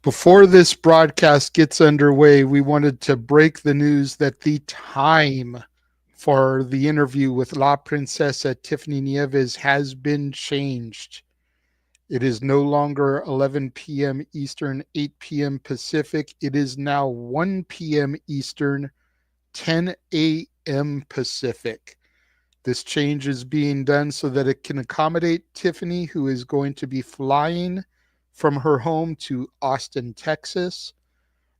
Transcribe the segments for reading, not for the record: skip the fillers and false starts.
Before this broadcast gets underway, we wanted to break the news that the time for the interview with La Princesa Tiffany Nieves has been changed. It is no longer 11 p.m. Eastern, 8 p.m. Pacific. It is now 1 p.m. Eastern, 10 a.m. Pacific. This change is being done so that it can accommodate Tiffany, who is going to be flying from her home to Austin, Texas.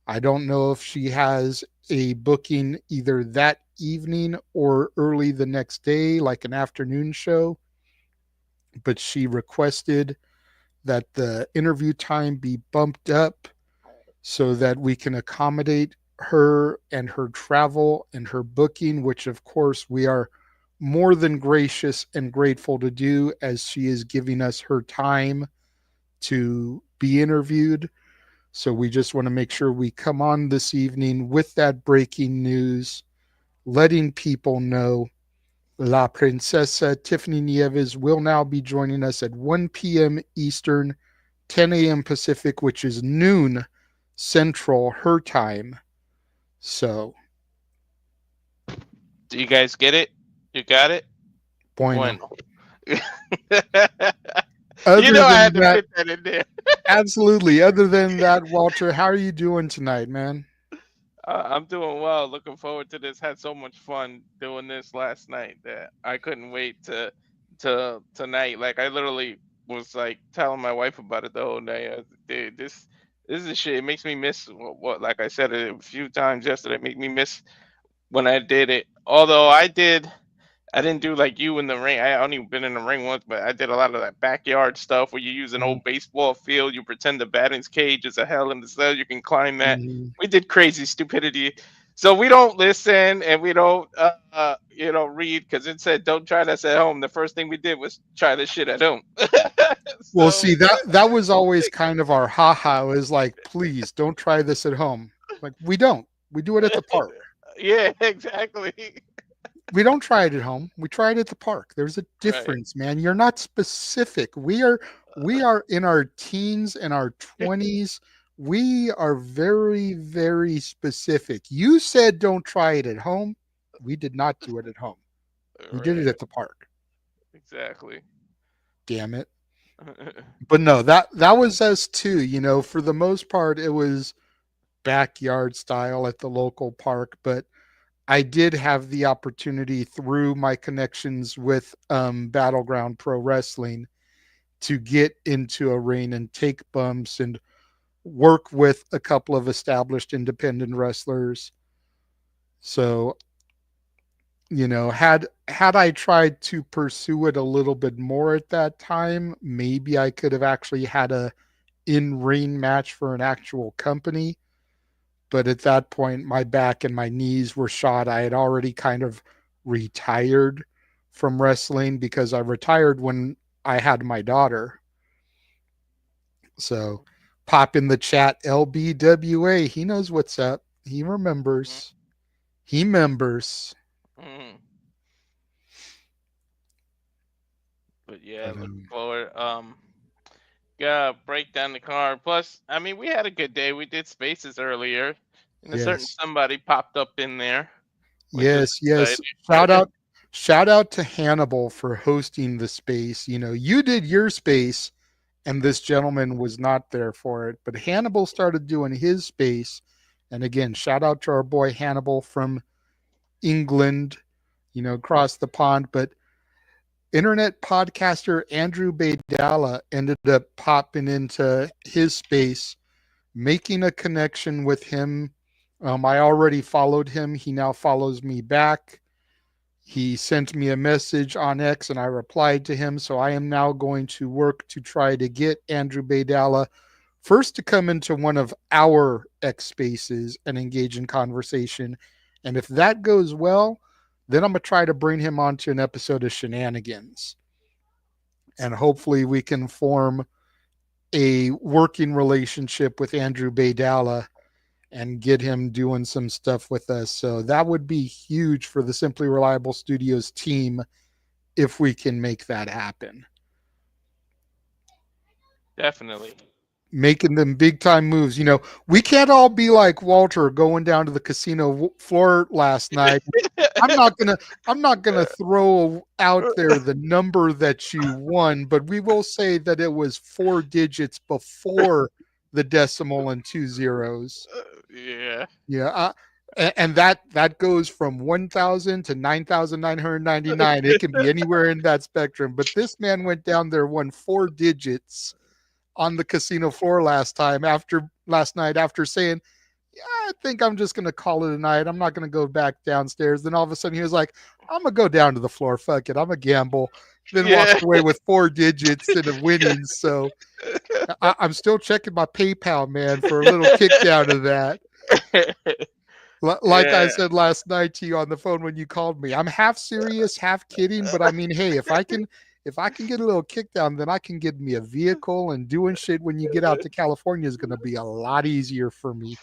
I don't know if she has a booking either that evening or early the next day, like an afternoon show, but she requested that the interview time be bumped up so that we can accommodate her and her travel and her booking, which of course we are more than gracious and grateful to do, as she is giving us her time to be interviewed. So we just want to make sure we come on this evening with that breaking news, letting people know La Princesa Tiffany Nieves will now be joining us at 1 p.m. Eastern, 10 a.m. Pacific, which is noon Central, her time. So, Do you guys get it? You got it? bueno. Bueno. You Other know I than had to that, fit that in there. absolutely. Other than that, Walter, how are you doing tonight, man? I'm doing well. Looking forward to this. Had so much fun doing this last night that I couldn't wait to tonight. Like I literally was like telling my wife about it the whole night. Dude, this is shit. It makes me miss what like I said it a few times yesterday. It made me miss when I did it. Although I didn't do like you in the ring. I only been in the ring once, but I did a lot of that backyard stuff where you use an old baseball field. You pretend the batting cage is a hell in the cell. You can climb that. Mm-hmm. We did crazy stupidity. So we don't listen and we don't, read because it said don't try this at home. The first thing we did was try this shit at home. Well, So see, that was always kind of our haha, is like, please don't try this at home. Like, we don't. We do it at the park. yeah, exactly. We don't try it at home. We try it at the park. There's a Right. difference, man. You're not specific. We are in our teens and our 20s. We are very, very specific. You said don't try it at home. We did not do it at home. We did it Right. at the park. Exactly. Damn it. But no, that was us too. For the most part, it was backyard style at the local park. But I did have the opportunity through my connections with Battleground Pro Wrestling to get into a ring and take bumps and work with a couple of established independent wrestlers. So, had I tried to pursue it a little bit more at that time, maybe I could have actually had a in-ring match for an actual company. But at that point, my back and my knees were shot. I had already kind of retired from wrestling because I retired when I had my daughter. So pop in the chat, LBWA. He knows what's up. He remembers. He members. Mhm. But yeah, But looking forward. Yeah, break down the car. Plus, I mean, we had a good day. We did spaces earlier, and a certain yes, somebody popped up in there, which was yes. Shout exciting. out, shout out to Hannibal for hosting the space. You did your space, and this gentleman was not there for it. But Hannibal started doing his space. And again, shout out to our boy Hannibal from England, across the pond. But internet podcaster Andrew Baydala ended up popping into his space, making a connection with him. I already followed him. He now follows me back. He sent me a message on X and I replied to him. So I am now going to work to try to get Andrew Baydala first to come into one of our X spaces and engage in conversation. And if that goes well, then I'm going to try to bring him onto an episode of Shenanigans. And hopefully we can form a working relationship with Andrew Baydala and get him doing some stuff with us. So that would be huge for the Simply Reliable Studios team if we can make that happen. Definitely. making them big time moves. We can't all be like Walter going down to the casino floor last night. I'm not gonna I'm not gonna throw out there the number that you won, but we will say that it was 4 digits before the decimal and 2 zeros. Yeah. Yeah, and that goes from 1,000 to 9,999. It can be anywhere in that spectrum. But this man went down there, won 4 digits on the casino floor last night after saying, "Yeah, I think I'm just gonna call it a night. I'm not gonna go back downstairs." Then all of a sudden he was like, "I'm gonna go down to the floor. Fuck it. I'm a gamble." Then Yeah. walked away with 4 digits and a winning. So I'm still checking my PayPal, man, for a little kick down of that. Like I Yeah. said last night to you on the phone when you called me, I'm half serious, half kidding, but I mean, hey, if I can get a little kick down, then I can get me a vehicle, and doing shit when you get out to California is going to be a lot easier for me.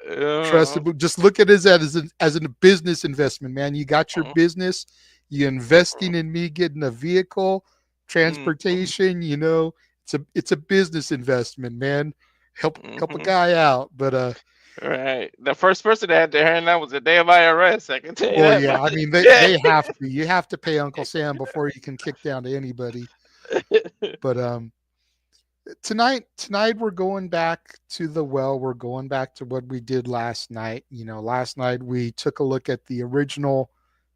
Trust Uh, it. Just look at it as a business investment, man. You got your business, you investing in me getting a vehicle, transportation. It's a business investment, man. Help a mm-hmm. guy out, but Right. The first person that had their hand out was the damn IRS. I can tell you well, that yeah, I much. mean Yeah. they have to. You have to pay Uncle Sam before you can kick down to anybody. But tonight we're going back to the well. We're going back to what we did last night. Last night we took a look at the original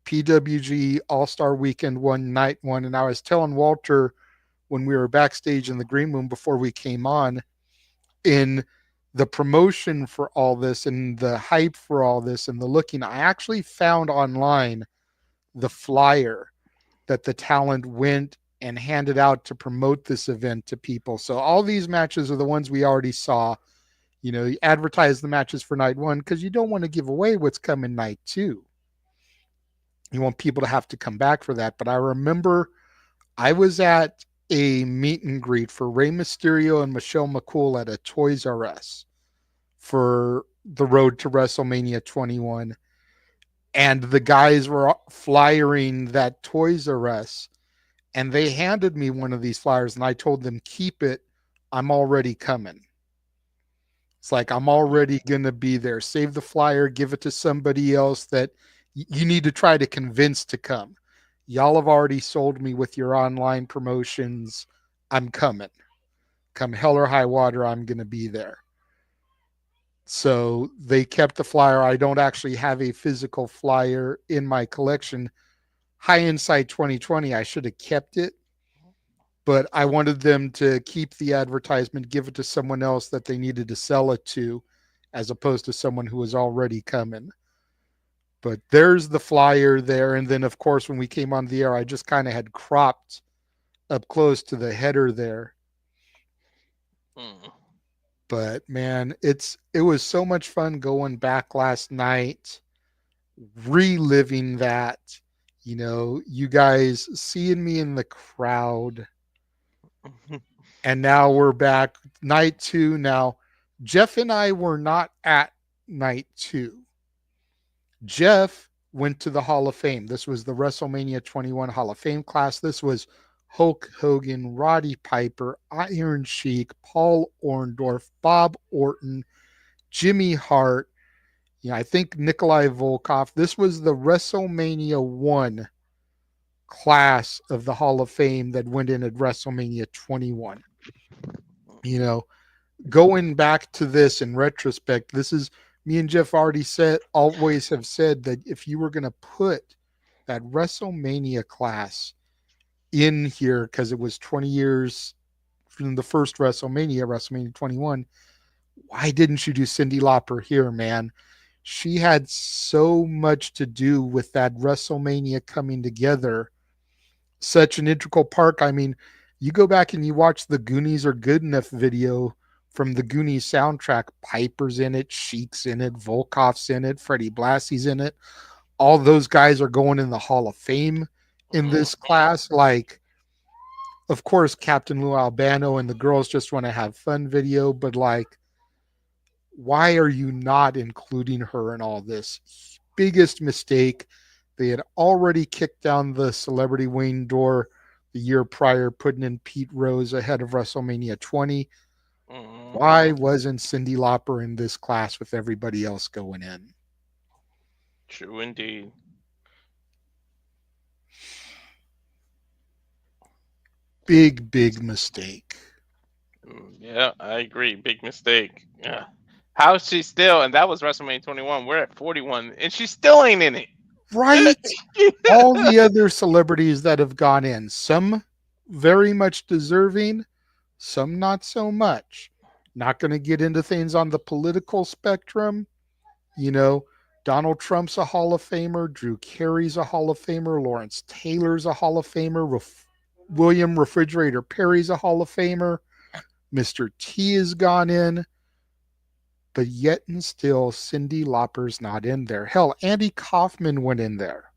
PWG All-Star Weekend one night one, and I was telling Walter when we were backstage in the green room before we came on, in the promotion for all this and the hype for all this and the looking, I actually found online the flyer that the talent went and handed out to promote this event to people. So all these matches are the ones we already saw. You advertise the matches for night one because you don't want to give away what's coming night two. You want people to have to come back for that. But I remember I was at a meet and greet for Rey Mysterio and Michelle McCool at a Toys R Us for the road to WrestleMania 21. And the guys were flyering that Toys R Us, and they handed me one of these flyers, and I told them, keep it. I'm already coming. It's like, I'm already going to be there. Save the flyer, give it to somebody else that you need to try to convince to come. Y'all have already sold me with your online promotions. I'm coming. Come hell or high water, I'm going to be there. So they kept the flyer. I don't actually have a physical flyer in my collection. High Insight 2020, I should have kept it, but I wanted them to keep the advertisement, give it to someone else that they needed to sell it to, as opposed to someone who was already coming. But there's the flyer there. And then, of course, when we came on the air, I just kind of had cropped up close to the header there. But man, it was so much fun going back last night, reliving that. You guys seeing me in the crowd, and now we're back night two. Now, Jeff and I were not at night two. Jeff went to the Hall of Fame. This was the WrestleMania 21 Hall of Fame class. This was Hulk Hogan, Roddy Piper, Iron Sheik, Paul Orndorff, Bob Orton, Jimmy Hart. I think Nikolai Volkov. This was the WrestleMania 1 class of the Hall of Fame that went in at WrestleMania 21. Going back to this in retrospect, this is me and Jeff always have said that if you were going to put that WrestleMania class in here, because it was 20 years from the first WrestleMania 21, why didn't you do Cyndi Lauper here, man? She had so much to do with that WrestleMania coming together. Such an integral part. I mean, you go back and you watch the Goonies Are Good Enough video from the Goonies soundtrack. Piper's in it, Sheik's in it, Volkov's in it, Freddie Blassie's in it. All those guys are going in the Hall of Fame in this class. Like, of course, Captain Lou Albano and the Girls Just Want to Have Fun video, but like, why are you not including her in all this? Biggest mistake. They had already kicked down the celebrity wing door the year prior, putting in Pete Rose ahead of WrestleMania 20. Why Hmm. wasn't Cyndi Lauper in this class with everybody else going in? True indeed. Big, big mistake. Yeah, I agree. Big mistake. Yeah. How is she still? And that was WrestleMania 21. We're at 41, and she still ain't in it. Right? All the other celebrities that have gone in, some very much deserving, some not so much. Not going to get into things on the political spectrum. You know, Donald Trump's a Hall of Famer, Drew Carey's a Hall of Famer, Lawrence Taylor's a Hall of Famer, William Refrigerator Perry's a Hall of Famer, Mr. T has gone in, but yet and still Cyndi Lauper's not in there. Hell, Andy Kaufman went in there.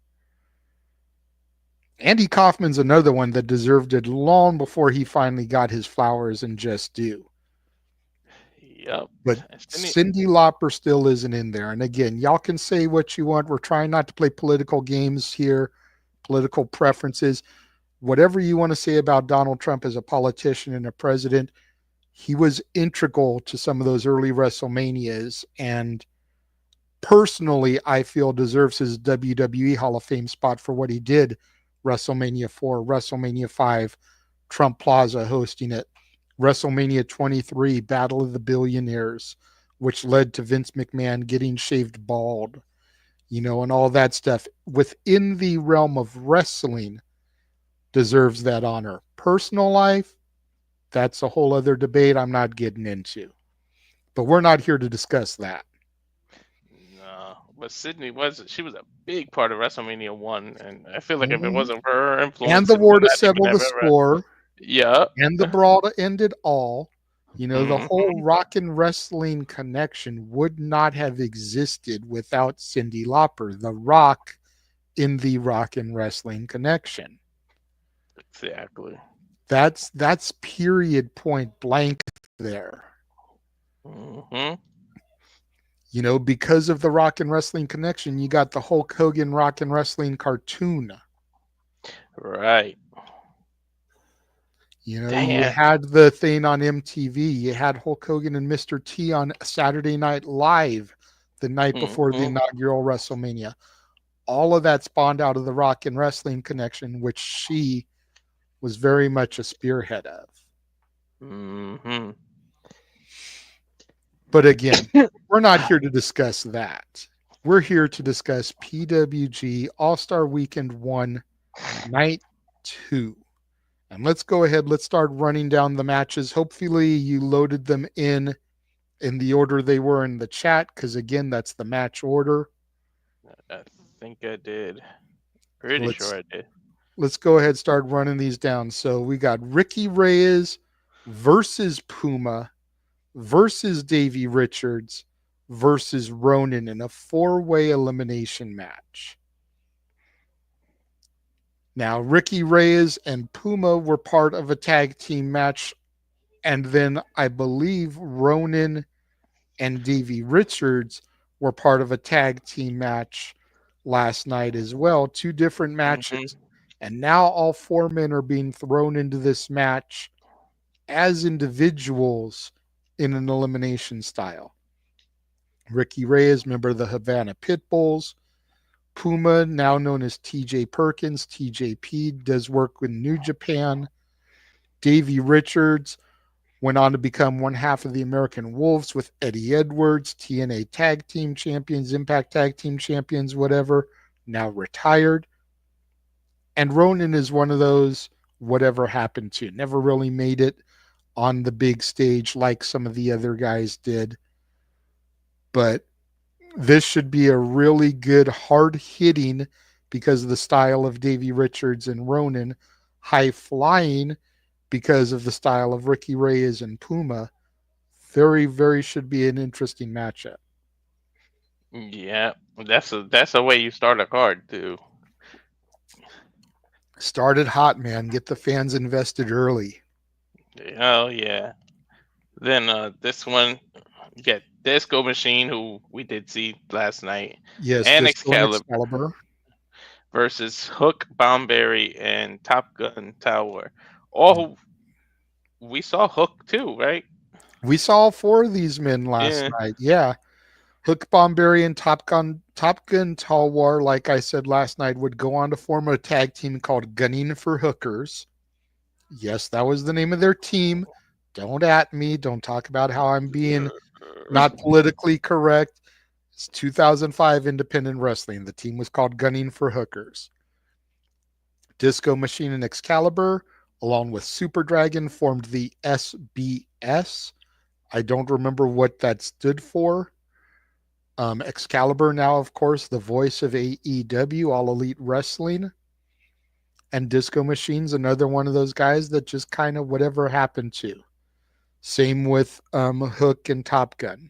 Andy Kaufman's another one that deserved it long before he finally got his flowers and just due. Yep. But Cindy, Cyndi Lauper still isn't in there. And again, y'all can say what you want. We're trying not to play political games here, political preferences. Whatever you want to say about Donald Trump as a politician and a president, he was integral to some of those early WrestleManias. And personally, I feel deserves his WWE Hall of Fame spot for what he did WrestleMania 4, WrestleMania 5, Trump Plaza hosting it, WrestleMania 23, Battle of the Billionaires, which led to Vince McMahon getting shaved bald, and all that stuff within the realm of wrestling deserves that honor. Personal life, that's a whole other debate I'm not getting into. But we're not here to discuss that. no, but Sydney was she was a big part of WrestleMania 1, and I feel like if it Mhm. wasn't for her And influence, the it would war to not even settle have the ever. score Yeah. and the brawl to end it all. The whole Hmm. rock and wrestling connection would not have existed without Cyndi Lauper, the rock in the rock and wrestling connection. Exactly. That's period point blank there. Hmm. Because of the rock and wrestling connection, you got the Hulk Hogan rock and wrestling cartoon. Right. You Damn. had the thing on MTV. You had Hulk Hogan and Mr. T on Saturday Night Live the night before the Hmm. inaugural WrestleMania. All of that spawned out of the rock and wrestling connection, which she was very much a spearhead of. Hmm. But again, we're not here to discuss that. We're here to discuss PWG All Star Weekend 1, Night 2. And let's go ahead. Let's start running down the matches. Hopefully, you loaded them in the order they were in the chat, because again, that's the match order. I think I did. Pretty Let's sure I did. let's go ahead and start running these down. So we got Ricky Reyes versus Puma versus Davey Richards versus Ronin in a four-way elimination match. Now, Ricky Reyes and Puma were part of a tag team match, and then I believe Ronin and Davey Richards were part of a tag team match last night as well. Two different Hmm. matches. And now all four men are being thrown into this match as individuals in an elimination style. Ricky Reyes, member of the Havana Pitbulls. Puma, now known as TJ Perkins, TJP, does work with New Japan. Davey Richards went on to become one half of the American Wolves with Eddie Edwards, TNA Tag Team Champions, Impact Tag Team Champions, whatever, now retired. And Ronin is one of those whatever happened to. Never really made it on the big stage like some of the other guys did. But this should be a really good, hard hitting, because of the style of Davey Richards and Ronin, high flying because of the style of Ricky Reyes and Puma. Very, very should be an interesting matchup. Yeah, that's a way you start a card too. Started hot, man. Get the fans invested early. Oh yeah. Then this one, you get Disco Machine, who we did see last night, Yes, and Disco and Excalibur Excalibur. versus Hook, Bomberry, and Top Gun Talwar. All we saw Hook too, right? We saw all four of these men last Yeah. night. Yeah. Hook Bomberry and Top Gun Talwar, like I said last night, would go on to form a tag team called Gunning for Hookers. Yes, that was the name of their team. Don't at me. Don't talk about how I'm being not politically correct. It's 2005 independent wrestling. The team was called Gunning for Hookers. Disco Machine and Excalibur, along with Super Dragon, formed the S.B.S. I don't remember what that stood for. Excalibur, now, of course, the voice of AEW, All Elite Wrestling. And Disco Machine's another one of those guys that just kind of whatever happened to. Same with Hook and Top Gun.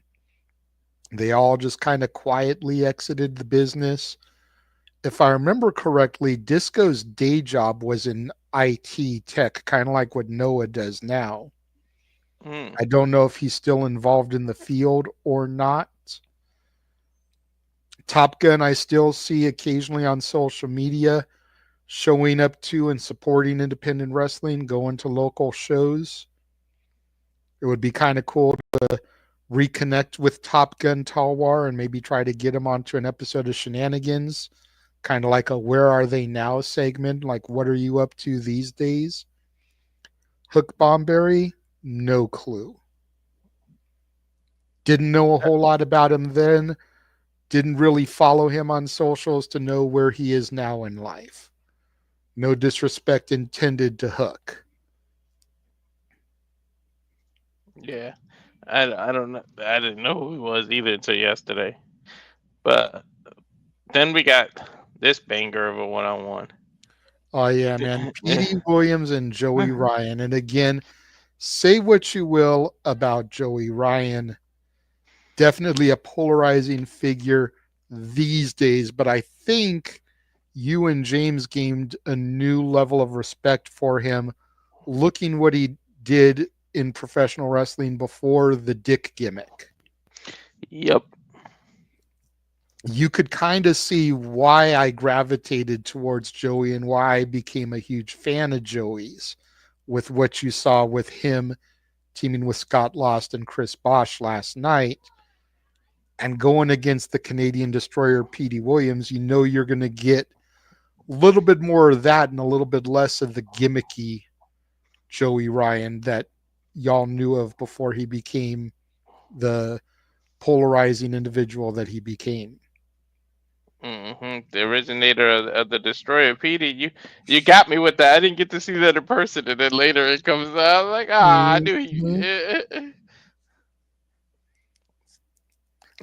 They all just kind of quietly exited the business. If I remember correctly, Disco's day job was in IT tech, kind of like what Noah does now. Mm. I don't know if he's still involved in the field or not. Top Gun, I still see occasionally on social media showing up to and supporting independent wrestling, going to local shows. It would be kind of cool to reconnect with Top Gun Talwar and maybe try to get him onto an episode of Shenanigans, kind of like a Where Are They Now segment, like what are you up to these days? Hook Bomberry, no clue. Didn't know a whole lot about him then. Didn't really follow him on socials to know where he is now in life. No disrespect intended to Hook. Yeah. I don't know. I didn't know who he was either until yesterday. But then we got this banger of a one-on-one. Oh yeah, man. Petey Williams and Joey Ryan. And again, say what you will about Joey Ryan. Definitely a polarizing figure these days, but I think you and James gained a new level of respect for him looking what he did in professional wrestling before the dick gimmick. Yep. You could kind of see why I gravitated towards Joey and why I became a huge fan of Joey's with what you saw with him teaming with Scott Lost and Chris Bosch last night and going against the Canadian destroyer Petey Williams. You know you're going to get a little bit more of that and a little bit less of the gimmicky Joey Ryan that y'all knew of before he became the polarizing individual that he became. The originator of the Destroyer, Petey. You got me with that. I didn't get to see that in person, and then later it comes out. I'm like, I knew Mhm. he.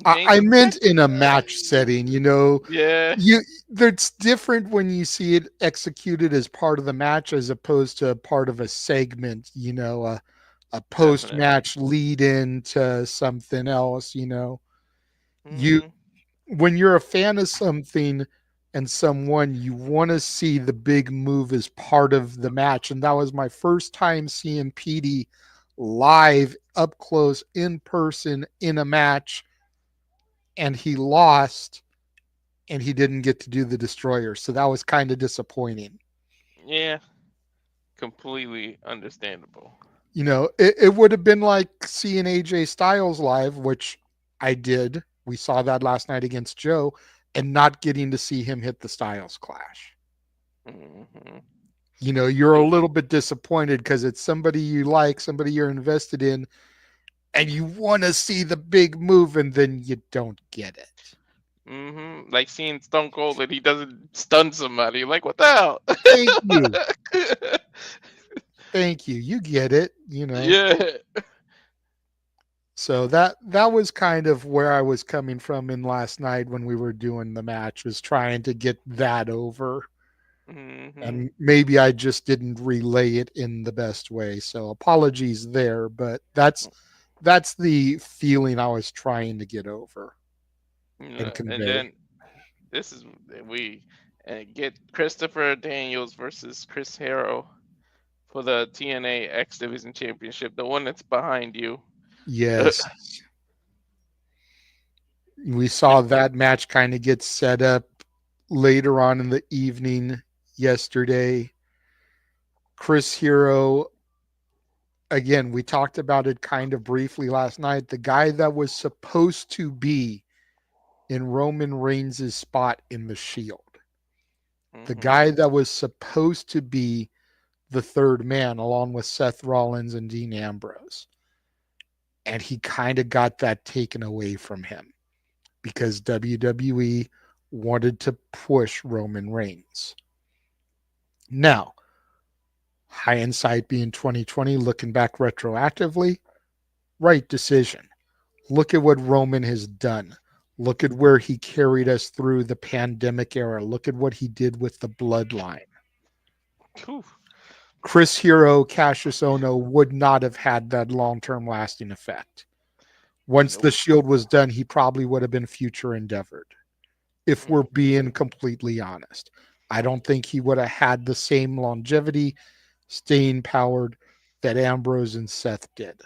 I James meant said, in a match setting, you know, yeah, you it's different when you see it executed as part of the match as opposed to a part of a segment, you know, a post definitely. match lead in to something else, you know. You Hmm. when you're a fan of something and someone, you want to see the big move as part of the match. And that was my first time seeing PD live up close in person in a match, and he lost and he didn't get to do the destroyer. So that was kind of disappointing. Yeah, completely understandable. You know, it would have been like seeing AJ Styles live, which I did. We saw that last night against Joe, and not getting to see him hit the Styles clash. Hmm. You know, you're a little bit disappointed because it's somebody you like, somebody you're invested in, and you want to see the big move, and then you don't get it. Like seeing Stone Cold and he doesn't stun somebody. Like, what the hell? Thank you. Thank you. You get it, you know. Yeah. So that was kind of where I was coming from in last night when we were doing the match, was trying to get that over. Hmm. And maybe I just didn't relay it in the best way. So apologies there, but that's the feeling I was trying to get over and And convey. then this is we get Christopher Daniels versus Chris Hero for the TNA X Division Championship, the one that's behind you. Yes. We saw that match kind of get set up later on in the evening yesterday. Chris Hero again, we talked about it kind of briefly last night. The guy that was supposed to be in Roman Reigns' spot in the Shield, the Mm-hmm. guy that was supposed to be the third man along with Seth Rollins and Dean Ambrose. And he kind of got that taken away from him because WWE wanted to push Roman Reigns. Now, hindsight being 2020, looking back retroactively, right decision. Look at what Roman has done. Look at where he carried us through the pandemic era. Look at what he did with the bloodline. Whew. Chris Hero, Cassius Ono would not have had that long term lasting effect. Once Nope. the Shield was done, he probably would have been future endeavored. If we're being completely honest, I don't think he would have had the same longevity, staying powered that Ambrose and Seth did.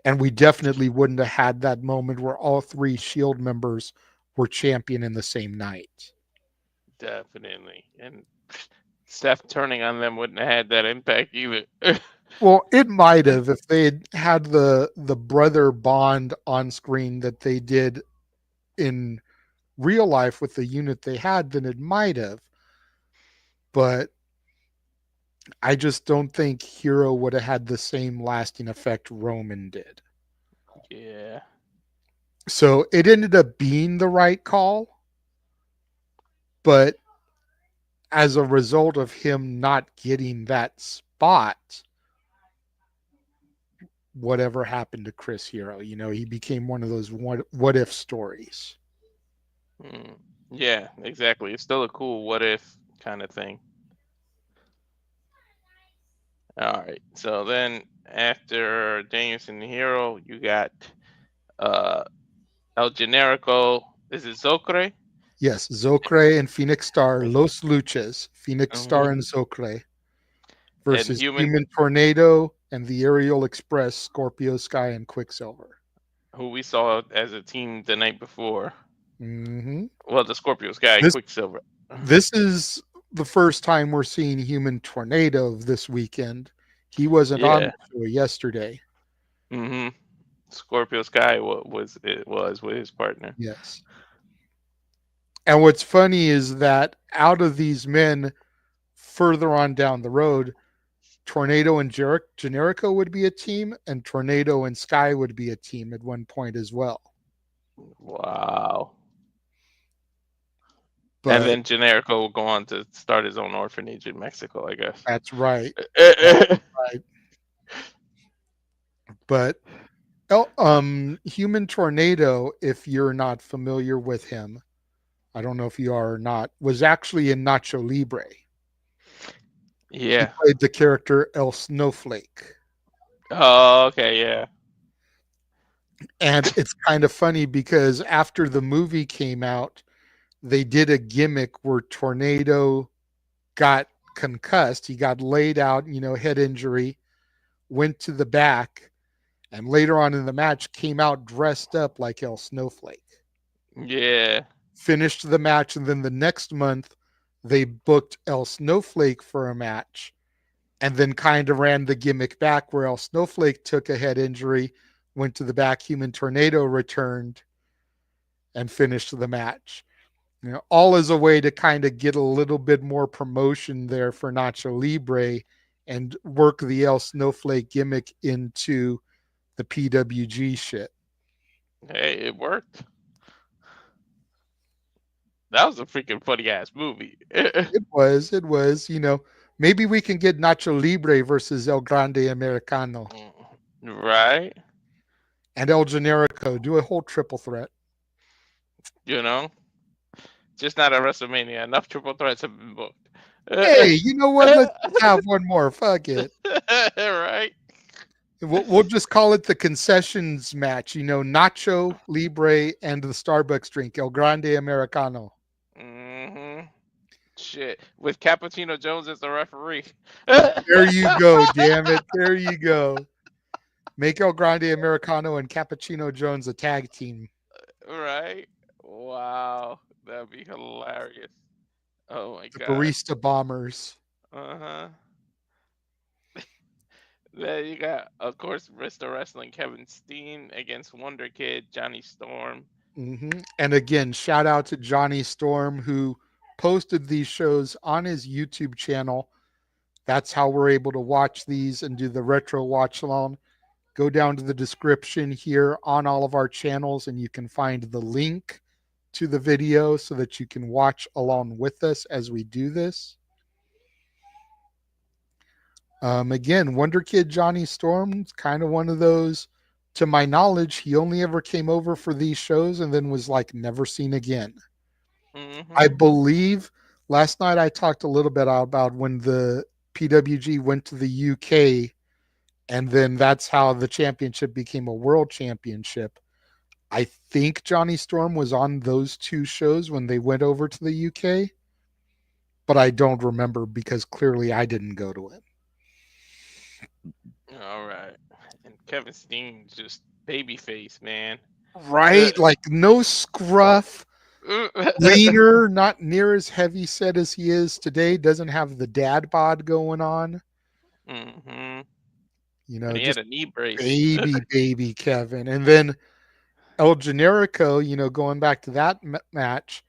And we definitely wouldn't have had that moment where all three Shield members were champion in the same night. Definitely. And Steph turning on them wouldn't have had that impact either. Well, it might have if they had the brother bond on screen that they did in real life with the unit they had, then it might have. But I just don't think Hero would have had the same lasting effect Roman did. Yeah. So it ended up being the right call, but as a result of him not getting that spot, whatever happened to Chris Hero, he became one of those what if stories. Yeah, exactly. It's still a cool what if kind of thing. All right. So then after Danielson and Hero, you got uh El Generico. Is it Zokre? Yes, Zokre and Phoenix Star, Los Luchas, Phoenix Mm-hmm. Star and Zokre And versus Human, Human Tornado and the Ariel Express, Scorpio Sky and Quicksilver. who we saw as a team the night before. Mm-hmm. Well, the Scorpios guy, This Quicksilver. this is the first time we're seeing Human Tornado this weekend. He wasn't on Yeah. the show yesterday. Mm-hmm. Scorpio's guy was with his partner. Yes. And what's funny is that out of these men further on down the road, Tornado and Generico would be a team, and Tornado and Sky would be a team at one point as well. Wow. And But then Generico will go on to start his own orphanage in Mexico, I guess. that's right. That's right. But Human Tornado, if you're not familiar with him, I don't know if you are or not, was actually in Nacho Libre. He Yeah. played the character El Snowflake. Oh, okay, yeah. And it's kind of funny because after the movie came out, they did a gimmick where Tornado got concussed. He got laid out, head injury, went to the back, and later on in the match came out dressed up like El Snowflake. Yeah. Finished the match, and then the next month they booked El Snowflake for a match and then kind of ran the gimmick back where El Snowflake took a head injury, went to the back, Human Tornado returned and finished the match. All as a way to kind of get a little bit more promotion there for Nacho Libre and work the El Snowflake gimmick into the PWG shit. Hey, it worked. That was a freaking funny ass movie. It was. Maybe we can get Nacho Libre versus El Grande Americano Right? and El Generico. Do a whole triple threat. You know? Just not at WrestleMania. Enough triple threats have been booked. Hey, you know what? Let's just have one more. Fuck it. Right? We'll just call it the concessions match. Nacho Libre and the Starbucks drink, El Grande Americano. Mm-hmm. Shit. With Cappuccino Jones as the referee. There you go, damn it. There you go. Make El Grande Americano and Cappuccino Jones a tag team. Right? Wow. That'd be hilarious. Oh my The god. Barista Bombers. Uh-huh. Then you got, of course, Mr. Wrestling Kevin Steen against Wonder Kid Johnny Storm. And again, shout out to Johnny Storm who posted these shows on his YouTube channel. That's how we're able to watch these and do the retro watch along. Go down to the description here on all of our channels, and you can find the link to the video so that you can watch along with us as we do this. Again, Wonder Kid Johnny Storm's kind of one of those, to my knowledge, he only ever came over for these shows and then was like never seen again. I Mm-hmm. believe last night I talked a little bit about when the PWG went to the UK, and then that's how the championship became a world championship. I think Johnny Storm was on those two shows when they went over to the UK, but I don't remember because clearly I didn't go to it. All right. And Kevin Steen's just babyface, man. Uh, Right? Like no scruff, leaner, not near as heavy set as he is today, doesn't have the dad bod going on. mm-hmm. You And know, he had just a knee brace. baby Kevin. And then El Generico, going back to that match,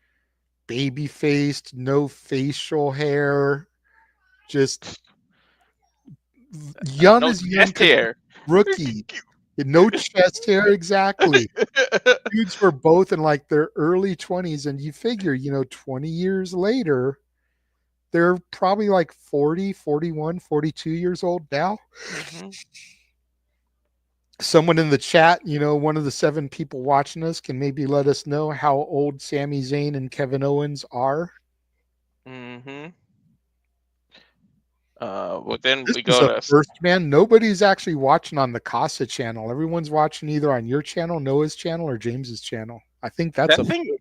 baby faced, no facial hair, just young No as young chest could be, hair. rookie. No chest hair, exactly. Dudes were both in like their early 20s, and you figure, 20 years later, they're probably like 40, 41, 42 years old now. mm-hmm. Someone in the chat, one of the 7 people watching us, can maybe let us know how old Sami Zayn and Kevin Owens are. Mm-hmm. Well, then This we is go a to. first, man. Nobody's actually watching on the Casa channel. Everyone's watching either on your channel, Noah's channel, or James's channel. I think that's That a thing.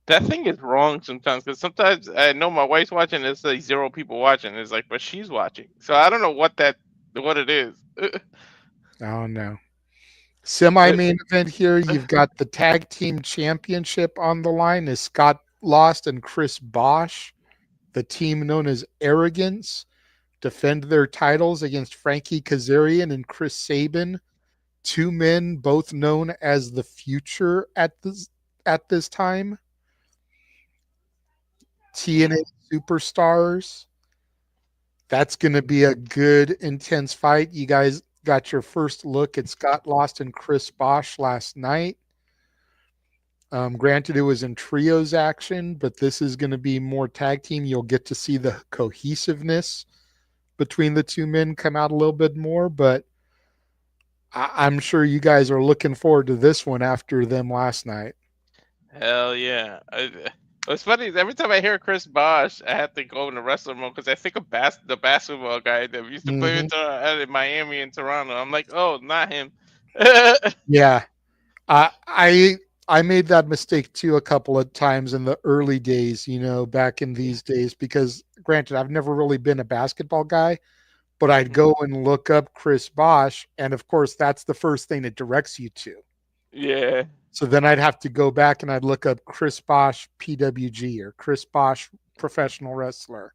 That thing is wrong sometimes because sometimes I know my wife's watching. It's like 0 people watching. It's like, but she's watching. So I don't know what it is. oh no. Semi-main event here. You've got the tag team championship on the line as Scott Lost and Chris Bosch, the team known as Arrogance, defend their titles against Frankie Kazarian and Chris Sabin, 2 men both known as the Future at this time. TNA superstars. That's going to be a good, intense fight. You guys got your first look at Scott Lost and Chris Bosch last night. Granted, it was in trios action, but this is going to be more tag team. You'll get to see the cohesiveness between the 2 men come out a little bit more, but I'm sure you guys are looking forward to this one after them last night. Hell yeah! What's funny is every time I hear Chris Bosh, I have to go into wrestler mode because I think of the basketball guy that used to play Mm-hmm. in Miami and Toronto. I'm like, oh, not him. Yeah, I made that mistake too a couple of times in the early days, back in these days, because granted, I've never really been a basketball guy, but I'd Mhm. go and look up Chris Bosch, and of course, that's the first thing it directs you to. Yeah, So then I'd have to go back and I'd look up Chris Bosch PWG or Chris Bosch professional wrestler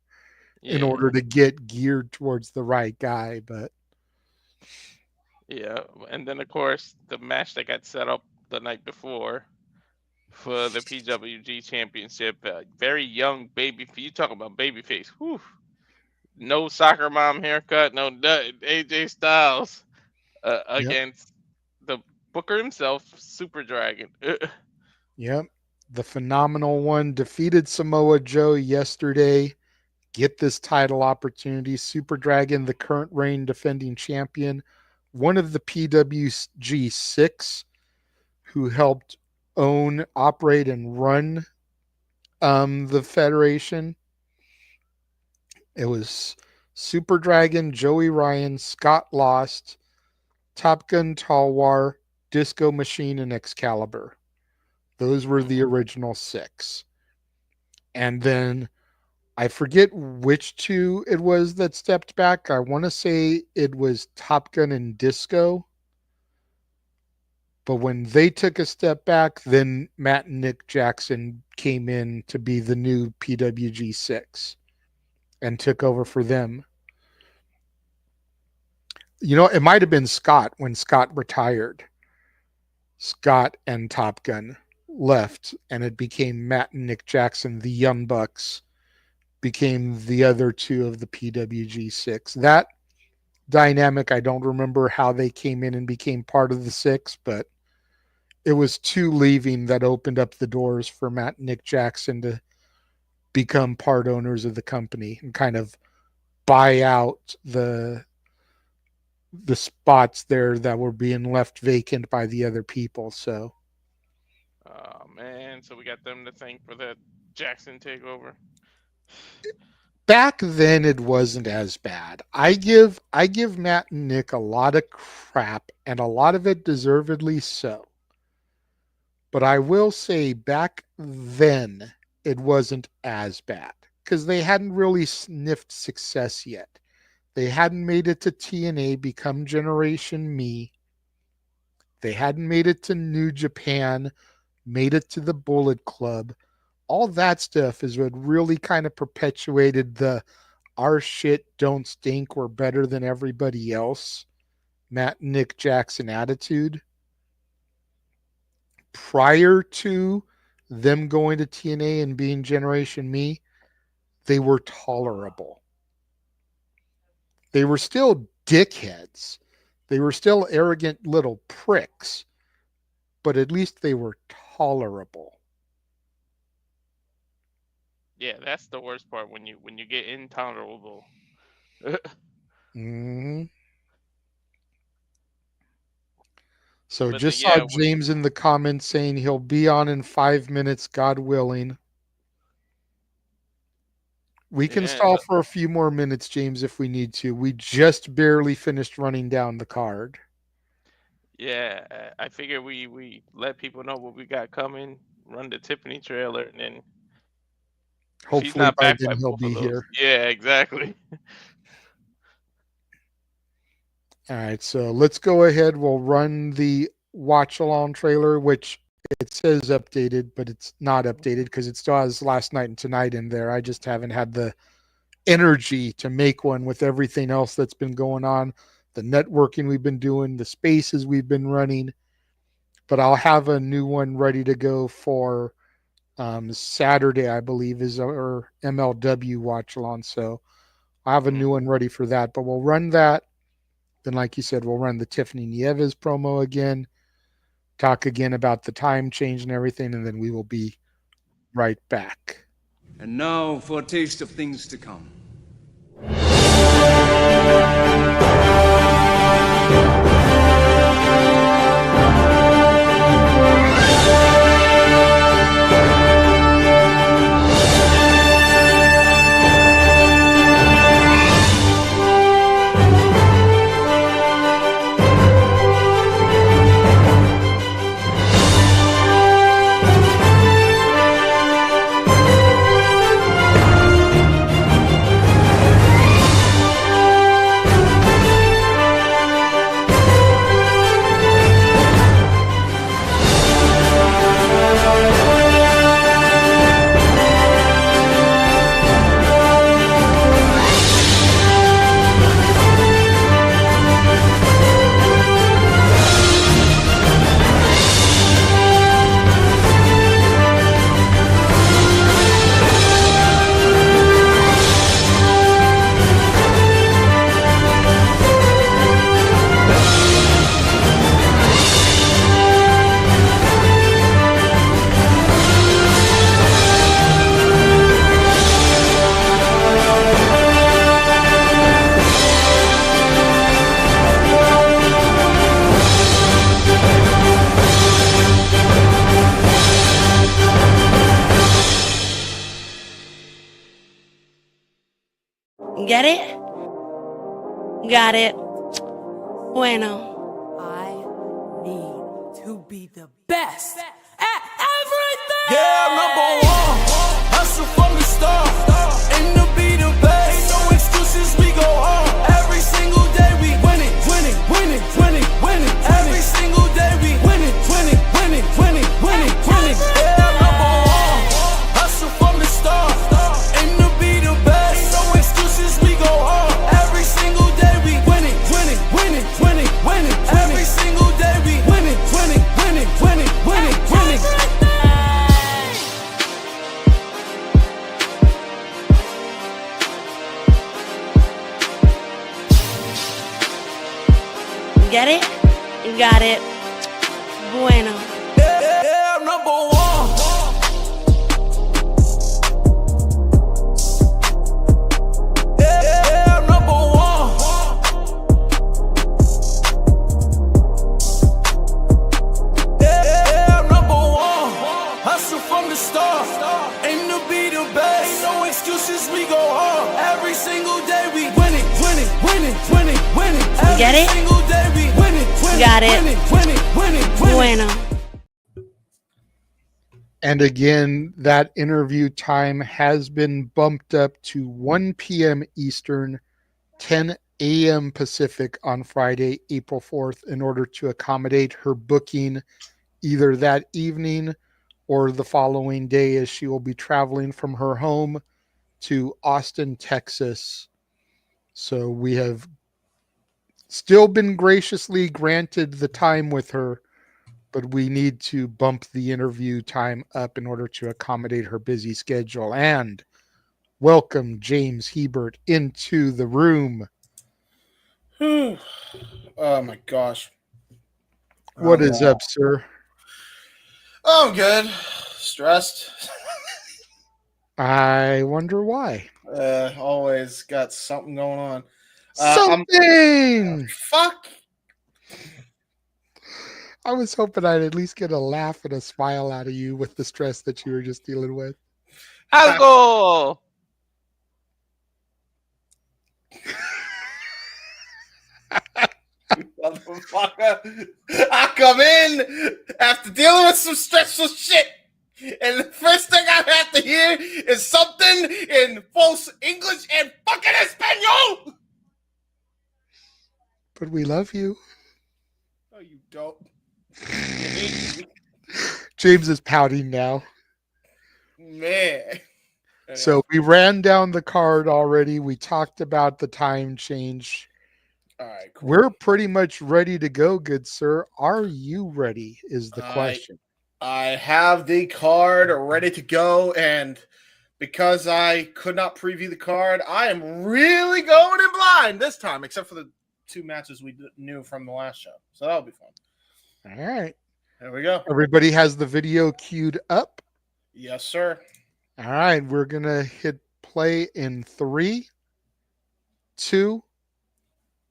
in order yeah, to get geared towards the right guy. But yeah. And then of course the match that got set up the night before for the PWG Championship, very young baby. You talk about babyface. Whew. No soccer mom haircut, no AJ Styles yep, against the Booker himself, Super Dragon. yep. The phenomenal one defeated Samoa Joe yesterday. Get this title opportunity. Super Dragon, the current reign defending champion, one of the PWG 6 who helped own, operate, and run the Federation. It was Super Dragon, Joey Ryan, Scott Lost, Top Gun Talwar, Disco Machine, and Excalibur. Those were the original 6. And then I forget which 2 it was that stepped back. I want to say it was Top Gun and Disco. But when they took a step back, then Matt and Nick Jackson came in to be the new PWG 6 and took over for them. It might have been Scott when Scott retired. Scott and Top Gun left, and it became Matt and Nick Jackson, the Young Bucks, became the other two of the PWG 6. That dynamic, I don't remember how they came in and became part of the 6, but it was two leaving that opened up the doors for Matt and Nick Jackson to become part owners of the company and kind of buy out the spots there that were being left vacant by the other people. So, oh man, so we got them to thank for the Jackson takeover. Back then it wasn't as bad. I give Matt and Nick a lot of crap, and a lot of it deservedly so. But I will say back then it wasn't as bad because they hadn't really sniffed success yet. They hadn't made it to TNA, become Generation Me. They hadn't made it to New Japan, made it to the Bullet Club. All that stuff is what really kind of perpetuated the our shit don't stink, we're better than everybody else, Matt and Nick Jackson attitude. Prior to them going to TNA and being Generation Me, they were tolerable. They were still dickheads. They were still arrogant little pricks, but at least they were tolerable. Yeah, that's the worst part when you get intolerable. Mm-hmm. So But just yeah, saw James in the comments saying he'll be on in 5 minutes, God willing. We can stall for a few more minutes, James, if we need to. We just barely finished running down the card. Yeah, I figure we let people know what we got coming, run the Tiffany trailer, and then hopefully he's not by back then by he'll both be of those. here. Yeah, exactly. All right, so let's go ahead. We'll run the watch along trailer, which it says updated, but it's not updated because it still has last night and tonight in there. I just haven't had the energy to make one with everything else that's been going on, the networking we've been doing, the spaces we've been running. But I'll have a new one ready to go for Saturday, I believe, is our MLW watch along. So I have a new one ready for that, but we'll run that. Then, like you said, we'll run the Tiffany Nieves promo again, talk again about the time change and everything, and then we will be right back. And now for a taste of things to come. Get it? Got it. Bueno. I need to be the best at everything. Yeah, number one. Hustle from the start. Aim to be the best. No excuses, we go on. Every single day we winning, winning, winning, winning, winning. Every single day we winning, winning, winning, winning, winning, winning. Yeah, number one. Hustle from the start. Aim to be the best. No excuses, we go on. Every single day we winning, winning, winning. Got it. Bueno. Yeah, I'm number one. Yeah, I'm number one. Yeah, I'm number one. Hustle from the start. Aim to be the best. No excuses, we go hard. Every single day we winning, winning, winning, winning, winning. Get it? Every single day we winning, winning, Got it. winning, winning, winning, winning. Bueno. And again, that interview time has been bumped up to 1 p.m. Eastern, 10 a.m. Pacific on Friday, April 4th, in order to accommodate her booking either that evening or the following day, as she will be traveling from her home to Austin, Texas. So we have still been graciously granted the time with her, but we need to bump the interview time up in order to accommodate her busy schedule. And welcome James Hebert into the room. Oh my gosh. What is up, sir? Oh, I'm good. Stressed. I wonder why. Always got something going on. Something! Fuck. I was hoping I'd at least get a laugh and a smile out of you with the stress that you were just dealing with. Algo. Motherfucker. I come in after dealing with some stressful shit, and the first thing I have to hear is something in false English and fucking Espanol. But we love you. No, you don't. James is pouting now. Man. So we ran down the card already. We talked about the time change. All right, cool. We're pretty much ready to go, good sir. Are you ready is the question. I have the card ready to go, and because I could not preview the card, I am really going in blind this time, except for the 2 matches we knew from the last show. So that'll be fun. All right. There we go. Everybody has the video queued up. Yes, sir. All right. We're going to hit play in 3, 2,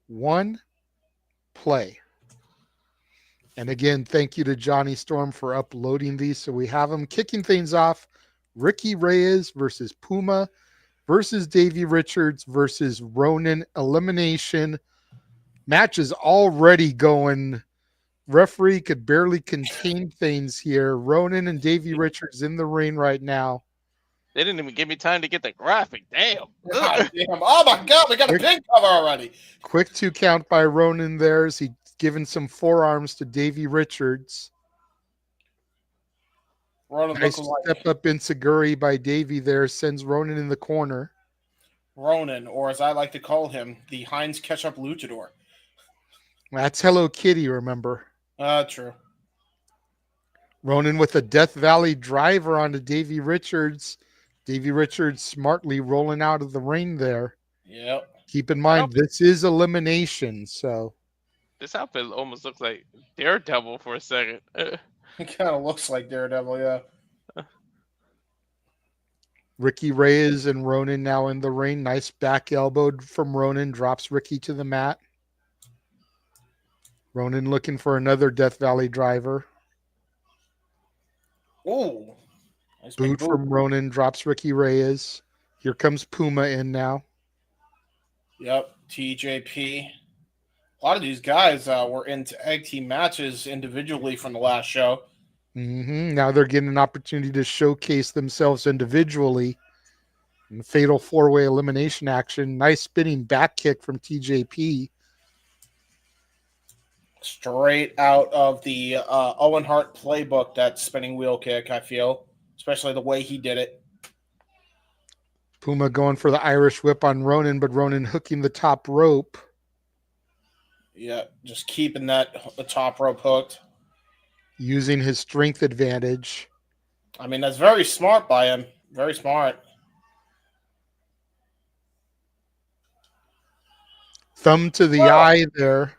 1, play. And again, thank you to Johnny Storm for uploading these. So we have them kicking things off. Ricky Reyes versus Puma versus Davey Richards versus Ronin. Elimination. Match is already going. Referee could barely contain things here. Ronin and Davey Richards in the ring right now. They didn't even give me time to get the graphic. Damn. God damn. Oh my God, we got a pin cover already. Quick 2 count by Ronin there as he given some forearms to Davey Richards. Ronin Nice looking step up in Seguri by Davey there, sends Ronin in the corner. Ronin, or as I like to call him, the Heinz Ketchup Luchador. That's Hello Kitty, remember. True. Ronin with a Death Valley driver onto Davey Richards. Davey Richards smartly rolling out of the ring there. Yep. Keep in mind, this is elimination, so. This outfit almost looks like Daredevil for a second. It kind of looks like Daredevil, yeah. Ricky Reyes and Ronin now in the ring. Nice back elbow from Ronin. Drops Ricky to the mat. Ronin looking for another Death Valley driver. Ooh. Nice Boot from Ronin. Drops Ricky Reyes. Here comes Puma in now. Yep. TJP. A lot of these guys were in tag team matches individually from the last show. Now they're getting an opportunity to showcase themselves individually in fatal 4-way elimination action. Nice spinning back kick from TJP. Straight out of the Owen Hart playbook, that spinning wheel kick, I feel. Especially the way he did it. Puma going for the Irish whip on Ronin, but Ronin hooking the top rope. Yeah, just keeping the top rope hooked. Using his strength advantage. I mean, that's very smart by him. Very smart. Thumb to the eye there.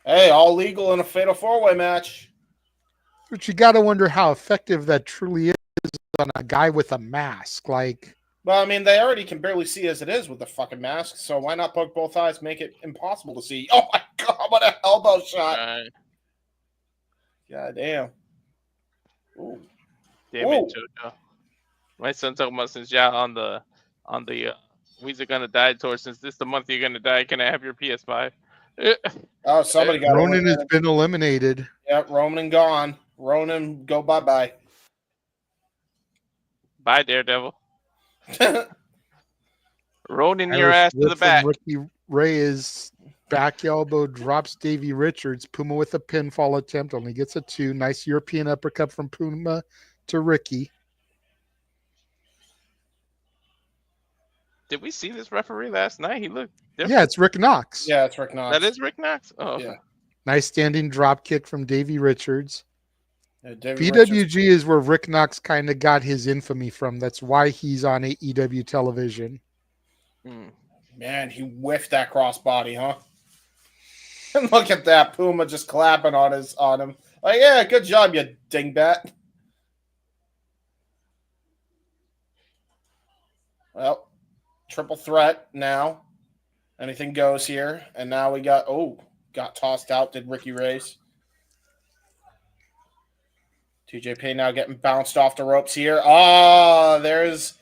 Hey, all legal in a fatal 4-way match. But you got to wonder how effective that truly is on a guy with a mask. Like, Well, I mean, they already can barely see as it is with the fucking mask, so why not poke both eyes, make it impossible to see? Oh my god, what an elbow shot! Right. God damn. Ooh. Damn Ooh. it, Jojo. My son talking about since y'all on the We's are gonna die tour. Since this the month you're gonna die, can I have your PS5? Oh, somebody got Ronin has eliminated. been eliminated. Yep, Ronin gone. Ronin, go bye-bye. Bye, Daredevil. Ronin your Irish ass to whip the from back. Ricky Reyes. Back elbow drops Davey Richards. Puma with a pinfall attempt. Only gets a 2. Nice European uppercut from Puma to Ricky. Did we see this referee last night? He looked different. Yeah, it's Rick Knox. Yeah, it's Rick Knox. That is Rick Knox? Oh, Yeah. Nice standing drop kick from Davey Richards. Yeah, David PWG Richards. is where Rick Knox kind of got his infamy from. That's why he's on AEW television. Man, he whiffed that crossbody, huh? And look at that, Puma just clapping on him. Like, yeah, good job, you dingbat. Well, triple threat now. Anything goes here. And now we got tossed out, did Ricky Reyes. TJP now getting bounced off the ropes here. Oh, there's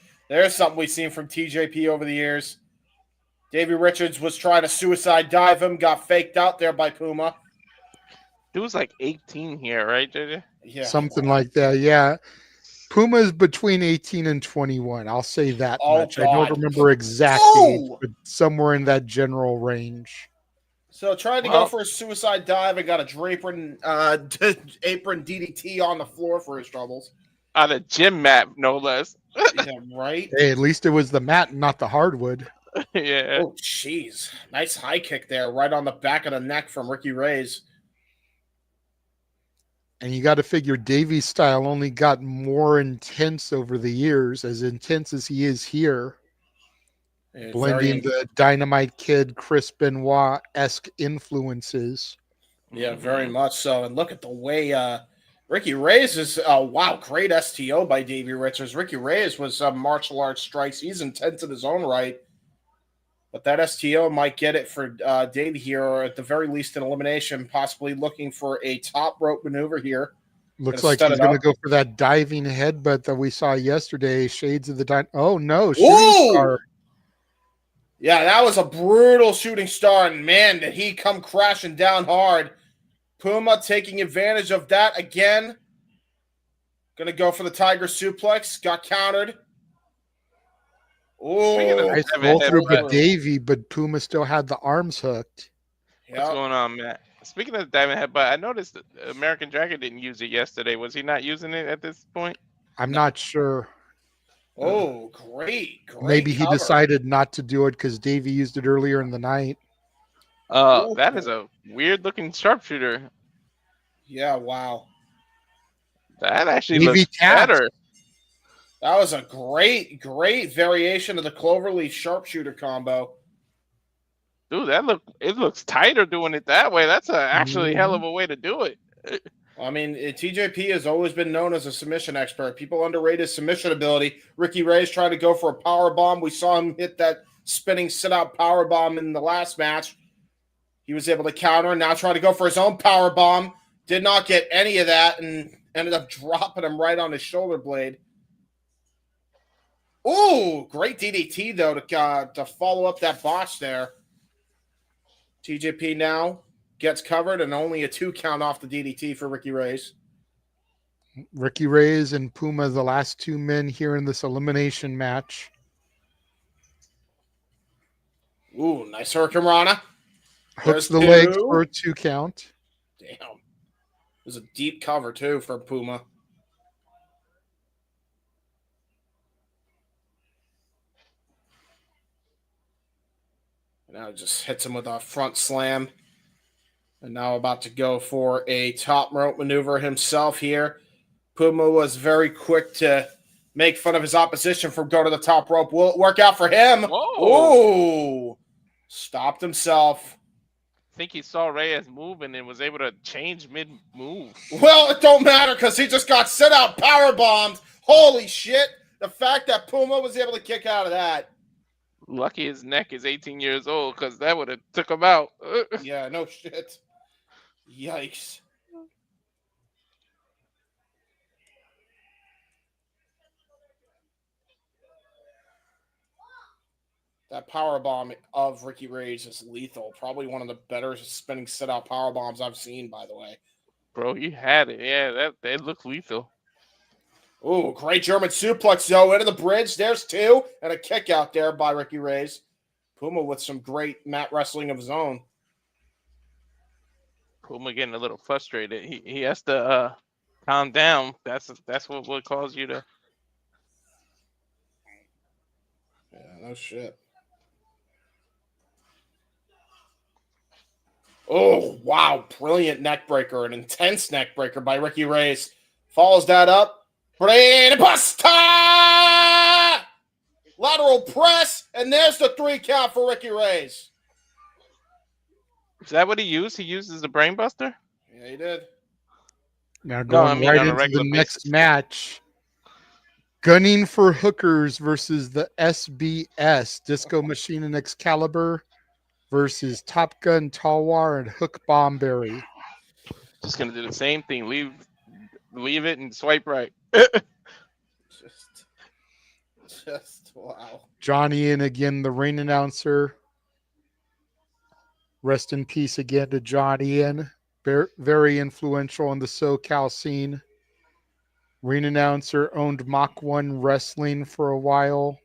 something we've seen from TJP over the years. Davey Richards was trying to suicide dive him, got faked out there by Puma. He was like 18 here, right, JJ? Yeah, Something like that, yeah. Puma's between 18 and 21. I'll say that much. I God. don't remember exact age, but somewhere in that general range. So tried to go for a suicide dive and got a apron DDT on the floor for his troubles. On a gym mat, no less. Yeah, right? Hey, at least it was the mat, not the hardwood. Yeah. Oh, jeez. Nice high kick there, right on the back of the neck from Ricky Reyes. And you got to figure Davey's style only got more intense over the years, as intense as he is here. Yeah, blending the Dynamite Kid, Chris Benoit-esque influences. Yeah, very much so. And look at the way Ricky Reyes is, great STO by Davey Richards. Ricky Reyes was martial arts strikes. He's intense in his own right. But that STO might get it for Davey here, or at the very least an elimination, possibly looking for a top rope maneuver here. Looks like he's going to go for that diving headbutt that we saw yesterday. Shades of the oh no, shooting star. Yeah, that was a brutal shooting star, and man, did he come crashing down hard. Puma taking advantage of that again. Gonna go for the Tiger Suplex. Got countered. Oh, nice roll through but Davey, but Puma still had the arms hooked. What's going on, Matt? Speaking of the diamond headbutt, I noticed that American Dragon didn't use it yesterday. Was he not using it at this point? I'm not sure. Oh, great. Maybe he decided not to do it because Davey used it earlier in the night. That is a weird looking sharpshooter. Yeah, wow. That actually looks better. That was a great variation of the Cloverleaf sharpshooter combo. Dude, it looks tighter doing it that way. That's actually hell of a way to do it. I mean, TJP has always been known as a submission expert. People underrate his submission ability. Ricky Reyes tried to go for a power bomb. We saw him hit that spinning sit-out power bomb in the last match. He was able to counter and now try to go for his own power bomb. Did not get any of that and ended up dropping him right on his shoulder blade. Ooh, great DDT, though, to follow up that botch there. TJP now gets covered and only a 2 count off the DDT for Ricky Reyes. Ricky Reyes and Puma, the last 2 men here in this elimination match. Ooh, nice Hurricane Rana. Hooks the legs for a 2 count. Damn. It was a deep cover, too, for Puma. Now just hits him with a front slam. And now about to go for a top rope maneuver himself here. Puma was very quick to make fun of his opposition from going to the top rope. Will it work out for him? Whoa. Ooh. Stopped himself. think he saw Reyes moving and was able to change mid-move. Well, it don't matter because he just got sit out power bombed. Holy shit! The fact that Puma was able to kick out of that. Lucky his neck is 18 years old because that would have took him out. Yeah, no shit. Yikes. That power bomb of Ricky Reyes is lethal. Probably one of the better spinning sit out power bombs I've seen, by the way. Bro, you had it. Yeah, that looked lethal. Ooh, great German suplex, though, into the bridge. There's two, and a kick out there by Ricky Reyes. Puma with some great mat wrestling of his own. Puma getting a little frustrated. He has to calm down. That's what would cause you to. Yeah, no shit. Oh, wow. Brilliant neck breaker. An intense neck breaker by Ricky Reyes. Follows that up. Brain Buster! Lateral press. And there's the 3 count for Ricky Reyes. Is that what he used? He uses the brainbuster? Yeah, he did. Now going right on a into the regular next basis. match. Gunning for Hookers versus the S.B.S. Disco Machine and Excalibur versus Top Gun Talwar and Hook Bomberry. Just gonna do the same thing. Leave it and swipe right. Just wow. Johnny in again, the ring announcer. Rest in peace again to Johnny in. Very influential in the SoCal scene. Ring announcer, owned Mach 1 Wrestling for a while.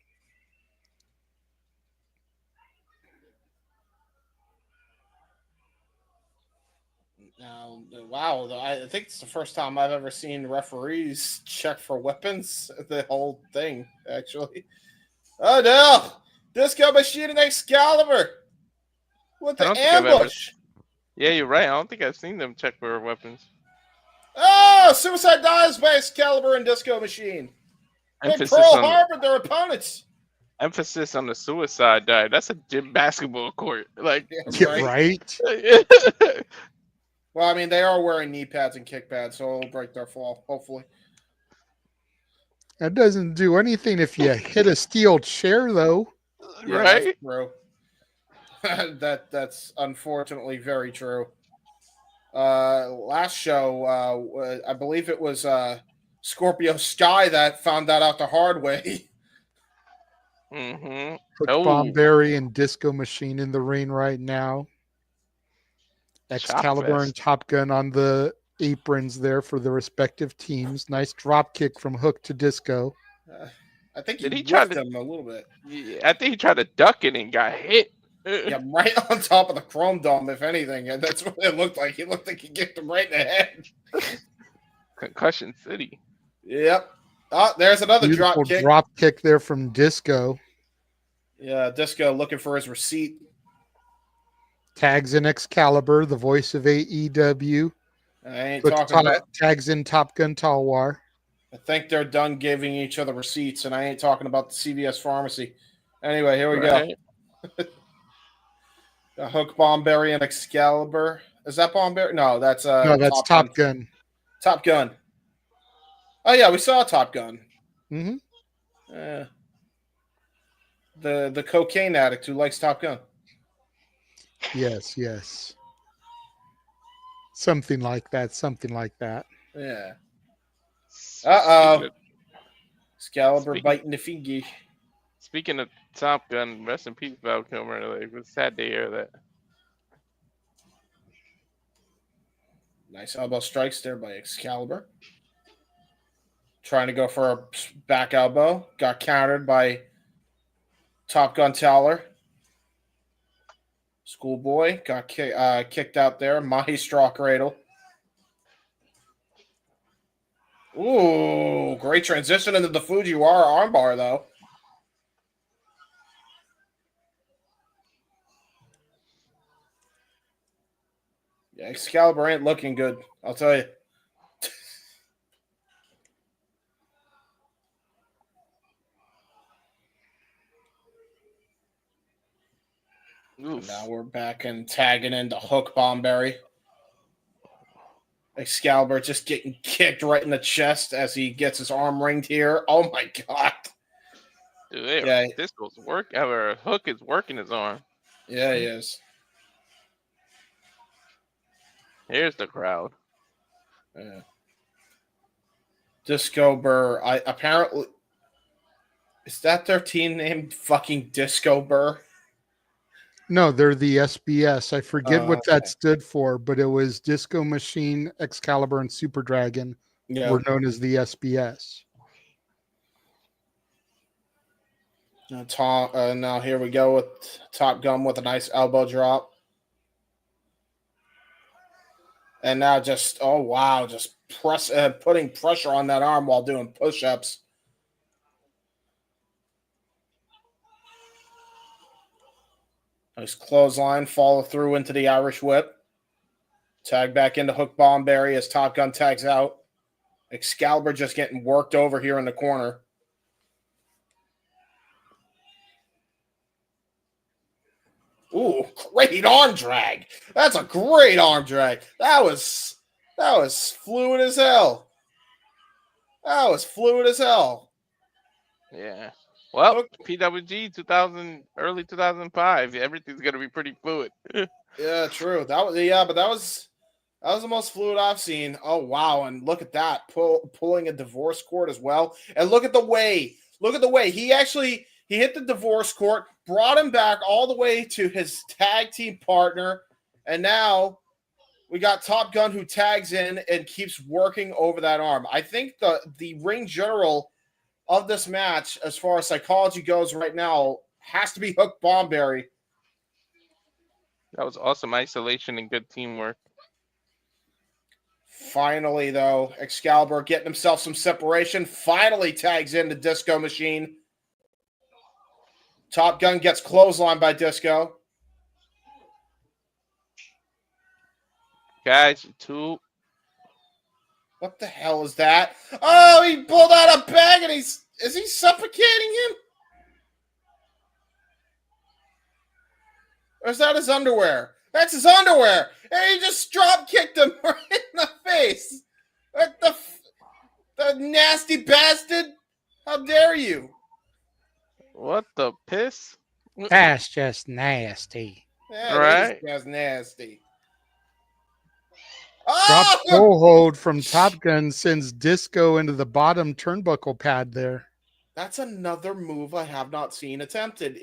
Now, wow, I think it's the first time I've ever seen referees check for weapons. The whole thing, actually. Oh no! Disco Machine and Excalibur with the I don't think I've ever- ambush. Yeah, you're right. I don't think I've seen them check for weapons. Oh, suicide dives by Excalibur and Disco Machine. They Pearl Harbor their opponents. Emphasis on the suicide dive. That's a gym basketball court. Like, Yeah, right? Well, I mean, they are wearing knee pads and kick pads, so it'll break their fall, hopefully. That doesn't do anything if you hit a steel chair, though. Yeah, right? That's true. That's unfortunately very true. Last show, I believe it was Scorpio Sky that found that out the hard way. Mm-hmm. Hook Oh. Bomberry and Disco Machine in the ring right now. Excalibur and Top Gun on the aprons there for the respective teams. Nice drop kick from Hook to Disco. I think Did he he try whiffed to- him a little bit. Yeah, I think he tried to duck it and got hit. Yeah, right on top of the Chrome Dome, if anything. And that's what it looked like. It looked like he kicked him right in the head. Concussion City. Yep. Oh, there's another Beautiful drop kick. drop kick there from Disco. Yeah, Disco looking for his receipt. Tags in Excalibur, the voice of AEW. I ain't Hook talking about. tags in Top Gun Talwar. I think they're done giving each other receipts, and I ain't talking about the CVS pharmacy. Anyway, here we go. The Hook, Bomberry, and Excalibur. Is that Bomberry? No, that's No, that's Top Gun. Top Gun. Oh yeah, we saw Top Gun. Mm-hmm. The cocaine addict who likes Top Gun. Yes, yes. Something like that. Something like that. Yeah. Uh-oh. Excalibur Speaking- biting the finger. Speaking of Top Gun, rest in peace, Val Kilmer. Like, it was sad to hear that. Nice elbow strikes there by Excalibur. Trying to go for a back elbow. Got countered by Top Gun Towler. Schoolboy got kicked out there. Mahi straw cradle. Ooh, great transition into the Fujiwara armbar, though. Yeah, Excalibur ain't looking good, I'll tell you. Oof. Now we're back and tagging into Hook Bomberry. Excalibur just getting kicked right in the chest as he gets his arm ringed here. Oh my god. Dude, Yeah. Disco's Hook is working his arm. Yeah, he is. Here's the crowd. Yeah. Disco Burr. Apparently, is that their team name? Fucking Disco Burr. No, they're the SBS. I forget what Okay. that stood for, but it was Disco Machine, Excalibur, and Super Dragon were known as the SBS. Now here we go with Top Gun with a nice elbow drop. And now just putting pressure on that arm while doing push-ups. Nice clothesline, follow through into the Irish whip. Tag back into Hook Bomberry as Top Gun tags out. Excalibur just getting worked over here in the corner. Ooh, great arm drag. That's a great arm drag. That was fluid as hell. That was fluid as hell. Yeah. Well, PWG early 2005. Everything's gonna be pretty fluid. Yeah, true. That was the most fluid I've seen. Oh wow, and look at that. Pulling a divorce court as well. And look at the way he hit the divorce court, brought him back all the way to his tag team partner, and now we got Top Gun who tags in and keeps working over that arm. I think the ring general of this match, as far as psychology goes right now, has to be Hook Bomberry. That was awesome isolation and good teamwork. Finally, though, Excalibur getting himself some separation. Finally tags in the Disco Machine. Top Gun gets clotheslined by Disco. Guys, What the hell is that? Oh, he pulled out a bag and is he suffocating him? Or is that his underwear? That's his underwear. And he just drop kicked him right in the face. What the nasty bastard? How dare you? what the piss? That's just nasty. Yeah, Right. That's nasty. Drop Oh! toe hold from Top Gun sends Disco into the bottom turnbuckle pad there. That's another move I have not seen attempted.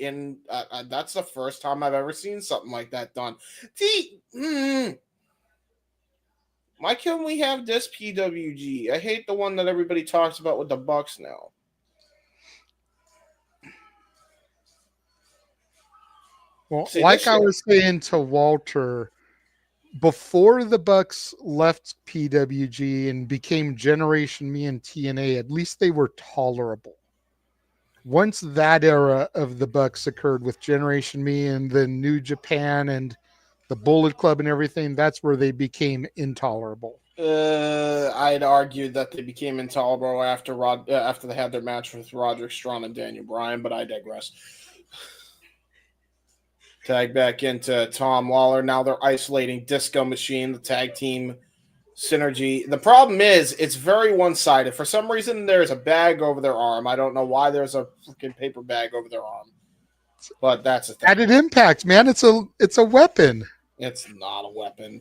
That's the first time I've ever seen something like that done. Why can't we have this PWG? I hate the one that everybody talks about with the Bucks now. Well, See, like this I shit- was saying to Walter, before the Bucks left PWG and became Generation Me and TNA, at least they were tolerable. Once that era of the Bucks occurred with Generation Me and the New Japan and the Bullet Club and everything, that's where they became intolerable. I'd argue that they became intolerable after they had their match with Roderick Strong and Daniel Bryan, but I digress. Tag back into Tom Lawler. Now they're isolating Disco Machine, the tag team synergy. The problem is it's very one-sided. For some reason, there's a bag over their arm. I don't know why there's a freaking paper bag over their arm, but that's a thing. Added impact, man. It's a weapon. It's not a weapon.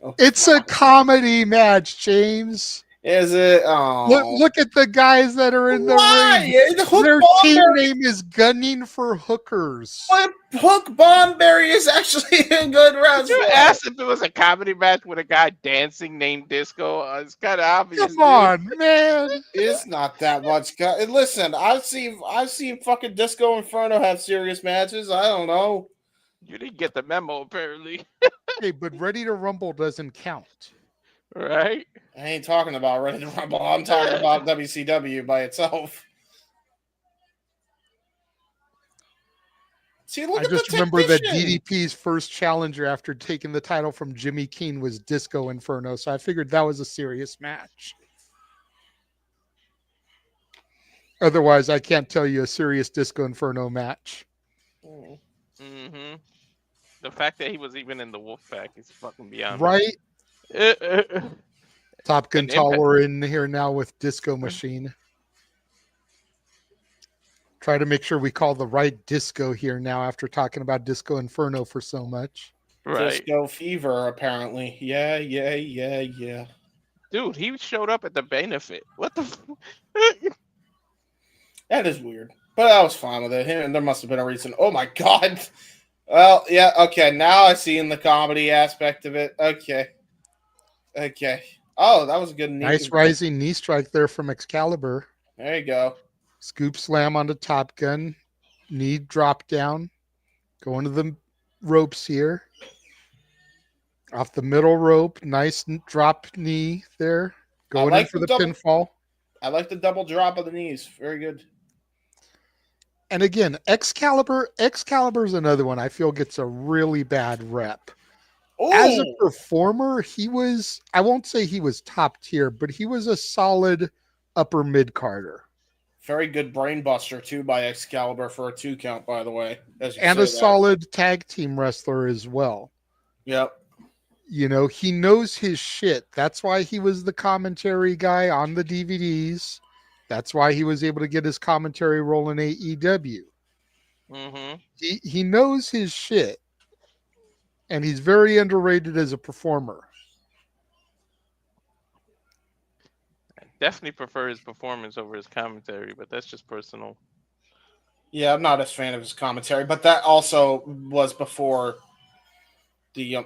Oh, It's a comedy match, James. Is it? Oh. Look at the guys that are in the Why? ring. Hook Their team Bomberry- name is Gunning for Hookers. But Hook Bomberry is actually a good Did wrestler. you ask if it was a comedy match with a guy dancing named Disco? It's kind of obvious. Come on, man. It's not that much. Listen, I've seen fucking Disco Inferno have serious matches. I don't know. You didn't get the memo, apparently. Hey, but Ready to Rumble doesn't count. Right? I ain't talking about Ready to Rumble. I'm talking about WCW by itself. See, look I at just the remember that technician. DDP's first challenger after taking the title from Jimmy Keane was Disco Inferno, so I figured that was a serious match. Otherwise, I can't tell you a serious Disco Inferno match. Mm-hmm. The fact that he was even in the Wolfpack is fucking beyond me. Right? Top Gun And Impact- Talwar in here now with Disco Machine. Try to make sure we call the right disco here now after talking about Disco Inferno for so much. Right. Disco Fever, apparently. Yeah. Dude, he showed up at the benefit. What the That is weird. But I was fine with it. There must have been a reason. Oh my god. Well, yeah, okay. Now I see in the comedy aspect of it. Okay. Oh, that was a good knee. Nice rising knee strike there from Excalibur. There you go. Scoop slam onto Top Gun. Knee drop down. Going to the ropes here. Off the middle rope. Nice drop knee there. Going in for the pinfall. I like the double drop of the knees. Very good. And again, Excalibur's another one I feel gets a really bad rep. Ooh. As a performer, he was, I won't say he was top tier, but he was a solid upper mid-carder. Very good brain buster, too, by Excalibur for a 2 count, by the way. And a solid tag team wrestler as well. Yep. You know, he knows his shit. That's why he was the commentary guy on the DVDs. That's why he was able to get his commentary role in AEW. Mm-hmm. He knows his shit. And he's very underrated as a performer. I definitely prefer his performance over his commentary, but that's just personal. Yeah, I'm not as fan of his commentary, but that also was before the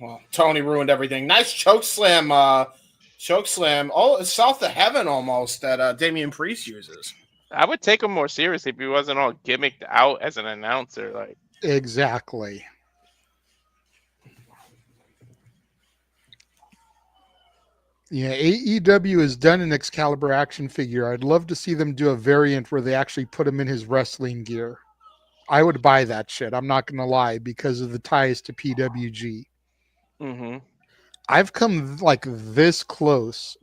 well, Tony ruined everything. Nice choke slam. Oh, it's south of heaven almost that Damian Priest uses. I would take him more seriously if he wasn't all gimmicked out as an announcer. Like Exactly. Yeah, AEW has done an Excalibur action figure. I'd love to see them do a variant where they actually put him in his wrestling gear. I would buy that shit. I'm not going to lie because of the ties to PWG. Mm-hmm. I've come like this close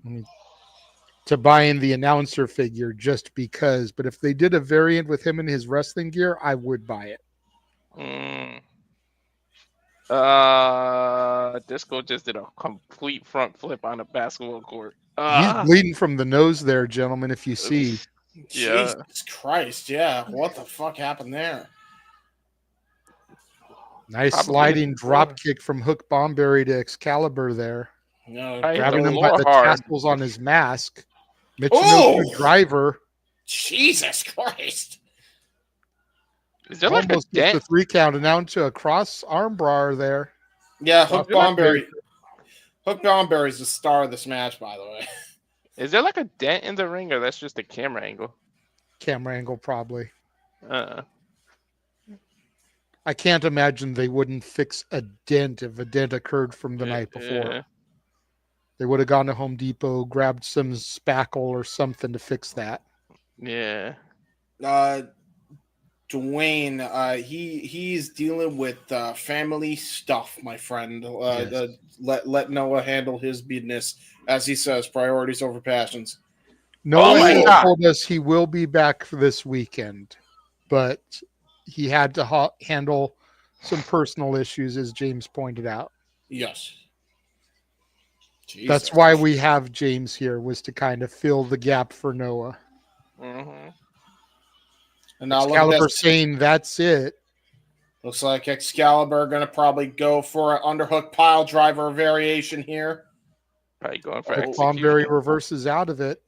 to buying the announcer figure just because. But if they did a variant with him in his wrestling gear, I would buy it. Disco just did a complete front flip on a basketball court. He's bleeding from the nose there, gentlemen, if you see. Yeah. Jesus Christ, yeah. What the fuck happened there? Nice Probably sliding drop kick from Hook Bomberry to Excalibur there. No, Grabbing him by the tassels on his mask. Michinoku driver. Jesus Christ. Is there like a Almost gets dent? the 3 count and now into a cross arm bar there. Yeah, Hook Bomberry. Hook Bomberry's the star of this match, by the way. Is there like a dent in the ring, or that's just a camera angle? Camera angle, probably. I can't imagine they wouldn't fix a dent if a dent occurred from the night before. Yeah. They would have gone to Home Depot, grabbed some spackle or something to fix that. Yeah. Dwayne, he's dealing with family stuff, my friend. Yes. Let Noah handle his business, as he says, priorities over passions. Noah told us he will be back for this weekend, but he had to handle some personal issues, as James pointed out. Yes. Jesus. That's why we have James here, was to kind of fill the gap for Noah. Mm-hmm. And now Excalibur saying that's it. Looks like Excalibur going to probably go for an underhook pile driver variation here. Probably going for Bomberry reverses out of it.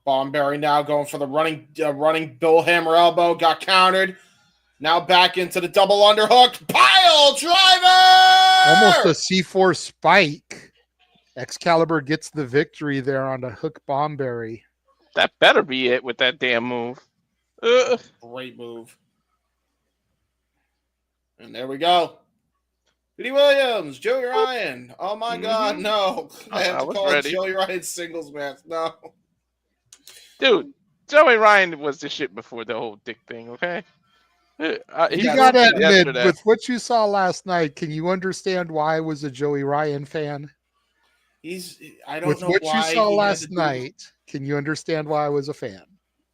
Bomberry now going for the running Bill Hammer elbow. Got countered. Now back into the double underhook pile driver. Almost a C4 spike. Excalibur gets the victory there on the Hook Bomberry. That better be it with that damn move. Great move. And there we go. Petey Williams, Joey Ryan. Oh my God, no! I have to call it Joey Ryan's singles match. No. Dude, Joey Ryan was the shit before the whole dick thing, okay? You gotta admit, with what you saw last night, can you understand why I was a Joey Ryan fan? I don't with know what why you saw last night, can you understand why I was a fan?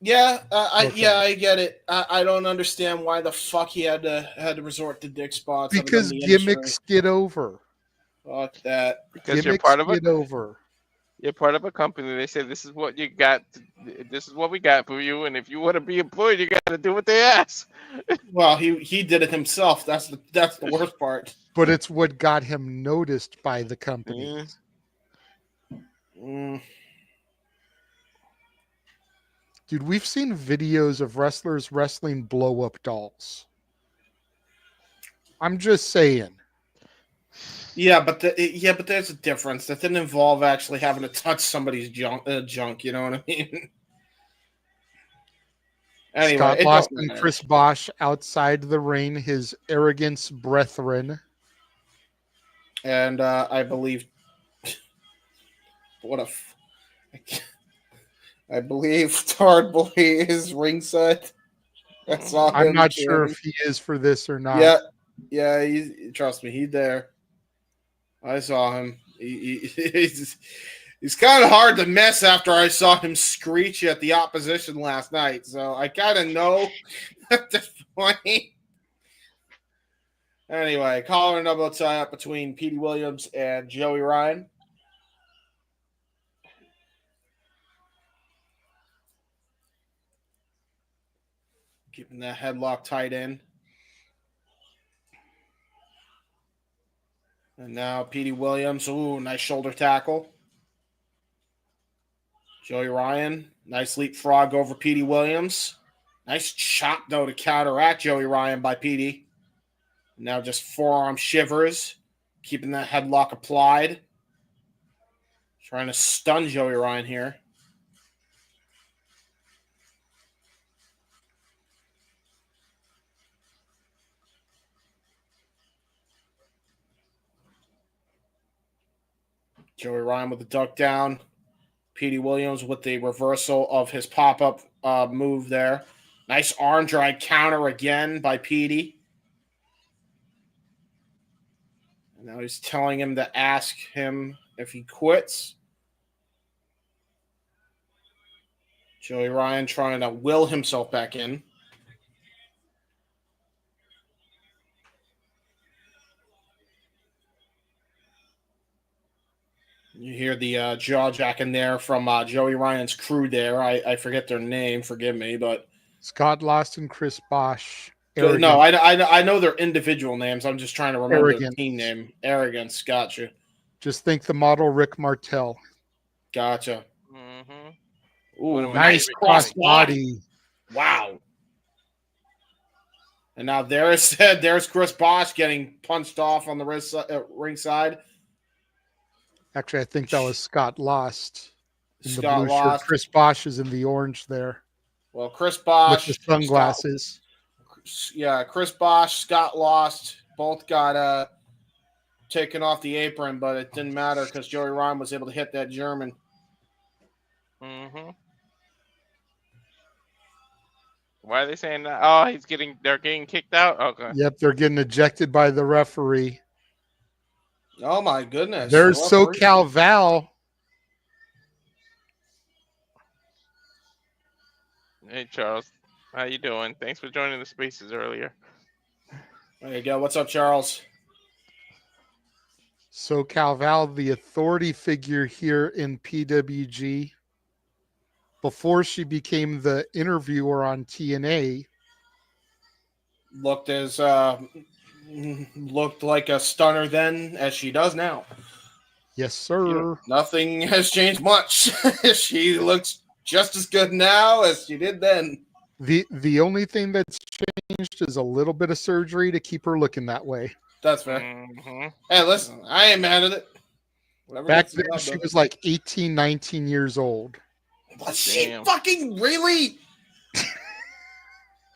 Yeah, Okay. I get it. I don't understand why the fuck he had to resort to dick spots. other than Because the gimmicks get over. Fuck that. Because Gimmicks get over. you're part of a company. They say this is what you got. This is what we got for you. And if you want to be employed, you got to do what they ask. Well, he did it himself. That's the worst part. But it's what got him noticed by the company. Mm. Dude, we've seen videos of wrestlers wrestling blow-up dolls. I'm just saying. Yeah, but there's a difference. That didn't involve actually having to touch somebody's junk. You know what I mean? Anyway, Scott it Lost don't and matter. Chris Bosch outside the ring, his arrogance brethren. And I believe I believe Tard Boy is ringside. I saw him. I'm not sure if he is for this or not. Yeah. Trust me, he's there. I saw him. He's kind of hard to miss after I saw him screech at the opposition last night. So I kind of know at this point. Anyway, collar and elbow tie up between Petey Williams and Joey Ryan. Keeping that headlock tight in. And now Petey Williams. Ooh, nice shoulder tackle. Joey Ryan. Nice leapfrog over Petey Williams. Nice chop, though, to counteract Joey Ryan by Petey. Now just forearm shivers. Keeping that headlock applied. Trying to stun Joey Ryan here. Joey Ryan with the duck down. Petey Williams with the reversal of his pop-up move there. Nice arm drag counter again by Petey. And now he's telling him to ask him if he quits. Joey Ryan trying to will himself back in. You hear the jaw jacking there from Joey Ryan's crew there. I forget their name. Forgive me, but Scott Lost and Chris Bosch. no, I know their individual names. I'm just trying to remember their Arrogance. team name. Arrogance. Gotcha. Just think the model Rick Martel. Gotcha. Mm-hmm. Ooh, Nice cross body. Wow. And now there's Chris Bosch getting punched off on the ringside. Actually, I think that was Scott Lost. In the Scott blue Lost. shirt. Chris Bosch is in the orange there. Well, Chris Bosch. With the sunglasses. Chris Bosch, Scott Lost, both got taken off the apron, but it didn't matter because Joey Ryan was able to hit that German. Mm-hmm. Why are they saying that? Oh, they're getting kicked out? Okay. Yep, they're getting ejected by the referee. Oh, my goodness. There's SoCal Val. Hey, Charles. How you doing? Thanks for joining the spaces earlier. There you go. What's up, Charles? SoCal Val, the authority figure here in PWG. Before she became the interviewer on TNA. Looked like a stunner then as she does now. Yes, sir. Nothing has changed much. She looks just as good now as she did then. The only thing that's changed is a little bit of surgery to keep her looking that way. That's fair. Mm-hmm. Hey, listen, I ain't mad at it. Whatever Back gets me then, up, she brother. was like 18, 19 years old. Was she Damn. fucking really?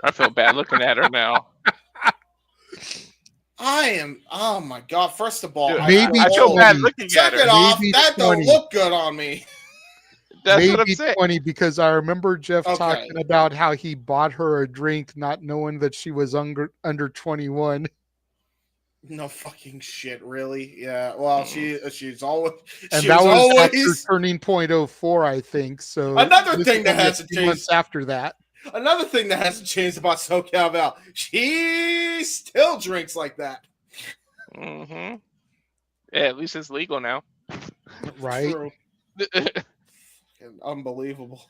I feel bad looking at her now. I am. Oh my god! First of all, Dude, maybe I feel bad 20. looking at Second her. off, Maybe that 20. don't look good on me. That's Maybe what I'm saying. 20, because I remember Jeff Okay. talking about how he bought her a drink not knowing that she was under 21. No fucking shit, really? Yeah. Well, she's always And she that was after always turning .04, I think. So Another this thing is that only a hasn't few months changed. after that. Another thing that hasn't changed about SoCal Val. She still drinks like that. Mm-hmm. Yeah, at least it's legal now. Right. True. Unbelievable.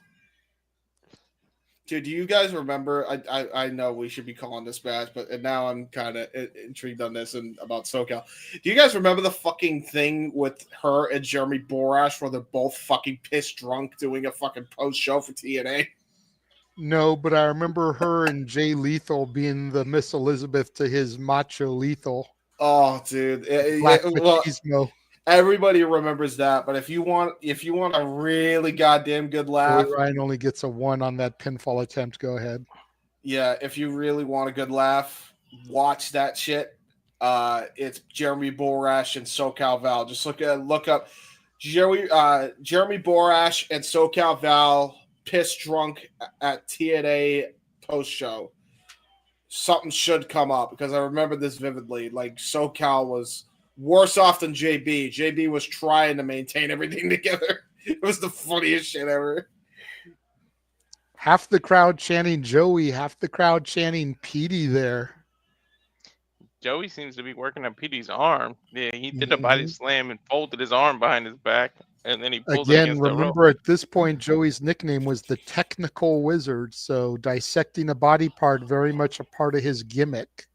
Dude, do you guys remember? I know we should be calling this match, but now I'm kind of intrigued on this and about SoCal. Do you guys remember the fucking thing with her and Jeremy Borash where they're both fucking pissed drunk doing a fucking post show for TNA? No, but I remember her and Jay Lethal being the Miss Elizabeth to his Macho Lethal. Oh, dude. Black Well, Machismo. everybody remembers that, but if you want a really goddamn good laugh, Ryan only gets a 1 on that pinfall attempt. Go ahead. yeah, if you really want a good laugh, watch that shit. It's Jeremy Borash and SoCal Val. Just look up Jeremy Borash and SoCal Val pissed drunk at TNA post show. Something should come up because I remember this vividly. Like SoCal was worse off than JB. JB was trying to maintain everything together. It was the funniest shit ever. Half the crowd chanting Joey, half the crowd chanting Petey there. Joey seems to be working on Petey's arm. Yeah, he did a body slam and folded his arm behind his back, and then he pulled it Again, against the rope. remember at this point, Joey's nickname was the Technical Wizard. So dissecting a body part, very much a part of his gimmick.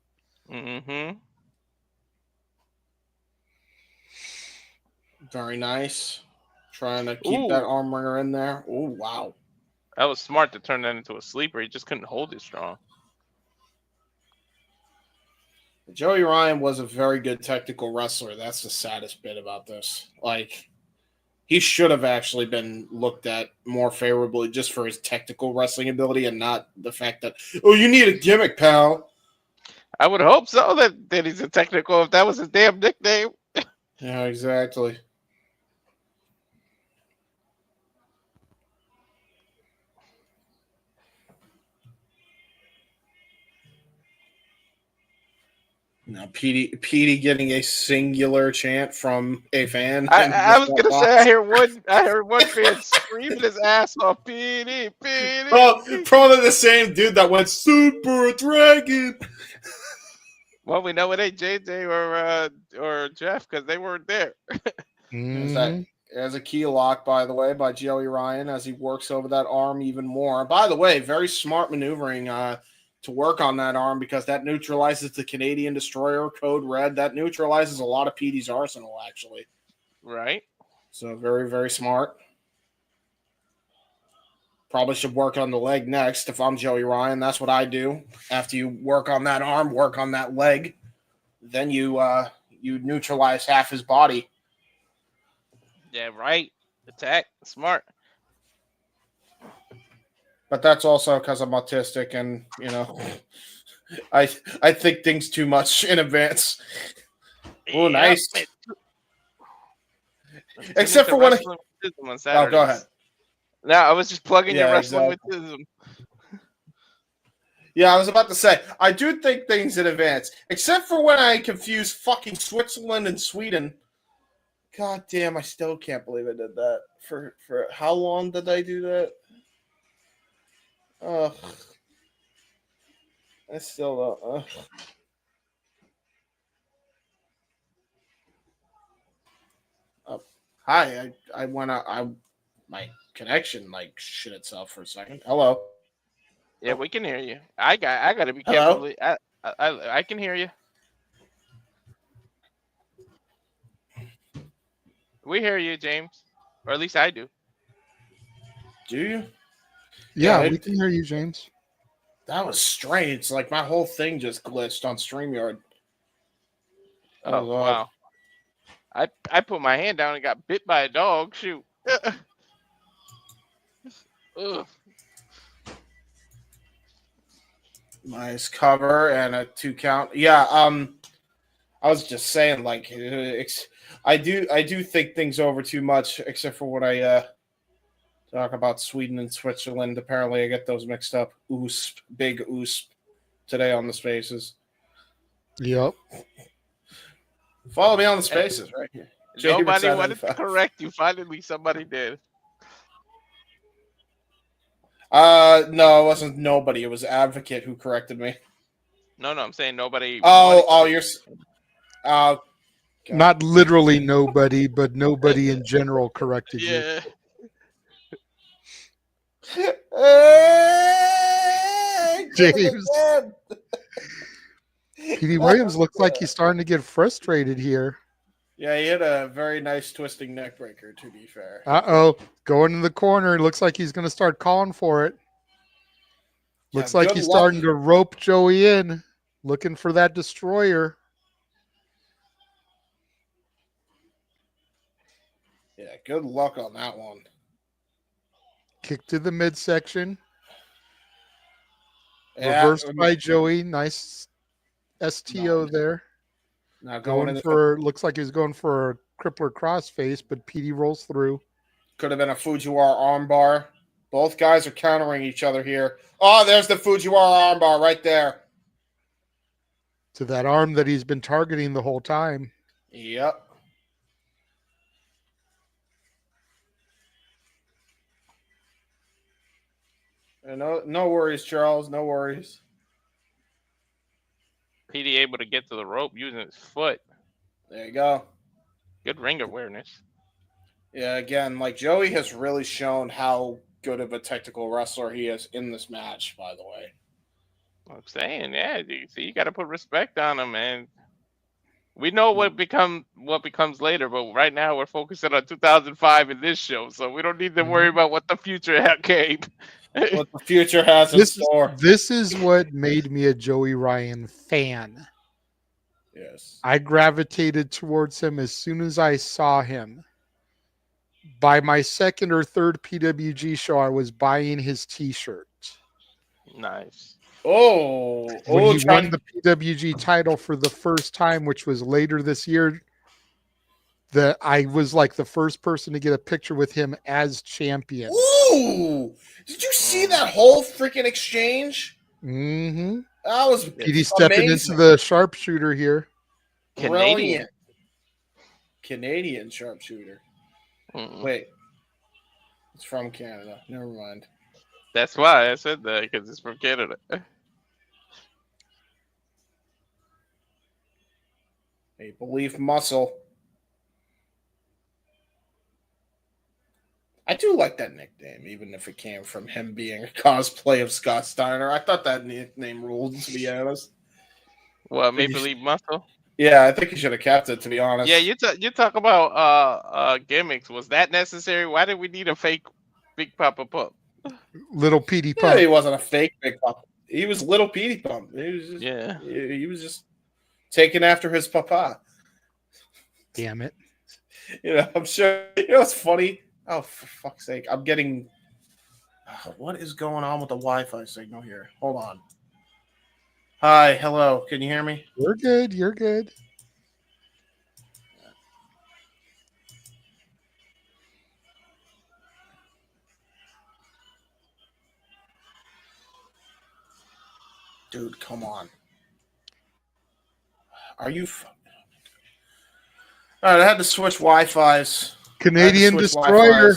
Mm-hmm. Very nice. Trying to keep that arm wringer in there. Oh, wow. That was smart to turn that into a sleeper. He just couldn't hold it strong. Joey Ryan was a very good technical wrestler. That's the saddest bit about this. Like, he should have actually been looked at more favorably just for his technical wrestling ability and not the fact that, oh, you need a gimmick, pal. I would hope so that he's a technical if that was his damn nickname. Yeah, exactly. Now, Petey getting a singular chant from a fan. I was gonna say I heard one fan screaming his ass off. Petey. Probably the same dude that went Super Dragon. Well, we know it ain't JJ or Jeff because they weren't there. There's a key lock, by the way, by Joey Ryan as he works over that arm even more. By the way, very smart maneuvering to work on that arm because that neutralizes the Canadian Destroyer, Code Red. That neutralizes a lot of Petey's arsenal, actually. Right. So very, very smart. Probably should work on the leg next. If I'm Joey Ryan, that's what I do. After you work on that arm, work on that leg, then you neutralize half his body. Yeah, right. Attack. Smart. But that's also because I'm autistic and, I think things too much in advance. Oh, nice. Except for when Oh, go ahead. No, I was just plugging your Wrestling with Tism. Yeah, I was about to say, I do think things in advance. Except for when I confuse fucking Switzerland and Sweden. God damn, I still can't believe I did that. For how long did I do that? Ugh. I still don't. Hi, I went out. My connection shit itself for a second. Hello. Yeah, we can hear you. I got to be careful. I can hear you. We hear you, James, or at least I do. Do you? Yeah, we can hear you, James. That was strange. Like my whole thing just glitched on StreamYard. Oh wow! I put my hand down and got bit by a dog. Shoot. Ugh. Nice cover and a 2 count. Yeah. I was just saying, I do think things over too much, except for when I talk about Sweden and Switzerland. Apparently, I get those mixed up. Big today on the spaces. Yep. Follow me on the spaces right here. Nobody wanted to correct you. Finally, somebody did. No, it wasn't nobody. It was Advocate who corrected me. No, I'm saying nobody. You're. God. Not literally nobody, but nobody in general corrected you. Yeah. James. Petey Williams looks like he's starting to get frustrated here. Yeah, he had a very nice twisting neck breaker, to be fair. Going in the corner. Looks like he's going to start calling for it. Looks like he's starting to rope Joey in, looking for that destroyer. Yeah, good luck on that one. Kick to the midsection. Reversed by Joey. Nice STO there. Now looks like he's going for a crippler crossface, but Petey rolls through. Could have been a Fujiwara armbar. Both guys are countering each other here. Oh, there's the Fujiwara armbar right there. To that arm that he's been targeting the whole time. Yep. No worries, Charles. No worries. Petey able to get to the rope using his foot. There you go. Good ring awareness. Yeah, again, like Joey has really shown how good of a technical wrestler he is in this match, by the way. I'm saying, yeah, you got to put respect on him, man. We know what becomes later, but right now we're focusing on 2005 in this show, so we don't need to worry about what the future came. What the future has in store. This is what made me a Joey Ryan fan. Yes. I gravitated towards him as soon as I saw him. By my second or third PWG show, I was buying his T-shirt. Nice. When he won the PWG title for the first time, which was later this year, that I was like the first person to get a picture with him as champion. Ooh! Did you see that whole freaking exchange? Mm-hmm. That was Petey stepping into the sharpshooter here. Canadian sharpshooter. Wait. It's from Canada. Never mind. That's why I said that, because it's from Canada. Maple Leaf Muscle. I do like that nickname, even if it came from him being a cosplay of Scott Steiner. I thought that nickname ruled, to be honest. What, Maple Leaf Muscle? Yeah, I think he should have kept it, to be honest. Yeah, you talk about gimmicks. Was that necessary? Why did we need a fake Big Papa Pump? Little Petey Pump. Yeah, he wasn't a fake Big Papa. He was Little Petey Pump. He was just, he was just taking after his papa. Damn it. I'm sure. It's funny. Oh, for fuck's sake. I'm getting... what is going on with the Wi-Fi signal here? Hold on. Hi, hello. Can you hear me? You're good. You're good. Dude, come on. Are you... All right, I had to switch Wi-Fis. Canadian Destroyer.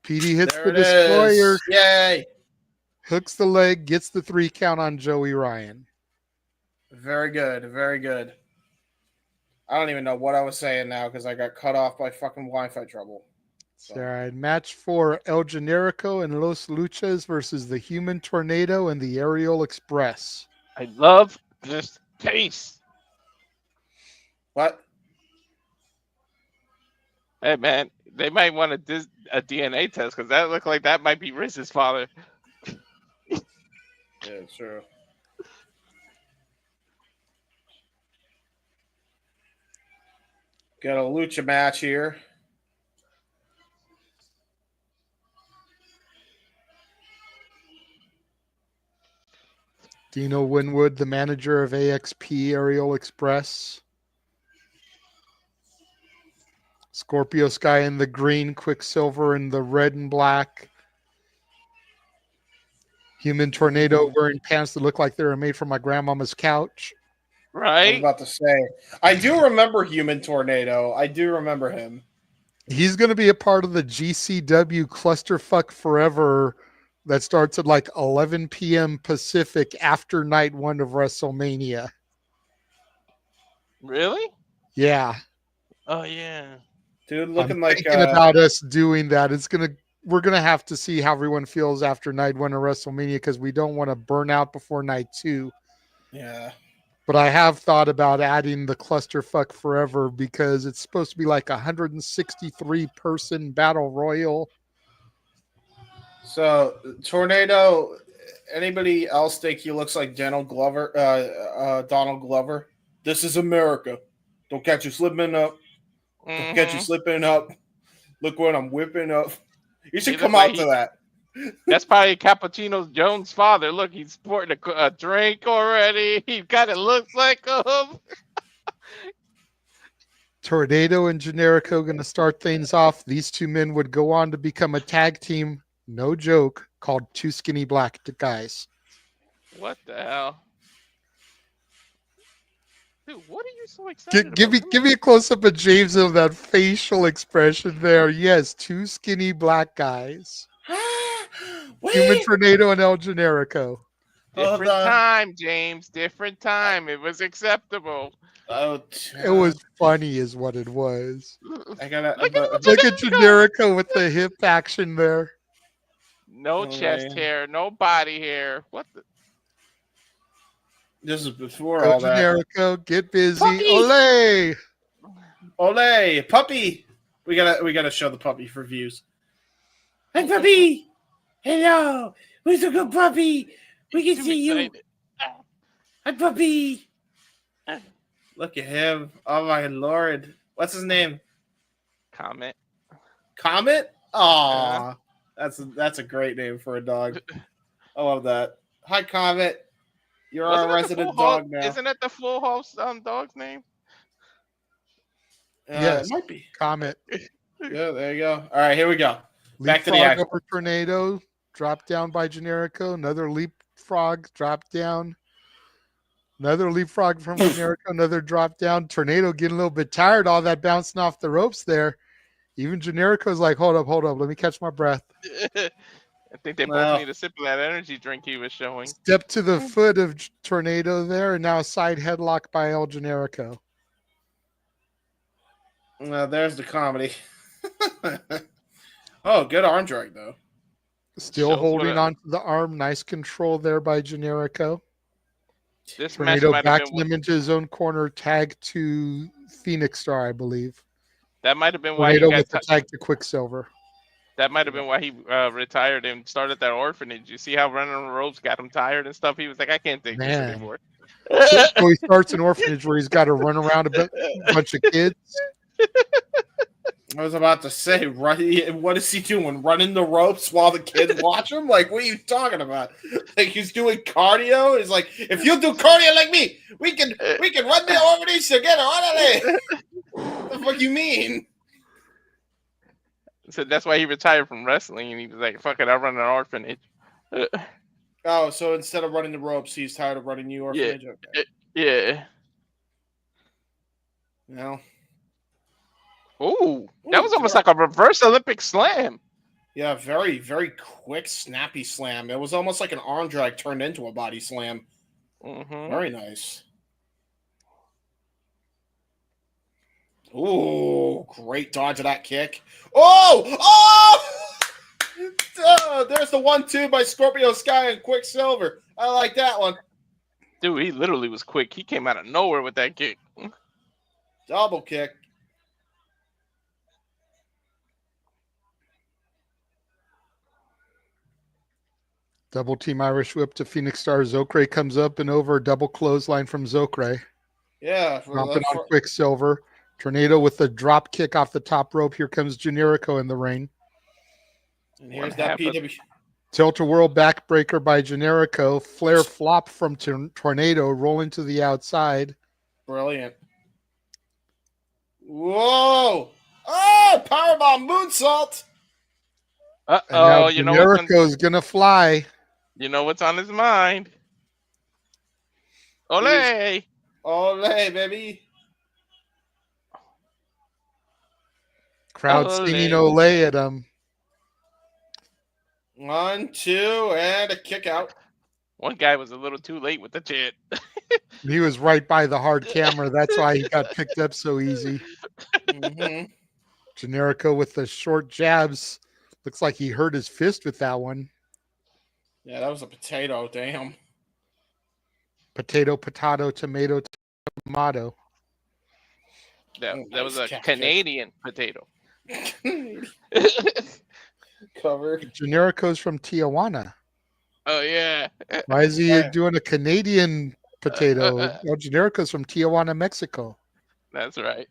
Petey hits the Destroyer. Yay. Hooks the leg, gets the 3 count on Joey Ryan. Very good. Very good. I don't even know what I was saying now because I got cut off by fucking Wi-Fi trouble. So. All right, match for El Generico and Los Luchas versus the Human Tornado and the Ariel Express. I love this pace. What? Hey, man, they might want a DNA test because that looked like that might be Riz's father. Yeah, true. Got a lucha match here. Dino Winwood, the manager of AXP Ariel Express. Scorpio Sky in the green, Quiksilver in the red and black. Human Tornado wearing pants that look like they were made from my grandmama's couch. I was Right? about to say. I do remember Human Tornado. I do remember him. He's going to be a part of the GCW Clusterfuck Forever that starts at like 11 p.m. Pacific after night one of WrestleMania. Really? Yeah. Oh yeah. Dude, I'm looking like thinking about us doing that. We're gonna have to see how everyone feels after night one of WrestleMania because we don't want to burn out before night two. yeah. But I have thought about adding the Clusterfuck Forever because it's supposed to be like 163 person battle royal. So Tornado. Anybody else think he looks like Donald Glover? Donald Glover. This is America. Don't catch you slipping up. Don't catch you Mhm. slipping up. Look what I'm whipping up. You should He come look out like to that. That's probably Cappuccino Jones' father. Look, he's sporting a drink already. He kind of looks like him. Tornado and Generico going to start things off. These two men would go on to become a tag team, no joke, called Two Skinny Black Guys. What the hell? Dude, what are you so excited Give about? me a close up of James of that facial expression there. Yes, two skinny black guys. Human Tornado and El Generico. Different time, James. Different time. It was acceptable. Oh, It was funny, is what it was. I gotta Look at Generico with the hip action there. No chest hair, no body hair. What the? This is before El all that. Generico, get busy. Puppy! Olay! Olay, puppy. We gotta show the puppy for views. Hey, puppy. Hello. Who's a good puppy? We can see you. Hi, puppy. Look at him. Oh my lord. What's his name? Comet. Comet? Aw. That's a great name for a dog. I love that. Hi, Comet. You're our resident dog now. Isn't that the Full House dog's name? Yes, it might be. Comet. Yeah, there you go. All right, here we go. Back to the Leapfrog action. over Tornado, drop down by Generico. Another leapfrog, drop down. Another leapfrog from Generico, another drop down. Tornado getting a little bit tired, all that bouncing off the ropes there. Even Generico's like, hold up, let me catch my breath. I think they both need a sip of that energy drink he was showing. Step to the foot of Tornado there, and now side headlock by El Generico. There's the comedy. Oh, good arm drag, though. Still holding on to the arm. Nice control there by Generico. This Tornado match backing him into his own corner, tag to Phoenix Star, I believe. That might have been why Tornado he with the tag to Quiksilver. That might have been why he retired and started that orphanage. You see how running on the ropes got him tired and stuff? He was like, I can't take this anymore. So he starts an orphanage where he's got to run around a bunch of kids. I was about to say, what is he doing? Running the ropes while the kids watch him? Like, what are you talking about? Like, he's doing cardio? He's like, if you do cardio like me, we can run the orphanage together. What the fuck you mean? So that's why he retired from wrestling, and he was like, fuck it, I'll run an orphanage. Oh, so instead of running the ropes, he's tired of running the orphanage? Yeah. Okay. Yeah. No. Ooh, that was almost like a reverse Olympic slam. Yeah, very, very quick, snappy slam. It was almost like an arm drag turned into a body slam. Mm-hmm. Very nice. Ooh, great dodge of that kick. Oh! There's the 1-2 by Scorpio Sky and Quiksilver. I like that one. Dude, he literally was quick. He came out of nowhere with that kick. Double kick. Double team Irish whip to Phoenix Star. Zokre comes up and over. Double clothesline from Zokre. Yeah. Dropping on Quiksilver. Tornado with the drop kick off the top rope. Here comes Generico in the ring. And here's that PWG. Tilt-a-whirl backbreaker by Generico. Flare flop from Tornado. Rolling to the outside. Brilliant. Whoa! Oh, powerbomb moonsault. Uh-oh, you know Generico's gonna fly. You know what's on his mind. Ole! Ole, baby. Crowd singing Olay at him. 1, 2, and a kick out. One guy was a little too late with the chant. He was right by the hard camera. That's why he got picked up so easy. Mm-hmm. Generico with the short jabs. Looks like he hurt his fist with that one. Yeah, that was a potato. Damn. Potato, tomato, tomato. That was a Nice Canadian potato. Cover. Generico's from Tijuana. Oh yeah. Why is he Right. doing a Canadian potato? Well, Generico's from Tijuana, Mexico. That's right.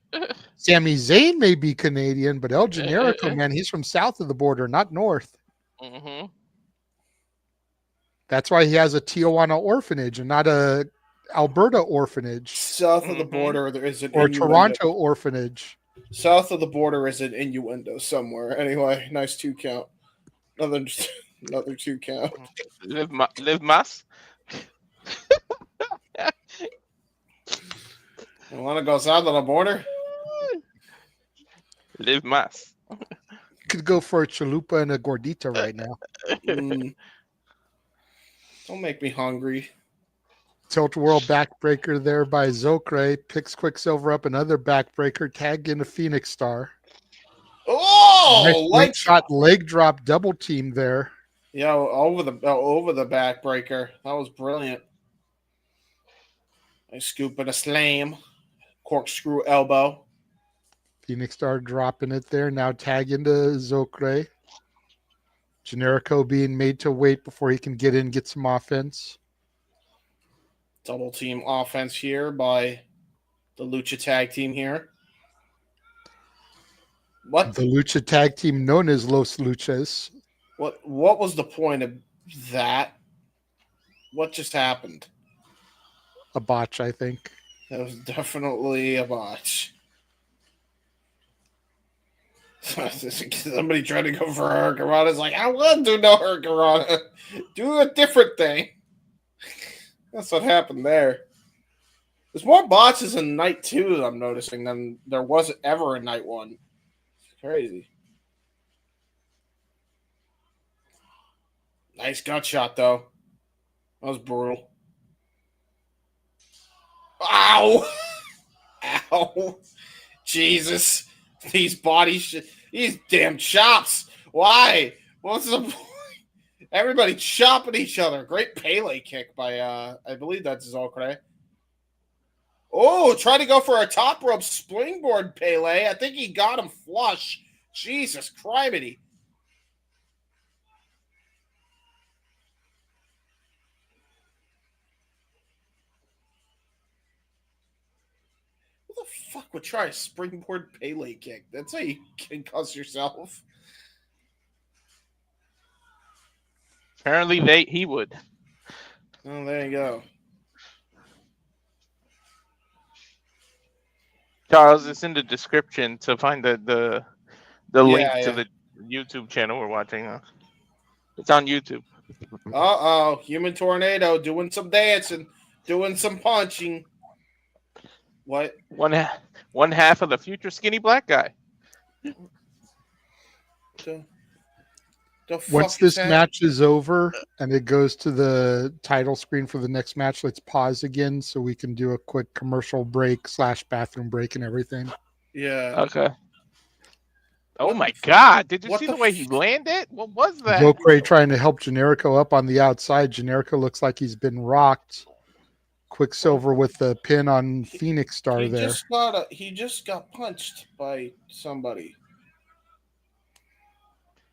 Sami Zayn may be Canadian, but El Generico, man, he's from south of the border, not north. Mm-hmm. That's why he has a Tijuana orphanage and not a Alberta orphanage South of the border, there is an or innuendo. Toronto orphanage. South of the border is an innuendo somewhere. Anyway, nice 2 count. Another 2 count. Live mas. One goes south of the border. Live mas. Could go for a chalupa and a gordita right now. Don't make me hungry. Tilt World backbreaker there by Zokre. Picks Quiksilver up, another backbreaker. Tag in a Phoenix Star. Oh, nice shot, leg drop, double team there. Yeah, over the backbreaker. That was brilliant. Nice scoop and a slam. Corkscrew elbow. Phoenix Star dropping it there. Now tag into Zokre. Generico being made to wait before he can get in, get some offense. Double team offense here by the Lucha tag team here. What? The Lucha tag team known as Los Luchas. What was the point of that? What just happened? A botch, I think. That was definitely a botch. Somebody tried to go for Hurricanrana. It's like, I wouldn't do no Hurricanrana. Do a different thing. That's what happened there. There's more botches in night 2 I'm noticing than there was ever in night 1. It's crazy. Nice gut shot, though. That was brutal. Ow! Ow! Jesus. These these damn chops. Why? What's the point? Everybody chopping each other. Great Pele kick by, I believe that's Zokre. Oh, trying to go for a top rope springboard Pele. I think he got him flush. Jesus criminy. Who the fuck would try a springboard Pele kick? That's how you can cuss yourself. Apparently he would. Oh, there you go. Charles, it's in the description to find the link to Yeah. the YouTube channel we're watching. It's on YouTube. Uh-oh. Human Tornado doing some dancing, doing some punching. What? One half of the future skinny black guy. Once this match is over and it goes to the title screen for the next match, let's pause again so we can do a quick commercial break / bathroom break and everything. Yeah. Okay. Oh my God! Did you see the way he landed? What was that? Zokre trying to help Generico up on the outside. Generico looks like he's been rocked. Quicksilver with the pin on Phoenix Star there. He just got punched by somebody.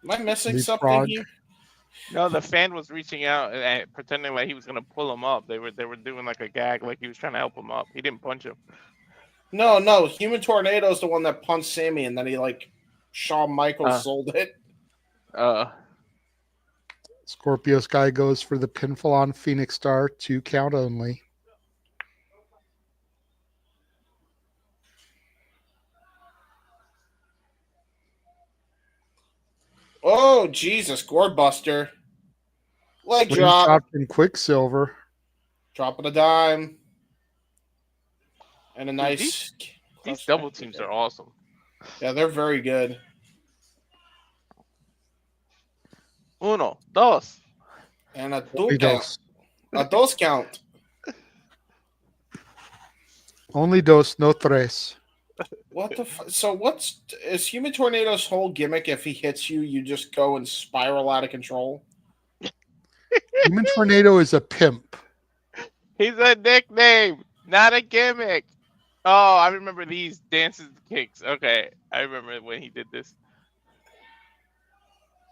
Am I missing something here? No, the fan was reaching out and pretending like he was gonna pull him up. They were doing like a gag, like he was trying to help him up. He didn't punch him. No. Human Tornado is the one that punched Sammy, and then he Shawn Michaels sold it. Scorpio Sky goes for the pinfall on Phoenix Star, 2 count only. Oh, Jesus, Gourd Buster. Leg drop. Drop in Quicksilver. Dropping a dime. And a nice. These double teams are awesome. Yeah, they're very good. Uno, dos. And a Only two count. dos. A dos count. Only dos, no tres. What the so is Human Tornado's whole gimmick? If he hits you, you just go and spiral out of control. Human Tornado is a pimp. He's a nickname, not a gimmick. Oh, I remember these dances kicks. Okay, I remember when he did this.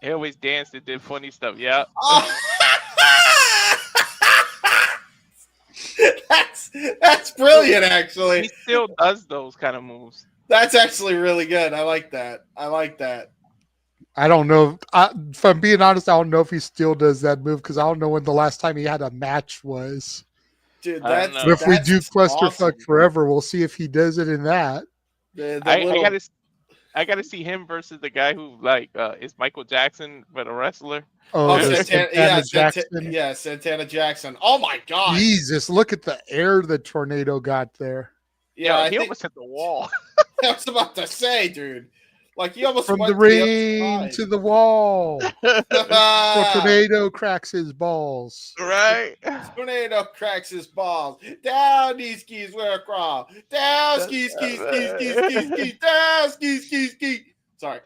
He always danced and did funny stuff. Yeah. Oh. That's brilliant, actually. He still does those kind of moves. That's actually really good. I like that. I don't know. If I'm being honest, I don't know if he still does that move because I don't know when the last time he had a match was. Dude, that's But if we do Clusterfuck awesome. Forever, we'll see if he does it in that. I gotta see him versus the guy who is Michael Jackson, but a wrestler. Oh, Santana Jackson. Santana Jackson. Oh my God! Jesus, look at the air the tornado got there. Yeah, he almost hit the wall. I was about to say, dude. Like he almost From went the ring to the wall. Tornado cracks his balls. Right. Tornado cracks his balls. Down these skis where I crawl. Down skis. Down skis. Sorry.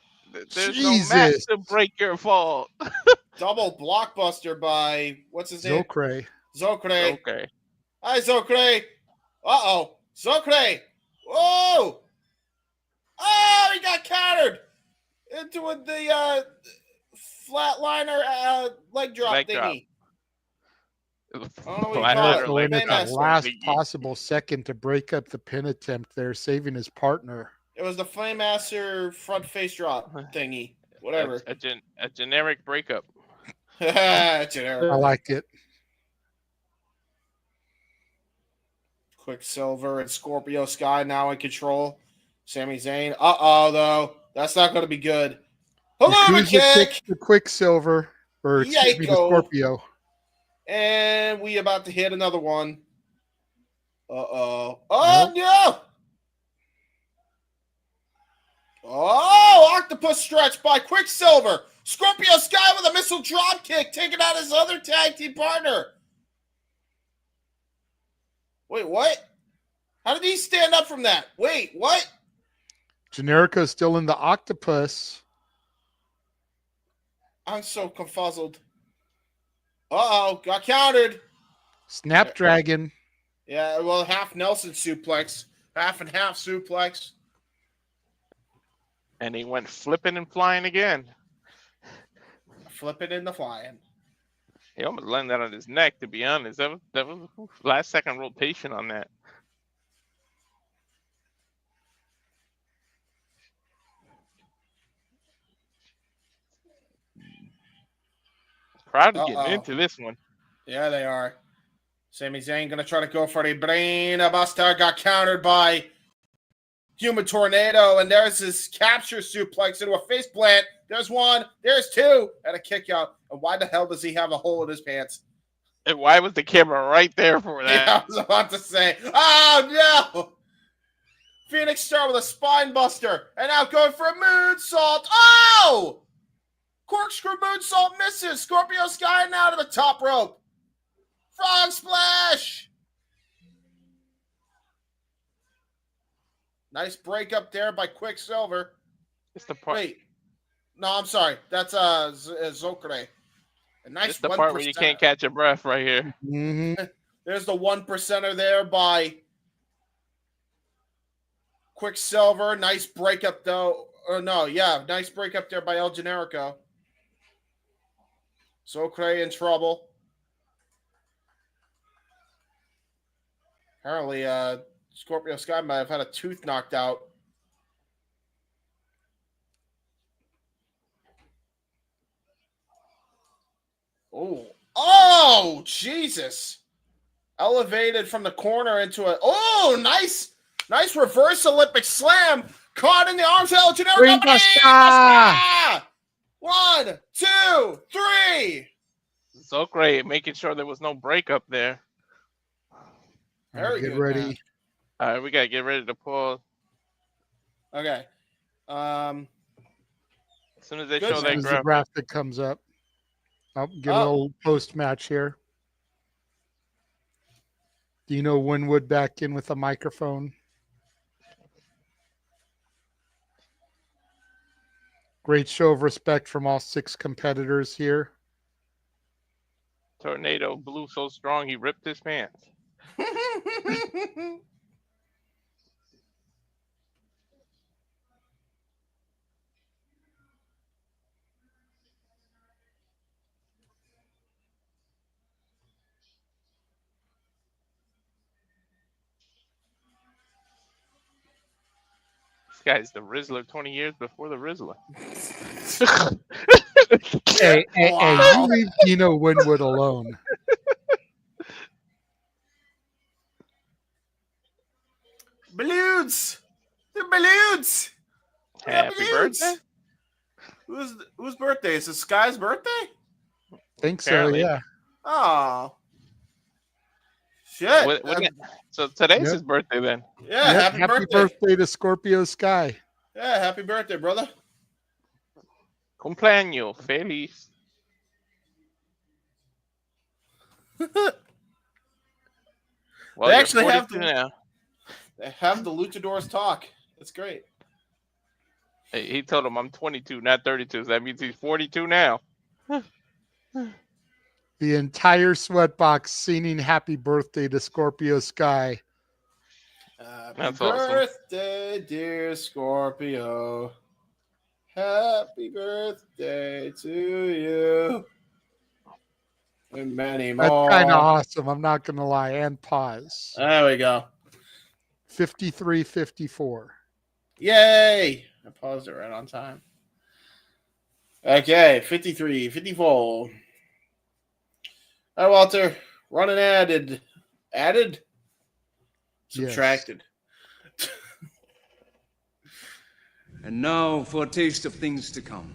There's no match to break your fall. Double blockbuster by what's his name? Zokre. Okay. Hi, Zokre. Uh-oh. Zokre. Whoa. Oh, he got countered into the flatliner leg drop thingy. I don't know what you call it. At the last possible second to break up the pin attempt there, saving his partner. It was the Flamemaster front face drop thingy. Whatever. A generic breakup. Generic. I like it. Quiksilver and Scorpio Sky now in control. Sami Zayn. Though. That's not going to be good. Hello, kick. The Quiksilver. Or excuse me, the Scorpio. And we about to hit another one. Oh, no. Oh, octopus stretch by Quiksilver. Scorpio Sky with a missile drop kick, taking out his other tag team partner. Wait, what? How did he stand up from that? Wait, what? Generico still in the octopus. I'm so confuzzled. Got countered. Snapdragon. Yeah, well, half Nelson suplex, half and half suplex. And he went flipping and flying again. Flipping and the flying. He almost landed that on his neck, to be honest. That was last second rotation on that. Crowd is getting into this one. Yeah, they are. Sami Zayn going to try to go for the brain buster. Got countered by Human Tornado, and there's his capture suplex into a face plant. There's one, there's two, and a kick out. And why the hell does he have a hole in his pants? And why was the camera right there for that? Yeah, I was about to say, oh no! Phoenix Star with a spine buster, and now going for a moonsault. Oh! Corkscrew moonsault misses. Scorpio Sky now to the top rope. Frog splash. Nice break up there by Quiksilver. It's the part. Wait. No, I'm sorry. That's Zokre. A nice. It's the part where you can't catch your breath right here. Mm-hmm. There's the 1%er there by Quiksilver. Nice breakup though. Or no, yeah, nice breakup there by El Generico. Zokre in trouble. Apparently, Scorpio Sky might have had a tooth knocked out. Oh, Jesus. Elevated from the corner into a, nice reverse Olympic slam. Caught in the arms of El Generico. 1, 2, 3. Zokre making sure there was no breakup there. Very Get good, ready. man. All right, we gotta get ready to pause. Okay. As soon as they Good, show As that soon as the graphic. graphic comes up, I'll get a Oh. little post match here. Dino Winwood back in with a microphone. Great show of respect from all 6 competitors here. Tornado blew so strong he ripped his pants. This guy's the Rizzler 20 years before the Rizzler. Hey, Wow. you leave Dino Winwood alone. Balloons! They're balloons! They're Happy birthday? Whose birthday? Is it Sky's birthday? Think so, Apparently. yeah. Oh. Shit. So today's Yep. his birthday then. Yeah, Yep, happy birthday. to Scorpio Sky. Yeah, happy birthday, brother. Cumpleaños feliz. Well, They you're actually have 42 now. They have the luchadors talk. That's great. He told him I'm 22, not 32. So that means he's 42 now. The entire sweatbox singing happy birthday to Scorpio Sky. Happy That's awesome. birthday, dear Scorpio. Happy birthday to you. And many That's more. kind of awesome. I'm not going to lie. And pause. There we go. 53-54. Yay! I paused it right on time. Okay, 53, 54. All right, Walter. Ronin added. Added? Yes. Subtracted. And now for a taste of things to come.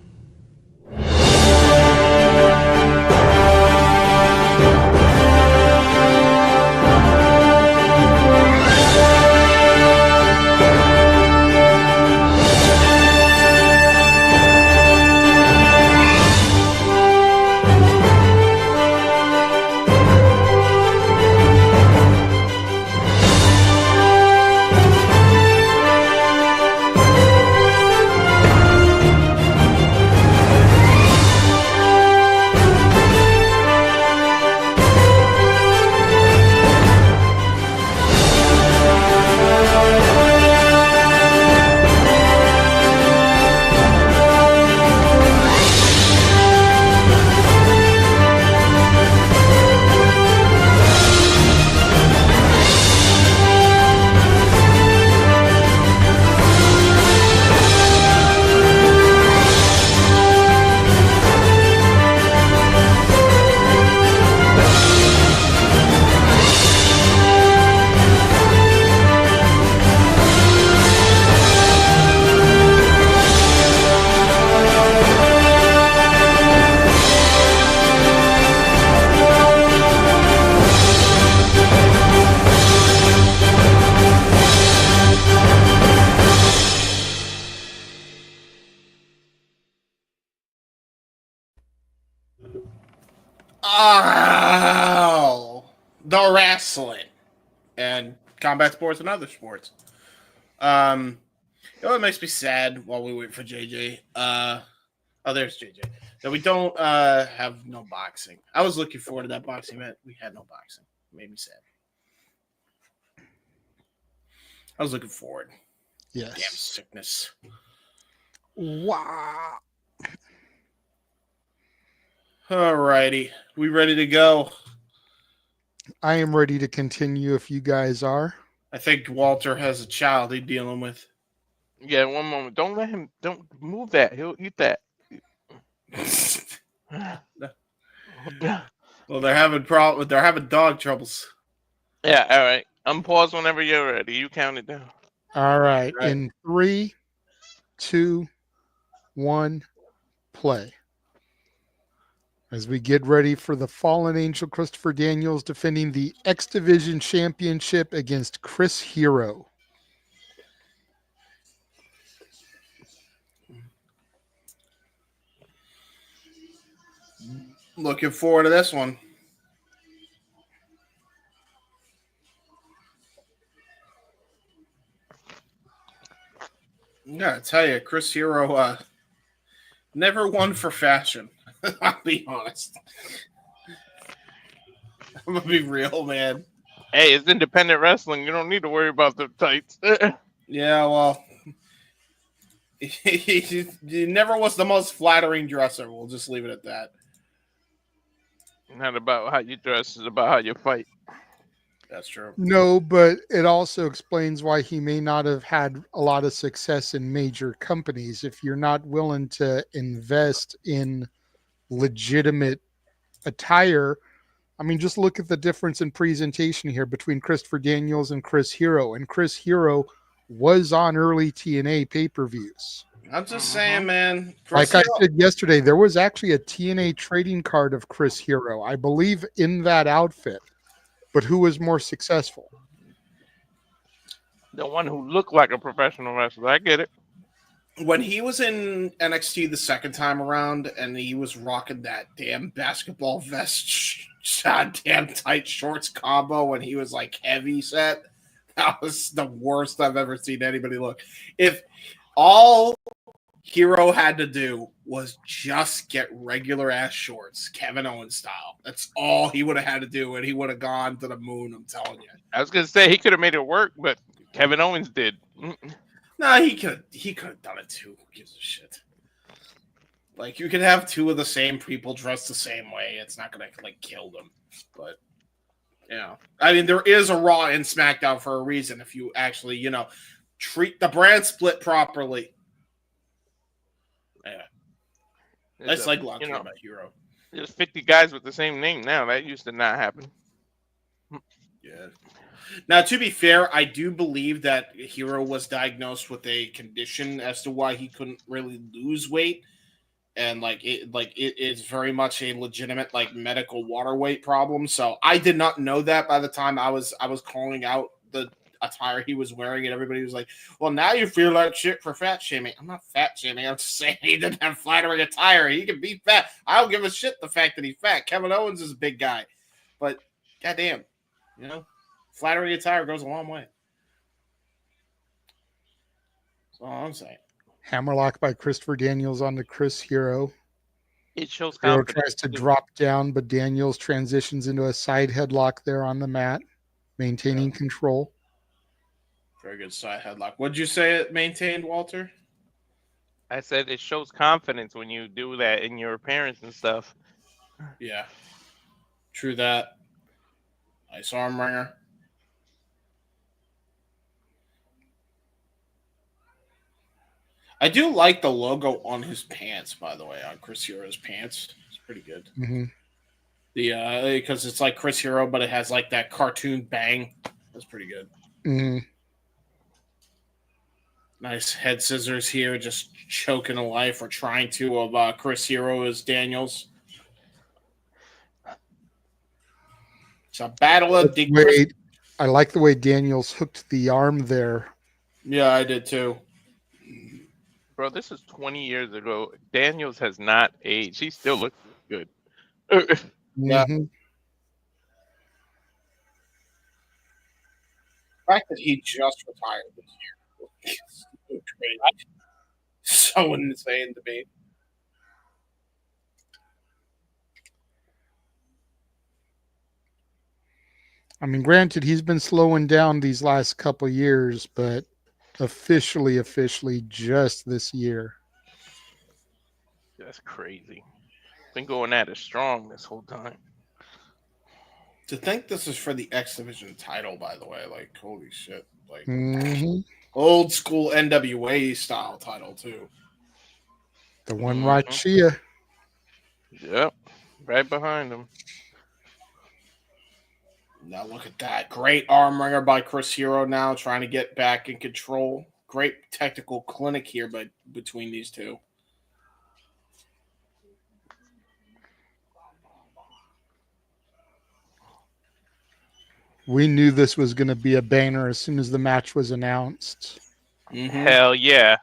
Oh, the wrestling and combat sports and other sports. You know what makes me sad while we wait for JJ? Oh, there's JJ. That we don't have no boxing. I was looking forward to that boxing event. We had no boxing. It made me sad. I was looking forward. Yes. Damn sickness. Wow. Alrighty. We ready to go? I am ready to continue if you guys are. I think Walter has a child he's dealing with. Yeah, one moment. Don't let him. Don't move that. He'll eat that. Well, they're having dog troubles. Yeah, all right. Unpause whenever you're ready. You count it down. All right. Right. In 3, 2, 1, play. as we get ready for the Fallen Angel Christopher Daniels defending the X Division Championship against Chris Hero. Looking forward to this one. I gotta tell you, Chris Hero never won for fashion. I'll be honest. I'm gonna be real, man. Hey, it's independent wrestling. You don't need to worry about the tights. Yeah, well, he never was the most flattering dresser. We'll just leave it at that. Not about how you dress, it's about how you fight. That's true. No, but it also explains why he may not have had a lot of success in major companies. If you're not willing to invest in legitimate attire, I mean, just look at the difference in presentation here between Christopher Daniels and Chris Hero. And Chris Hero was on early TNA pay-per-views. I'm just saying, man. Like I said yesterday, there was actually a TNA trading card of Chris Hero, I believe, in that outfit. But who was more successful? The one who looked like a professional wrestler. I get it. When he was in NXT the second time around and he was rocking that damn basketball vest, damn tight shorts combo when he was like heavy set, that was the worst I've ever seen anybody look. If all Hero had to do was just get regular ass shorts, Kevin Owens style. That's all he would have had to do, and he would have gone to the moon. I'm telling you. I was gonna say he could have made it work, but Kevin Owens did. No, he could have done it too. Who gives a shit? Like, you could have two of the same people dressed the same way. It's not gonna like kill them. But yeah, I mean, there is a Raw and SmackDown for a reason. If you actually, treat the brand split properly. Yeah. That's like lucky about Hero. There's 50 guys with the same name now. That used to not happen. Yeah. Now, to be fair, I do believe that Hero was diagnosed with a condition as to why he couldn't really lose weight, and it is very much a legitimate medical water weight problem. So I did not know that by the time I was calling out the attire he was wearing, and everybody was like, well, now you feel like shit for fat shaming. I'm not fat shaming. I'm just saying he didn't have flattering attire. He can be fat. I don't give a shit the fact that he's fat. Kevin Owens is a big guy, but goddamn, flattering attire goes a long way. That's all I'm saying. Hammerlock by Christopher Daniels onto Chris Hero. It shows Hero confidence. tries to drop down, but Daniels transitions into a side headlock there on the mat, maintaining control. Very good side headlock. What'd you say it maintained, Walter? I said it shows confidence when you do that in your appearance and stuff. Yeah. True that. Nice arm wringer. I do like the logo on his pants, by the way, on Chris Hero's pants. It's pretty good. Mm-hmm. Because it's like Chris Hero, but it has like that cartoon bang. That's pretty good. Mm-hmm. Nice head scissors here, just choking a life or trying to of Chris Hero as Daniels. It's a battle of the. I like the way Daniels hooked the arm there. Yeah, I did too. Bro, this is 20 years ago. Daniels has not aged. He still looks good. Yeah. Mm-hmm. The fact that he just retired this year is so insane to me. I mean, granted, he's been slowing down these last couple years, but officially just this year. That's crazy. Been going at it strong this whole time. To think this is for the X Division title, by the way, like holy shit, like old school NWA style title too. The one right Shia. Yep, right behind him. Now look at that. Great arm wringer by Chris Hero now trying to get back in control. Great technical clinic here between these two. We knew this was going to be a banger as soon as the match was announced. Hell yeah.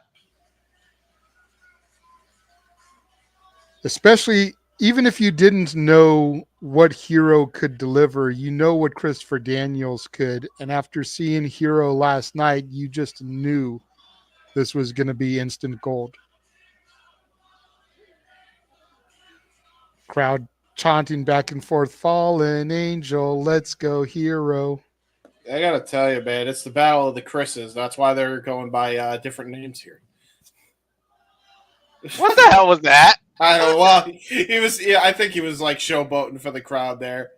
Especially, even if you didn't know what Hero could deliver, you know what Christopher Daniels could. And after seeing Hero last night, you just knew this was going to be instant gold. Crowd chanting back and forth, "Fallen Angel, let's go, Hero." I gotta tell you, man, it's the battle of the Chris's. That's why they're going by different names here. What the hell was that? I don't know. Well, he was. Yeah, I think he was like showboating for the crowd there.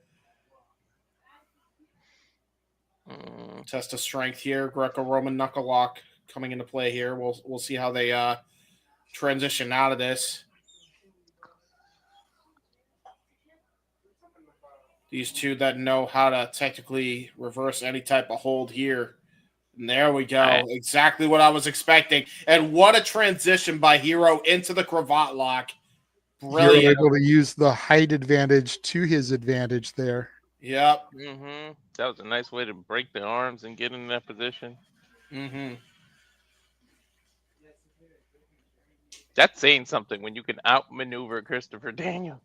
Test of strength here. Greco-Roman knuckle lock coming into play here. We'll see how they transition out of this. These two that know how to technically reverse any type of hold here. And there we go. Right. Exactly what I was expecting. And what a transition by Hero into the cravat lock. Brilliant. You're able to use the height advantage to his advantage there. Yep. That was a nice way to break the arms and get in that position. That's saying something when you can outmaneuver Christopher Daniels.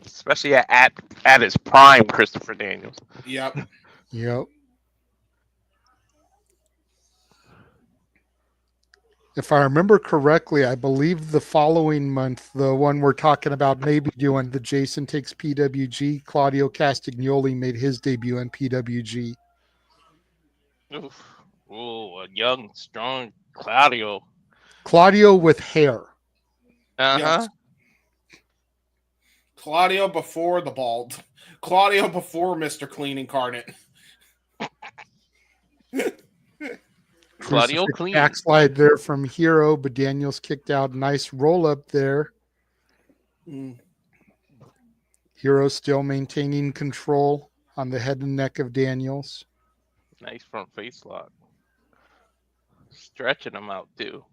Especially at his prime, Christopher Daniels. Yep. If I remember correctly, I believe the following month, the one we're talking about maybe doing, the Jason Takes PWG, Claudio Castagnoli made his debut in PWG. Oof. Ooh, a young, strong Claudio. Claudio with hair. Yes. Claudio before the bald. Claudio before Mr. Clean Incarnate. Claudio clean. Backslide there from Hero, but Daniels kicked out. Nice roll up there. Hero still maintaining control on the head and neck of Daniels. Nice front face lock. Stretching him out too.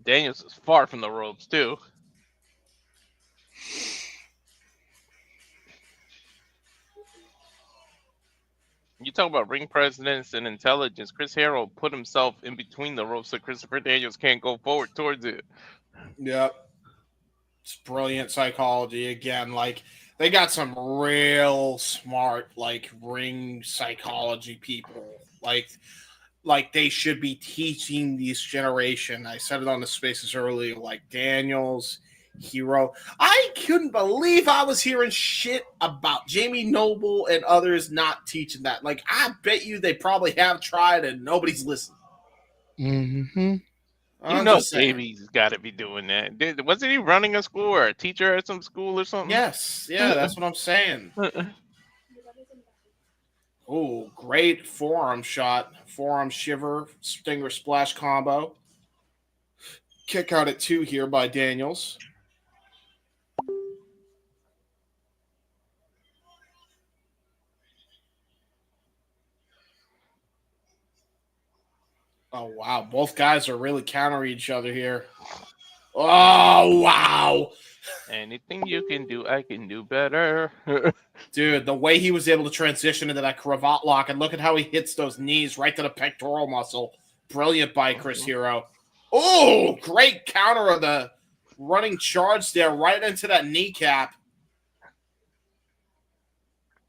Daniels is far from the ropes too. You talk about ring presence and intelligence. Chris Hero put himself in between the ropes so Christopher Daniels can't go forward towards it. Yep. It's brilliant psychology again. Like, they got some real smart, like, ring psychology people. Like they should be teaching this generation. I said it on the spaces earlier, like Daniels, Hero. I couldn't believe I was hearing shit about Jamie Noble and others not teaching that. Like, I bet you they probably have tried and nobody's listened. You know Davey's got to be doing that. Wasn't he running a school or a teacher at some school or something? Yes. Yeah, that's what I'm saying. Oh, great forearm shot. Forearm shiver, stinger splash combo. Kick out at 2 here by Daniels. Oh, wow. Both guys are really countering each other here. Oh, wow. Anything you can do, I can do better. Dude, the way he was able to transition into that cravat lock, and look at how he hits those knees right to the pectoral muscle. Brilliant by Chris Hero. Oh, great counter of the running charge there right into that kneecap.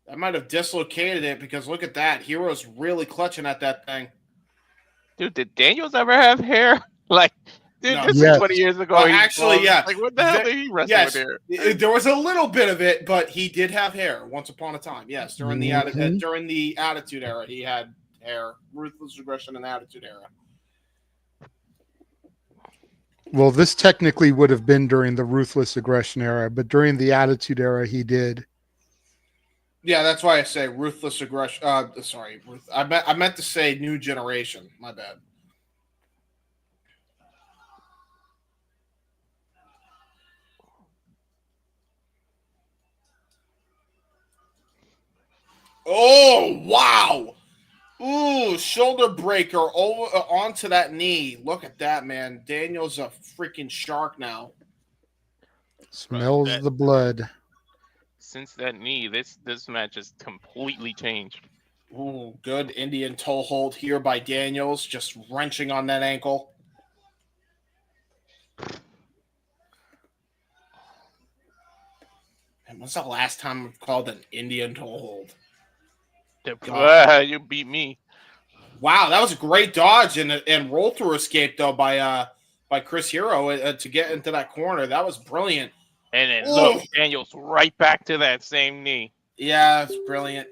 That might have dislocated it because look at that. Hero's really clutching at that thing. Dude, did Daniels ever have hair? Like, dude, No. this Yes. is 20 years ago. Well, he actually, was- yeah. Like, what the hell did he wrestle Yes, with here? there was a little bit of it, but he did have hair once upon a time. Yes, during the Attitude Era, he had hair. Ruthless Aggression and Attitude Era. Well, this technically would have been during the Ruthless Aggression era, but during the Attitude era, he did. Yeah, that's why I say Ruthless Aggression. I meant to say New Generation. My bad. Oh, wow. Ooh, shoulder breaker over onto that knee. Look at that, man. Daniel's a freaking shark now. Smells the blood. since that knee, this match has completely changed. Ooh, good Indian toe hold here by Daniels, just wrenching on that ankle. And when's the last time I've called an Indian toe hold? You beat me. Wow, that was a great dodge and roll through escape though by Chris Hero to get into that corner. That was brilliant. And then look, Daniels right back to that same knee. Yeah, it's brilliant.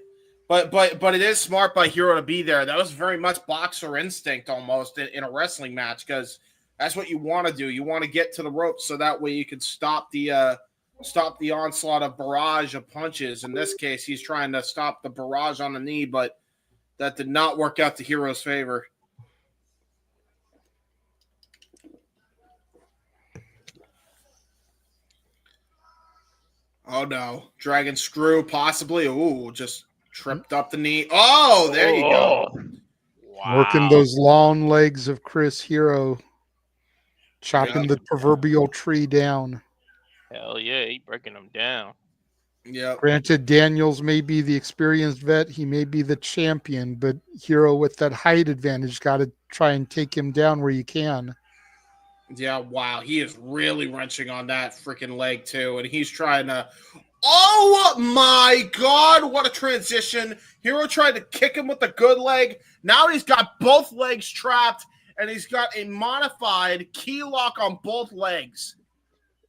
But it is smart by Hero to be there. That was very much boxer instinct almost in a wrestling match, because that's what you want to do. You want to get to the ropes so that way you can stop the onslaught of barrage of punches. In this case, he's trying to stop the barrage on the knee, but that did not work out to Hero's favor. Oh no. Dragon screw possibly. Ooh, just tripped up the knee. Oh, there you go. Wow. Working those long legs of Chris Hero, chopping the proverbial tree down. Hell yeah, he breaking them down. Yeah. Granted, Daniels may be the experienced vet, he may be the champion, but Hero with that height advantage got to try and take him down where you can. Yeah, wow. He is really wrenching on that freaking leg too, and he's trying to. Oh my God! What a transition! Hero tried to kick him with a good leg. Now he's got both legs trapped, and he's got a modified key lock on both legs.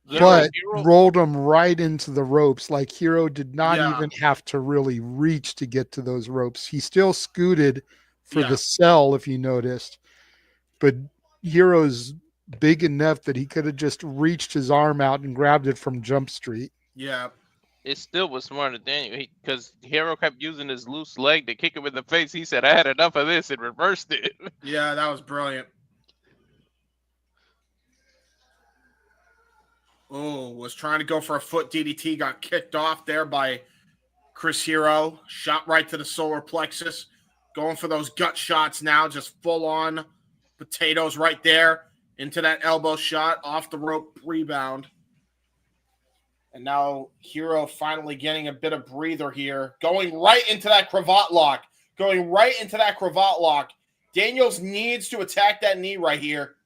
But rolled him right into the ropes. Like Hero did not even have to really reach to get to those ropes. He still scooted for the cell, if you noticed. But Hero's big enough that he could have just reached his arm out and grabbed it from Jump Street. Yeah. It still was smarter than Daniel, because Hero kept using his loose leg to kick him in the face. He said, I had enough of this, and reversed it. Yeah, that was brilliant. Oh, was trying to go for a foot DDT, got kicked off there by Chris Hero. Shot right to the solar plexus. Going for those gut shots now, just full on potatoes right there. Into that elbow shot, off the rope rebound. And now Hero finally getting a bit of breather here. Going right into that cravat lock. Daniels needs to attack that knee right here.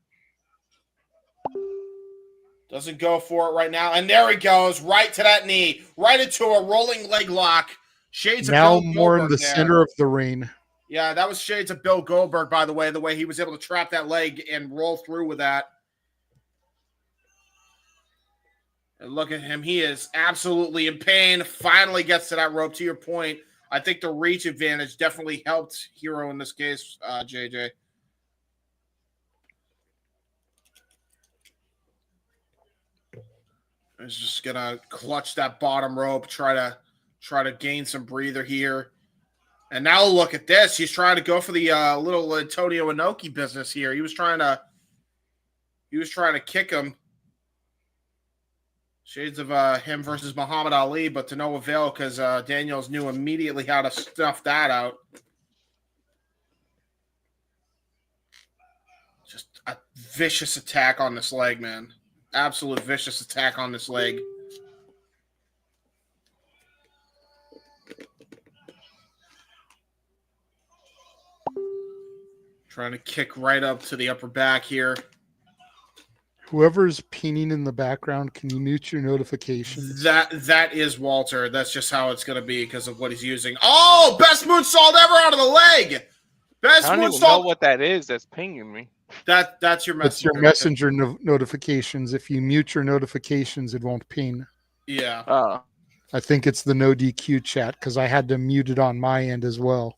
Doesn't go for it right now. And there he goes, right to that knee. Right into a rolling leg lock. Shades now of Bill more Goldberg in the there. center of the ring. Yeah, that was shades of Bill Goldberg, by the way he was able to trap that leg and roll through with that. And look at him. He is absolutely in pain. Finally gets to that rope. To your point, I think the reach advantage definitely helped Hero in this case, JJ. He's just going to clutch that bottom rope, try to gain some breather here. And now look at this. He's trying to go for the little Antonio Inoki business here. He was trying to kick him. Shades of him versus Muhammad Ali, but to no avail because Daniels knew immediately how to stuff that out. Just a vicious attack on this leg, man. Absolute vicious attack on this leg. Trying to kick right up to the upper back here. Whoever's pinging in the background, can you mute your notifications? That is Walter. That's just how it's going to be because of what he's using. Oh, best moonsault ever out of the leg. Best I don't even moonsault. know what that is that's pinging me. That's your messenger. It's your messenger notifications. If you mute your notifications, it won't ping. Yeah. Oh. I think it's the no DQ chat because I had to mute it on my end as well.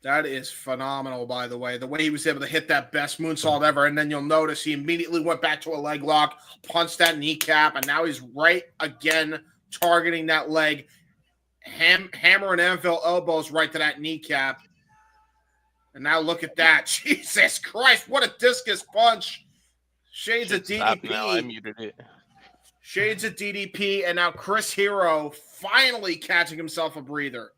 That is phenomenal, by the way. The way he was able to hit that best moonsault ever, and then you'll notice he immediately went back to a leg lock, punched that kneecap, and now he's right again targeting that leg. Hammer and anvil elbows right to that kneecap. And now look at that. Jesus Christ, what a discus punch. Shades of DDP. Now. I muted it. Shades of DDP, and now Chris Hero finally catching himself a breather.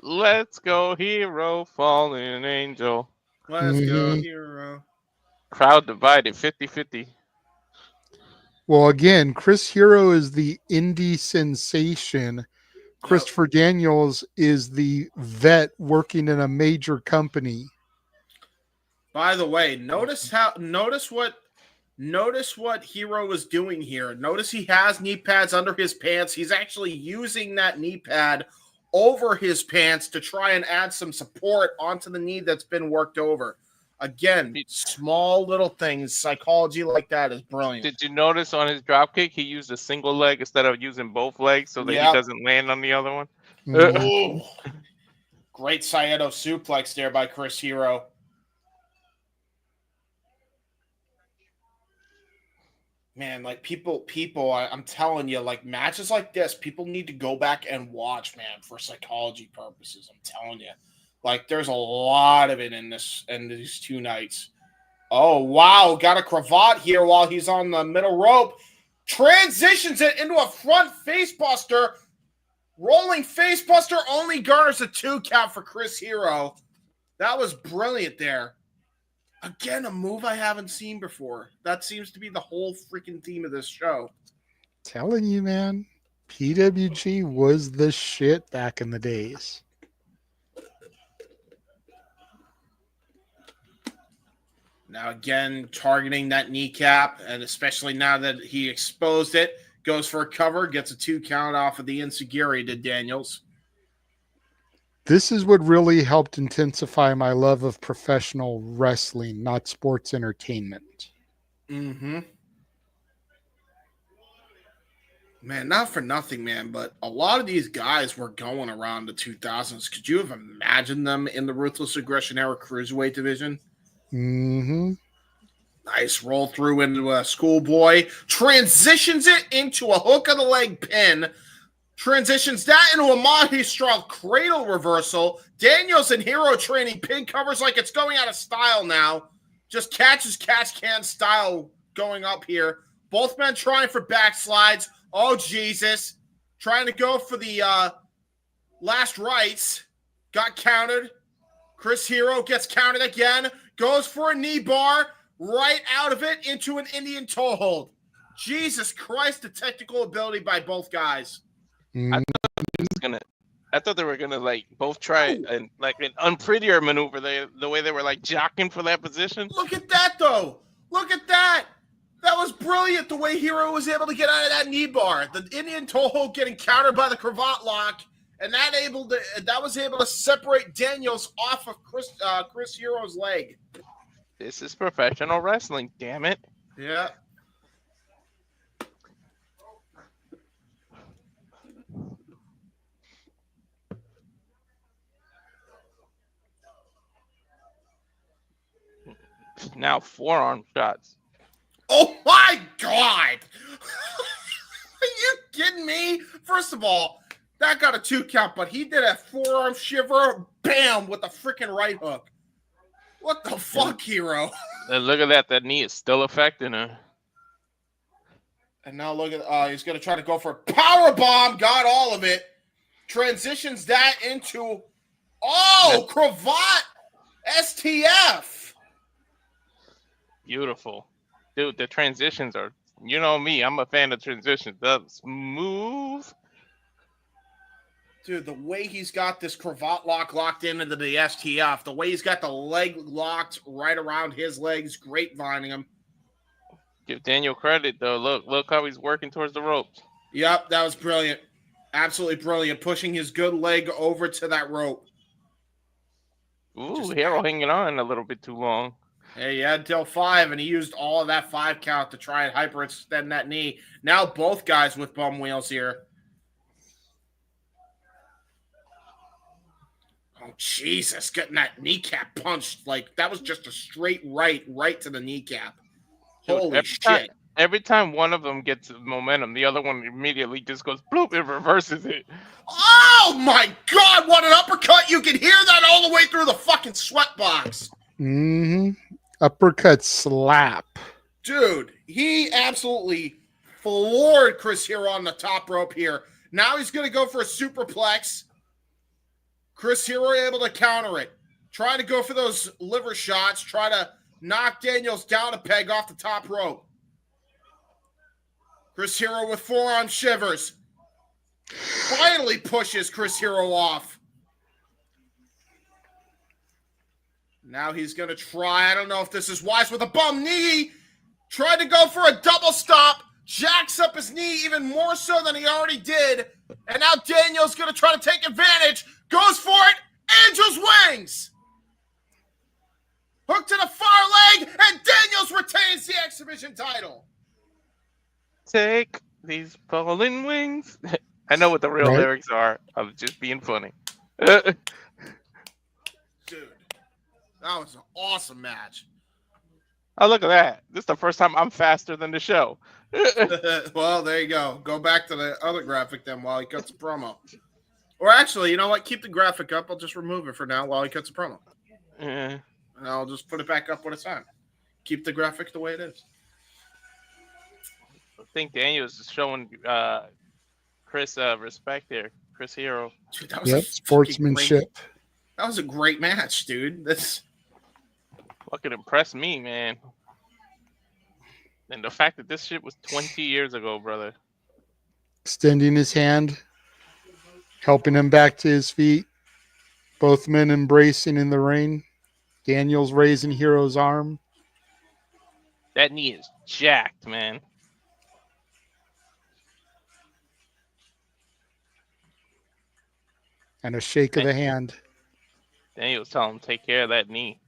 Let's go, hero, fallen angel. Let's go, Mhm. hero. Crowd divided 50-50. Well, again, Chris Hero is the indie sensation. Christopher Daniels is the vet working in a major company. By the way, notice what Hero was doing here. Notice he has knee pads under his pants. He's actually using that knee pad over his pants to try and add some support onto the knee that's been worked over. Again, small little things, psychology like that is brilliant. Did you notice on his dropkick he used a single leg instead of using both legs so that he doesn't land on the other one? Mhm. Oh, great Saito suplex there by Chris Hero. Man, like people, I'm telling you, like matches like this, people need to go back and watch, man, for psychology purposes. I'm telling you, like there's a lot of it in these 2 nights. Oh wow, got a cravat here while he's on the middle rope, transitions it into a front facebuster, rolling facebuster, only garners a 2 count for Chris Hero. That was brilliant there. Again, a move I haven't seen before. That seems to be the whole freaking theme of this show. Telling you, man, PWG was the shit back in the days. Now, again, targeting that kneecap, and especially now that he exposed it, goes for a cover, gets a 2 count off of the Insuguri to Daniels. This is what really helped intensify my love of professional wrestling, not sports entertainment. Mm-hmm. Man, not for nothing, man, but a lot of these guys were going around the 2000s. Could you have imagined them in the Ruthless Aggression era cruiserweight division? Mm-hmm. Nice roll through into a schoolboy. Transitions it into a hook of the leg pin. Transitions that into a Mahistral cradle reversal. Daniels and Hero training pin covers like it's going out of style now. Just catch can style going up here. Both men trying for backslides. Oh, Jesus. Trying to go for the last rights. Got countered. Chris Hero gets countered again. Goes for a knee bar. Right out of it into an Indian toe hold. Jesus Christ, the technical ability by both guys. Mm-hmm. I thought they were gonna like both try and like an unprettier maneuver. The way they were like jockeying for that position. Look at that though. Look at that. That was brilliant. The way Hero was able to get out of that knee bar. The Indian toe hold getting countered by the cravat lock, and that was able to separate Daniels off of Chris Hero's leg. This is professional wrestling. Damn it. Yeah. Now forearm shots. Oh my God! Are you kidding me? First of all, that got a 2 count, but he did a forearm shiver, bam, with a freaking right hook. What the fuck, Hero? And look at that. That knee is still affecting her. And now look at, he's going to try to go for a power bomb. Got all of it. Transitions that into, cravat STF. Beautiful. Dude, the transitions are, you know me, I'm a fan of transitions. That's smooth. Dude, the way he's got this cravat locked into the STF, the way he's got the leg locked right around his legs, grapevining him. Give Daniel credit, though. Look how he's working towards the ropes. Yep, that was brilliant. Absolutely brilliant. Pushing his good leg over to that rope. Ooh, Hero hanging on a little bit too long. Hey, he had until 5, and he used all of that 5 count to try and hyperextend that knee. Now both guys with bum wheels here. Oh, Jesus, getting that kneecap punched. Like, that was just a straight right to the kneecap. Holy shit. Every time one of them gets momentum, the other one immediately just goes bloop and reverses it. Oh, my God, what an uppercut. You can hear that all the way through the fucking sweatbox. Mm-hmm. Uppercut slap. Dude, he absolutely floored Chris Hero on the top rope here. Now he's going to go for a superplex. Chris Hero able to counter it. Trying to go for those liver shots. Try to knock Daniels down a peg off the top rope. Chris Hero with forearm shivers. Finally pushes Chris Hero off. Now he's going to try. I don't know if this is wise with a bum knee. Tried to go for a double stop. Jacks up his knee even more so than he already did. And now Daniels going to try to take advantage. Goes for it. Angel's wings. Hook to the far leg. And Daniels retains the X Division title. Take these fallen wings. I know what the real lyrics are. I was just being funny. Dude, that was an awesome match. Oh, look at that. This is the first time I'm faster than the show. Well, there you go. Go back to the other graphic then while he cuts a promo. Or actually, you know what? Keep the graphic up. I'll just remove it for now while he cuts a promo. Yeah. And I'll just put it back up when it's on. Keep the graphic the way it is. I think Daniels is showing Chris respect there. Chris Hero. Dude, that was sportsmanship. That was a great match, dude. That's fucking impressed me, man. And the fact that this shit was 20 years ago, brother. Extending his hand, helping him back to his feet. Both men embracing in the ring. Daniels raising Hero's arm. That knee is jacked, man. And a shake of the hand. Daniels telling him take care of that knee.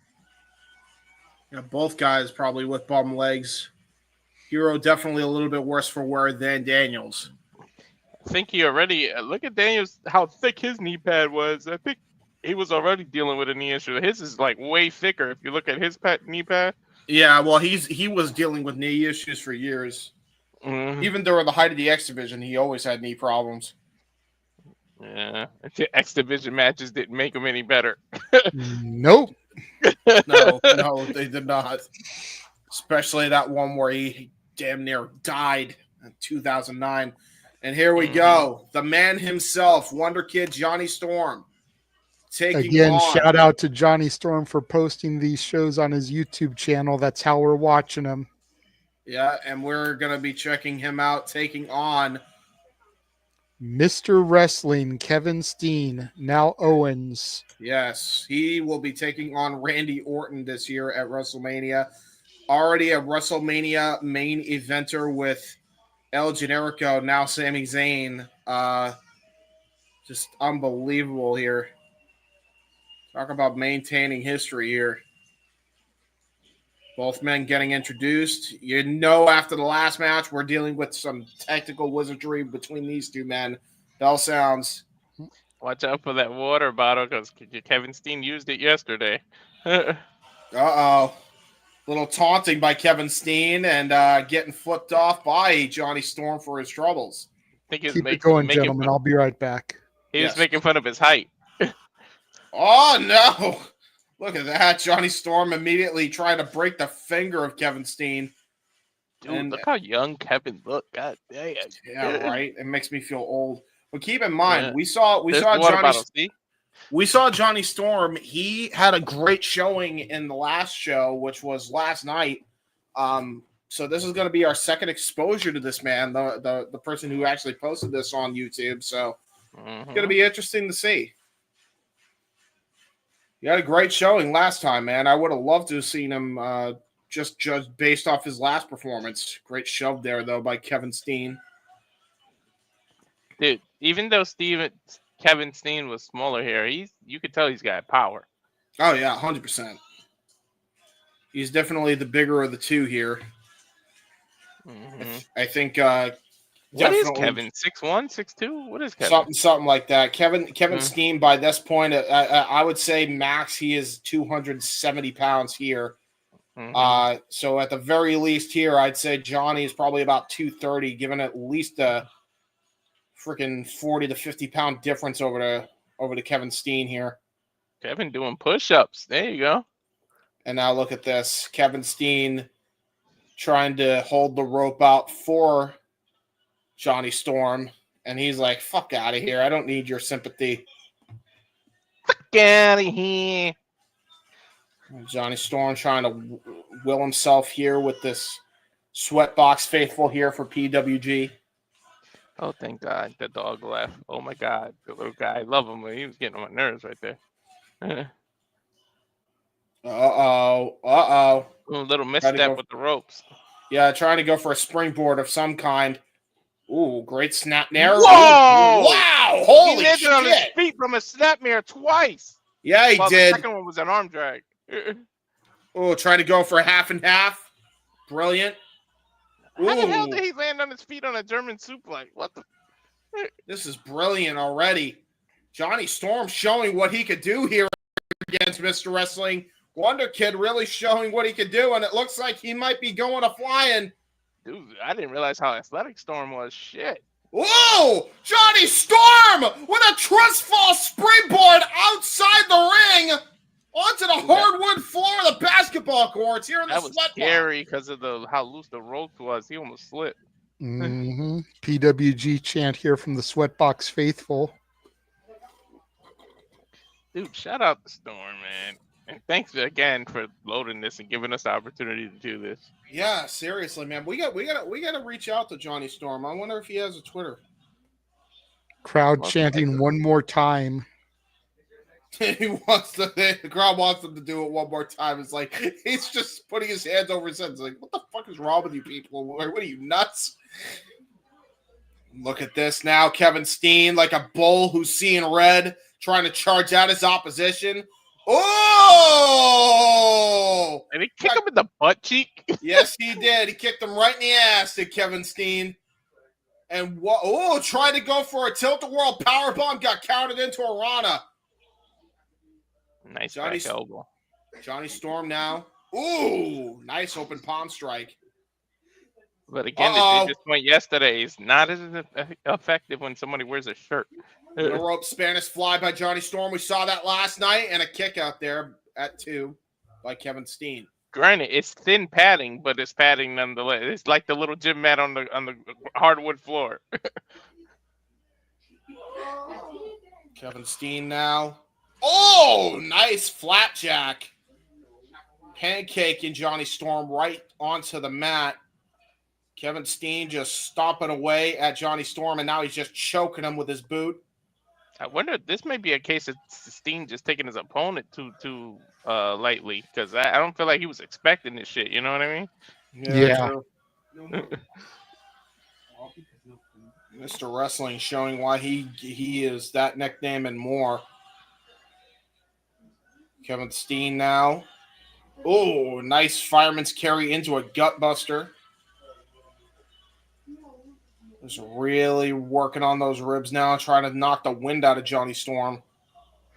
Yeah, both guys probably with bum legs. Hero definitely a little bit worse for wear than Daniels. I think he already look at Daniels how thick his knee pad was. I think he was already dealing with a knee issue. His is like way thicker if you look at his knee pad. Yeah, well, he was dealing with knee issues for years. Mm-hmm. Even during the height of the X Division, he always had knee problems. Yeah, the X Division matches didn't make him any better. Nope. No, they did not. Especially that one where he damn near died in 2009. And here we go. The man himself, Wonder Kid Johnny Storm. Again, shout out to Johnny Storm for posting these shows on his YouTube channel. That's how we're watching them. Yeah, and we're going to be checking him out, taking on Mr. Wrestling, Kevin Steen, now Owens. Yes, he will be taking on Randy Orton this year at WrestleMania. Already a WrestleMania main eventer with El Generico, now Sami Zayn. Just unbelievable here. Talk about maintaining history here. Both men getting introduced. You know, after the last match, we're dealing with some technical wizardry between these two men. Bell sounds. Watch out for that water bottle because Kevin Steen used it yesterday. Uh-oh. Little taunting by Kevin Steen and getting flipped off by Johnny Storm for his troubles. Keep it going, gentlemen. I'll be right back. He was making fun of his height. Oh, no. Look at that. Johnny Storm immediately trying to break the finger of Kevin Steen. Dude, look how young Kevin looked. God dang. Yeah, right. It makes me feel old. But keep in mind, we saw Johnny Storm. He had a great showing in the last show, which was last night. So this is going to be our second exposure to this man, the person who actually posted this on YouTube. So it's going to be interesting to see. He had a great showing last time, man. I would have loved to have seen him just judged based off his last performance. Great shove there, though, by Kevin Steen. Dude, even though Kevin Steen was smaller here, you could tell he's got power. Oh, yeah, 100%. He's definitely the bigger of the two here. Mm-hmm. I think what is Kevin? 6'1", 6'2"? What is Kevin? Something like that. Kevin Steen, by this point, I would say max he is 270 pounds here. Mm-hmm. So at the very least here, I'd say Johnny is probably about 230, given at least a freaking 40 to 50 pound difference over to Kevin Steen here. Kevin doing push-ups. There you go. And now look at this. Kevin Steen trying to hold the rope out for Johnny Storm. And he's like, fuck out of here. I don't need your sympathy. fuck out of here. Johnny Storm trying to will himself here with this Sweatbox faithful here for PWG. Oh, thank God. The dog left. Oh, my God. The little guy. I love him. He was getting on my nerves right there. Uh-oh. A little misstep with the ropes. Yeah, trying to go for a springboard of some kind. Ooh, great snap there. Whoa! Wow! Holy He landed shit! on his feet from a snapmare twice. Yeah, he did. The second one was an arm drag. Oh, trying to go for a half and half. Brilliant. How the hell did he land on his feet on a German suplex? What the? This is brilliant already. Johnny Storm showing what he could do here against Mr. Wrestling. Wonder Kid really showing what he could do, and it looks like he might be going to flying. Dude, I didn't realize how athletic Storm was. Shit. Whoa! Johnny Storm with a trust fall springboard outside the ring onto the hardwood floor of the basketball courts here in the That was Sweatbox. scary because of how loose the rope was. He almost slipped. PWG chant here from the Sweatbox faithful. Dude, shout out to Storm, man. And thanks again for loading this and giving us the opportunity to do this. Yeah, seriously, man. We gotta reach out to Johnny Storm. I wonder if he has a Twitter. Crowd chanting one more time. The crowd wants him to do it one more time. It's like he's just putting his hands over his head. It's like, what the fuck is wrong with you people? What are you, nuts? Look at this now. Kevin Steen, like a bull who's seeing red, trying to charge out his opposition. Oh! And he kicked him in the butt cheek. Yes, he did. He kicked him right in the ass to Kevin Steen. And tried to go for a tilt-a-whirl powerbomb, got counted into a Rana. Nice back elbow. Johnny Storm now. Ooh, nice open palm strike. But again, the just point yesterday is not as effective when somebody wears a shirt. The rope Spanish fly by Johnny Storm. We saw that last night, and a kick out there at 2 by Kevin Steen. Granted, it's thin padding, but it's padding nonetheless. It's like the little gym mat on the hardwood floor. Kevin Steen now. Oh, nice flapjack. Pancaking Johnny Storm right onto the mat. Kevin Steen just stomping away at Johnny Storm, and now he's just choking him with his boot. I wonder if this may be a case of Steen just taking his opponent too lightly, because I don't feel like he was expecting this shit. You know what I mean? Yeah. Mr. Wrestling showing why he is that nickname and more. Kevin Steen now. Oh, nice fireman's carry into a gut buster. Just really working on those ribs now, trying to knock the wind out of Johnny Storm.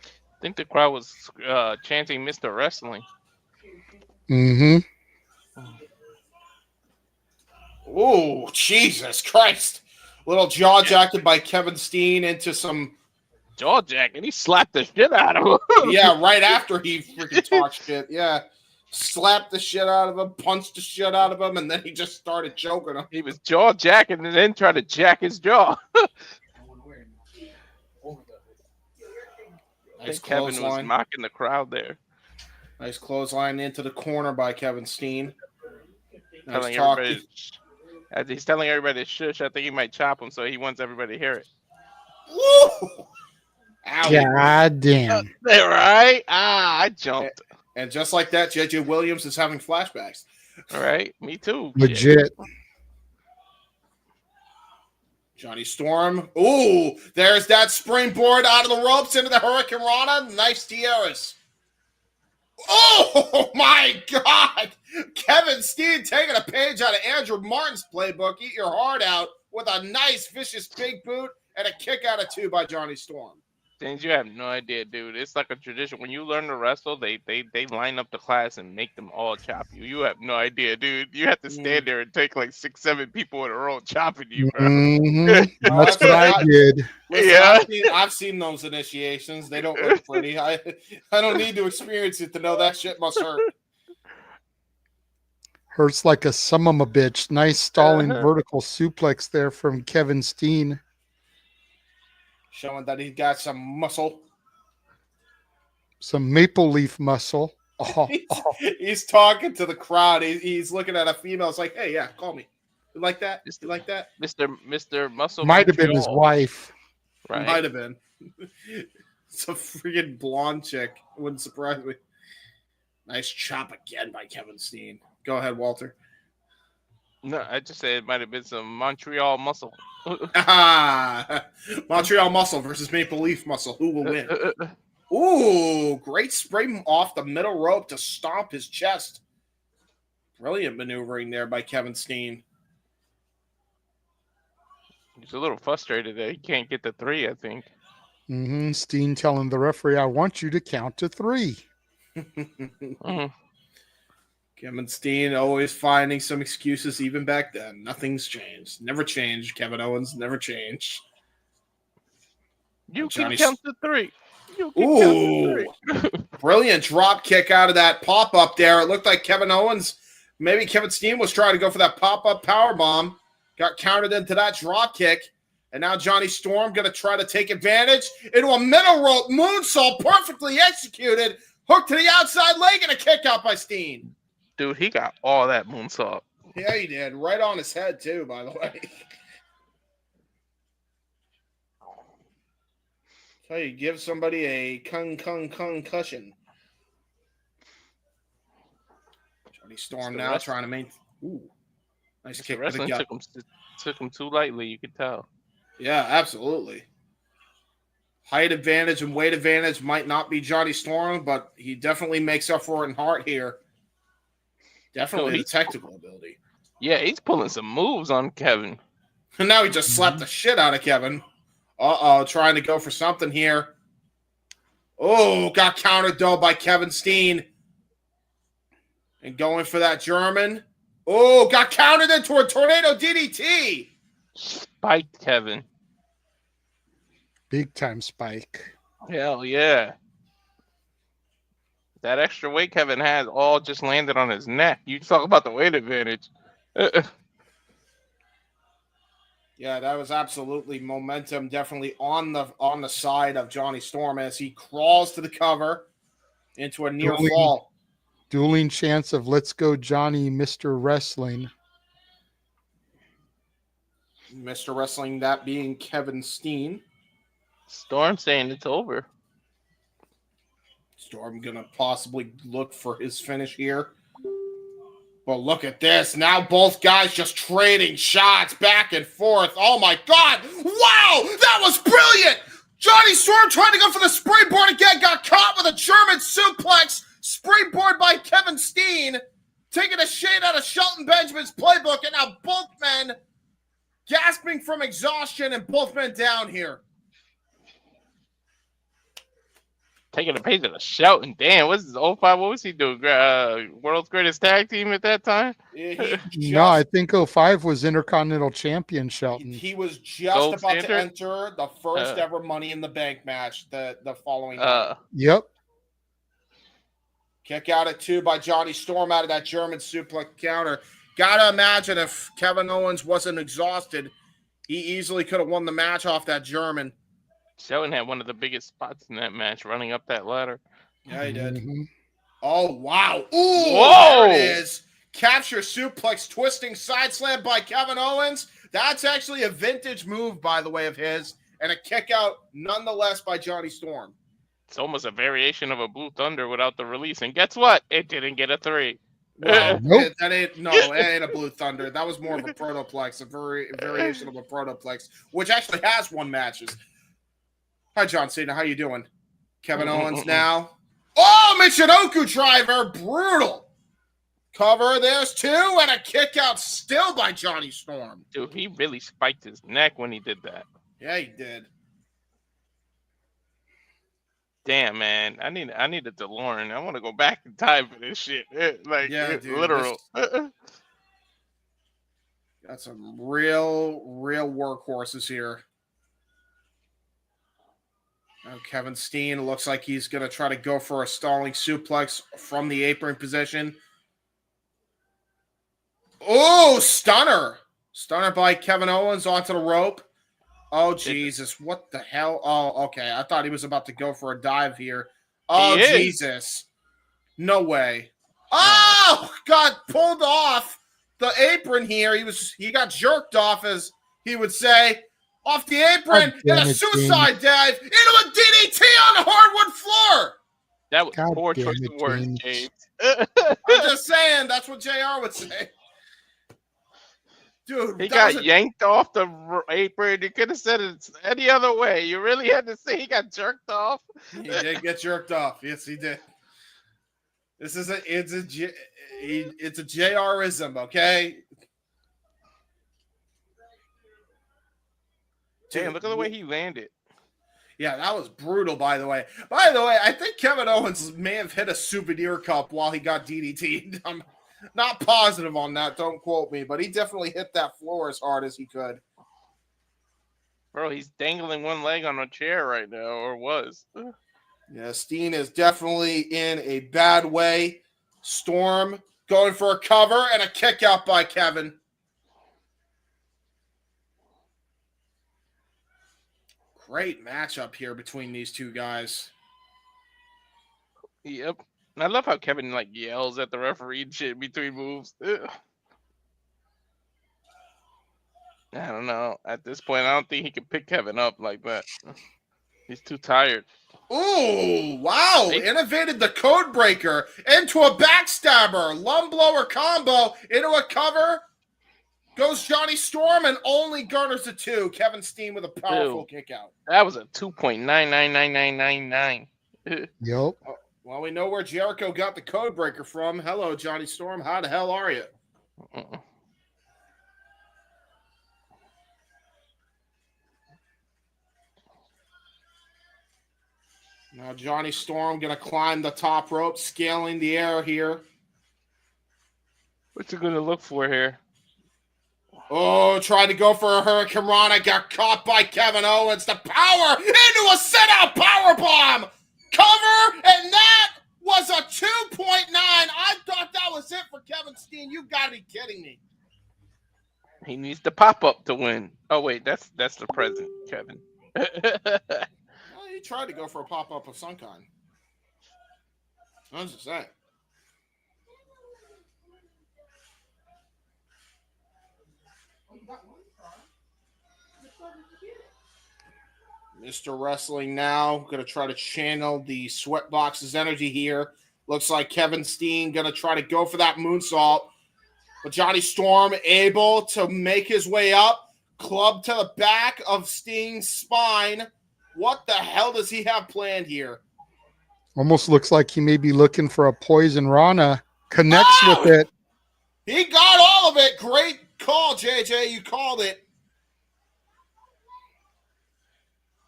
I think the crowd was chanting Mr. Wrestling. Oh, Jesus Christ. Little jaw jacked by Kevin Steen into some... Jaw jacking? He slapped the shit out of him. Yeah, right after he freaking talked shit. Yeah. Slapped the shit out of him, punched the shit out of him, and then he just started choking him. He was jaw jacking and then tried to jack his jaw. Nice Kevin was mocking the crowd there. Nice clothesline into the corner by Kevin Steen. Nice He's telling everybody to shush. I think he might chop him, so he wants everybody to hear it. Woo! God damn. Right? I jumped. And just like that, JJ Williams is having flashbacks. All right, me too. Legit. Johnny Storm. Ooh, there's that springboard out of the ropes into the Hurricane Rana. Nice tiaras. Oh, my God. Kevin Steen taking a page out of Andrew Martin's playbook. Eat your heart out with a nice, vicious big boot and a kick out of 2 by Johnny Storm. Things you have no idea, dude. It's like a tradition. When you learn to wrestle, they line up the class and make them all chop you. You have no idea, dude. You have to stand there and take like 6, 7 people in a row chopping you, bro. That's what I did. Listen, Yeah, I've seen those initiations. They don't look pretty. I don't need to experience it to know that shit must hurt. Hurts like a son of a bitch. Nice stalling vertical suplex there from Kevin Steen. Showing that he's got some muscle. Some maple leaf muscle. Oh, He's talking to the crowd. He's looking at a female. It's like, hey, yeah, call me. You like that? You like that? Mr. Muscle might have been his Montreal, wife. right? Might have been. It's a freaking blonde chick. Wouldn't surprise me. Nice chop again by Kevin Steen. Go ahead, Walter. No, I just said it might have been some Montreal Muscle. Montreal Muscle versus Maple Leaf Muscle. Who will win? Ooh, great spray off the middle rope to stomp his chest. Brilliant maneuvering there by Kevin Steen. He's a little frustrated that he can't get the 3, I think. Steen telling the referee, I want you to count to 3. Kevin Steen always finding some excuses even back then. Nothing's changed. Never changed. Kevin Owens never changed. You can count to 3. Ooh, brilliant drop kick out of that pop-up there. It looked like Kevin Owens, maybe Kevin Steen was trying to go for that pop-up power bomb. Got countered into that drop kick. And now Johnny Storm going to try to take advantage into a middle rope moonsault, perfectly executed. Hook to the outside leg and a kick out by Steen. Dude, he got all that moonsault. Yeah, he did. Right on his head, too, by the way. So you give somebody a concussion. Johnny Storm now trying to maintain. Ooh, nice kick to the gut. Took him too lightly, you could tell. Yeah, absolutely. Height advantage and weight advantage might not be Johnny Storm, but he definitely makes up for it in heart here. Definitely the technical ability. Yeah, he's pulling some moves on Kevin. And now he just slapped the shit out of Kevin. Trying to go for something here. Oh, got countered though by Kevin Steen. And going for that German. Oh, got countered into a tornado DDT. Spiked Kevin. Big time spike. Hell yeah. That extra weight Kevin had all just landed on his neck. You talk about the weight advantage. Yeah, that was absolutely momentum, definitely on the side of Johnny Storm as he crawls to the cover into a near fall. Dueling chance of let's go Johnny, Mr. Wrestling. Mr. Wrestling, that being Kevin Steen. Storm saying it's over. Storm gonna possibly look for his finish here. But look at this. Now both guys just trading shots back and forth. Oh, my God. Wow, that was brilliant. Johnny Storm trying to go for the springboard again. Got caught with a German suplex. Springboard by Kevin Steen. Taking a shade out of Shelton Benjamin's playbook. And now both men gasping from exhaustion and both men down here. Taking a page of the shouting. Damn, what's this 05? What was he doing? World's Greatest Tag Team at that time? No, I think 05 was Intercontinental Champion Shelton. He was just about to enter the first ever Money in the Bank match the following night. Yep. Kick out at 2 by Johnny Storm out of that German suplex counter. Gotta imagine if Kevin Owens wasn't exhausted, he easily could have won the match off that German. Shelton had one of the biggest spots in that match, running up that ladder. Yeah, he did. Oh, wow. Ooh, whoa! There it is. Capture suplex, twisting side slam by Kevin Owens. That's actually a vintage move, by the way, of his. And a kick out, nonetheless, by Johnny Storm. It's almost a variation of a Blue Thunder without the release. And guess what? It didn't get a 3. Well, it ain't a Blue Thunder. That was more of a protoplex, a variation of a protoplex, which actually has won matches. Hi, John Cena. How you doing? Kevin Owens now. Oh, Michinoku driver. Brutal. Cover. There's 2. And a kick out still by Johnny Storm. Dude, he really spiked his neck when he did that. Yeah, he did. Damn, man. I need a DeLorean. I want to go back in time for this shit. Like, yeah, dude, literal. Got some real workhorses here. Now Kevin Steen looks like he's going to try to go for a stalling suplex from the apron position. Oh, stunner. Stunner by Kevin Owens onto the rope. Oh, Jesus. What the hell? Oh, okay. I thought he was about to go for a dive here. Oh, He is. Jesus. No way. Oh, got pulled off the apron here. He got jerked off, as he would say, off the apron God in damn a it, suicide dive into a DDT on the hardwood floor. That was God poor damn choice it, of words, James. James. I'm just saying, that's what JR would say. Dude, He that got was a- yanked off the apron. You could have said it any other way. You really had to say he got jerked off. He did get jerked off. Yes, he did. It's a JRism, okay? Damn, look at the way he landed. Yeah, that was brutal, by the way. By the way, I think Kevin Owens may have hit a souvenir cup while he got DDT'd. I'm not positive on that. Don't quote me, but he definitely hit that floor as hard as he could. Bro, he's dangling one leg on a chair right now, or was. Yeah, Steen is definitely in a bad way. Storm going for a cover and a kick out by Kevin. Great matchup here between these two guys. Yep. And I love how Kevin like yells at the referee and shit between moves. Ugh. I don't know. At this point, I don't think he can pick Kevin up like that. He's too tired. Ooh, wow. Innovated the code breaker into a backstabber. Lung blower combo into a cover. Goes Johnny Storm and only garners a 2. Kevin Steen with a powerful kick out. That was a 2.999999. Yep. Well, we know where Jericho got the code breaker from. Hello, Johnny Storm. How the hell are you? Now Johnny Storm going to climb the top rope, scaling the air here. What's he going to look for here? Oh, tried to go for a Hurricane Rana, got caught by Kevin Owens. The power into a set-out powerbomb. Cover, and that was a 2.9. I thought that was it for Kevin Steen. You got to be kidding me. He needs to pop up to win. Oh wait, that's the present, Kevin. Well, he tried to go for a pop-up of some kind. I was just saying. Mr. Wrestling now going to try to channel the Sweatbox's energy here. Looks like Kevin Steen going to try to go for that moonsault. But Johnny Storm able to make his way up. Club to the back of Steen's spine. What the hell does he have planned here? Almost looks like he may be looking for a poison Rana. Connects with it. He got all of it. Great call, JJ. You called it.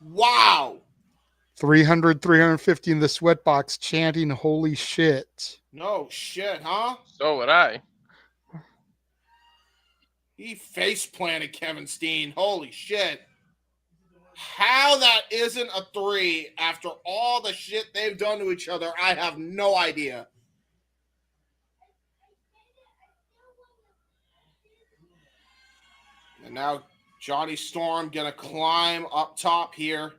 Wow. 300, 350 in the Sweatbox chanting, holy shit. No shit, huh? So would I. He face planted Kevin Steen. Holy shit. How that isn't a 3 after all the shit they've done to each other, I have no idea. And now Johnny Storm going to climb up top here.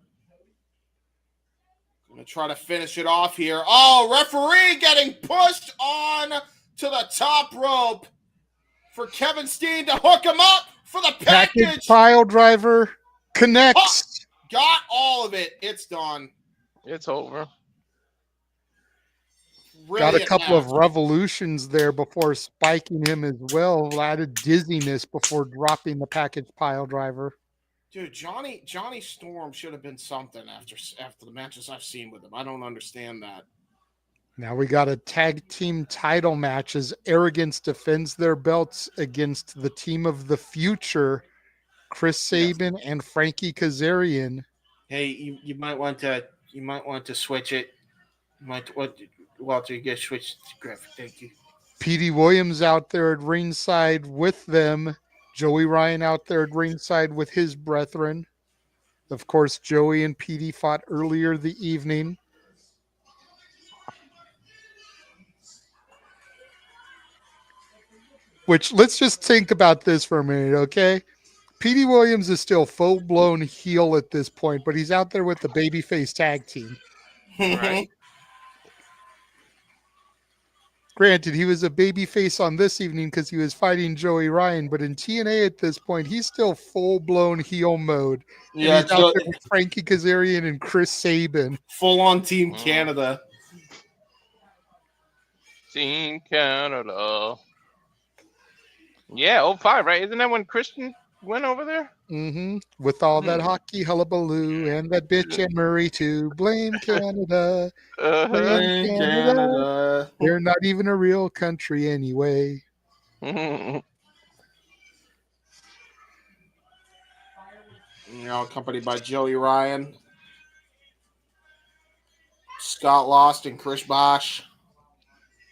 Going to try to finish it off here. Oh, referee getting pushed on to the top rope for Kevin Steen to hook him up for the package. Pile driver connects. Got all of it. It's done. It's over. Got a couple of revolutions there before spiking him as well. A lot of dizziness before dropping the package pile driver. Dude, Johnny Storm should have been something after the matches I've seen with him. I don't understand that. Now we got a tag team title match as Arrogance defends their belts against the team of the future, Chris Sabin and Frankie Kazarian. Hey, you might want to switch it. Walter, you get switched to graphic. Thank you. Petey Williams out there at ringside with them. Joey Ryan out there at ringside with his brethren. Of course, Joey and Petey fought earlier the evening. Which, let's just think about this for a minute, okay? Petey Williams is still full-blown heel at this point, but he's out there with the babyface tag team. Right. Granted, he was a babyface on this evening because he was fighting Joey Ryan, but in TNA at this point, he's still full-blown heel mode. And Yeah, he's out there with Frankie Kazarian and Chris Sabin. full on Team Canada. Team Canada. Yeah, 05, right? Isn't that when Christian went over there? Mm-hmm. With all that hockey hullabaloo and that bitch Anne Murray too. Blame Canada. Uh-huh. Blame Canada. They're not even a real country anyway. Accompanied by Joey Ryan, Scott Lost, and Chris Bosch.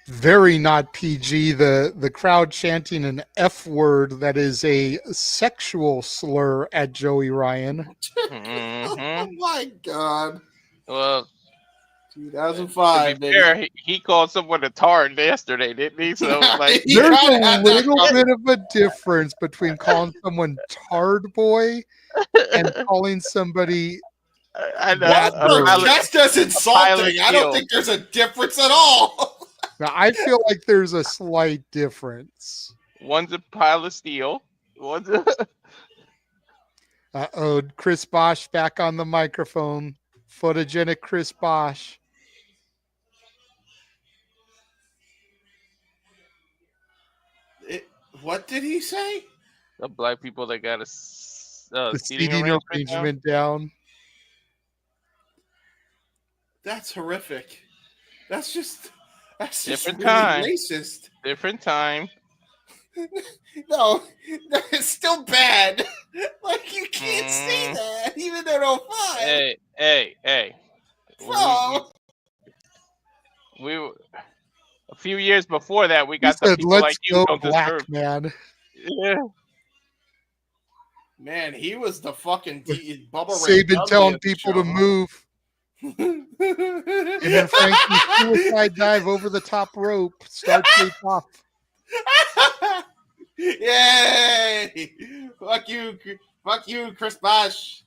Very not PG. The crowd chanting an F word that is a sexual slur at Joey Ryan. Oh my God. Well, 2005, to be baby. fair, he called someone a tard yesterday, didn't he? So, like, There's a little bit of a difference between calling someone tard boy and calling somebody I know. Well, just as insulting. I don't think there's a difference at all. Now, I feel like there's a slight difference. One's a pile of steel. One's a... Uh-oh, Chris Bosch back on the microphone. Photogenic Chris Bosch. What did he say? The black people that got a The seating seating arrangement down. arrangement down. That's horrific. That's just Different really time. racist. Different time. No, it's still bad. Like, you can't say that, even in 05. Hey. Bro. We were, a few years before that, we He got the said, people let's like you go don't black, deserve. man. Yeah. Man, he was the fucking Bubba Ray Sabin Dudley telling of the people show. to move. And then Frankie's suicide dive over the top rope. Start tape off. Yay! Fuck you, Chris Bosch.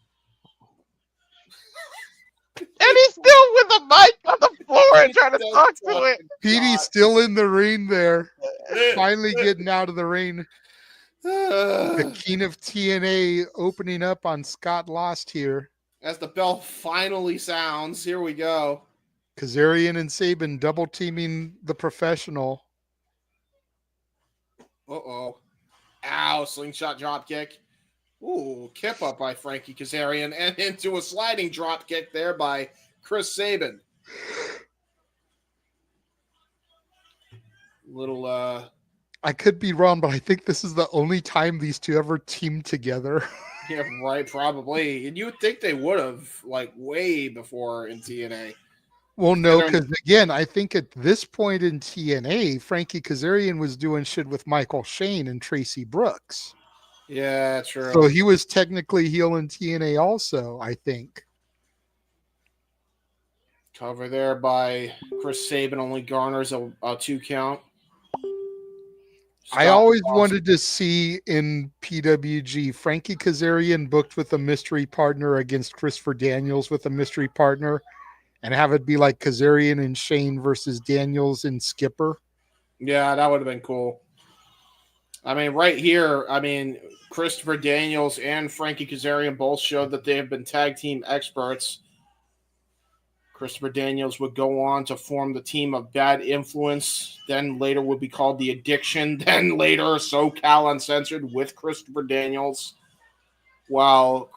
And he's still with a mic on the floor and trying to talk to it. Petey's still in the ring there. Finally getting out of the ring. The King of TNA opening up on Scott Lost here. As the bell finally sounds, here we go. Kazarian and Sabin double teaming the professional. Uh-oh. Ow, slingshot drop kick. Ooh, kip up by Frankie Kazarian and into a sliding drop kick there by Chris Sabin. I could be wrong, but I think this is the only time these two ever teamed together. Yeah, right, probably. And you would think they would have, like, way before in TNA. Well, no, because again, I think at this point in TNA, Frankie Kazarian was doing shit with Michael Shane and Tracy Brooks. Yeah, true. So he was technically heel in TNA also, I think. Cover there by Chris Sabin only garners a 2 count. I always wanted to see in PWG Frankie Kazarian booked with a mystery partner against Christopher Daniels with a mystery partner and have it be like Kazarian and Shane versus Daniels and Skipper. Yeah, that would have been cool. I mean, right here, Christopher Daniels and Frankie Kazarian both showed that they have been tag team experts. Christopher Daniels would go on to form the team of Bad Influence, then later would be called The Addiction, then later SoCal Uncensored with Christopher Daniels. While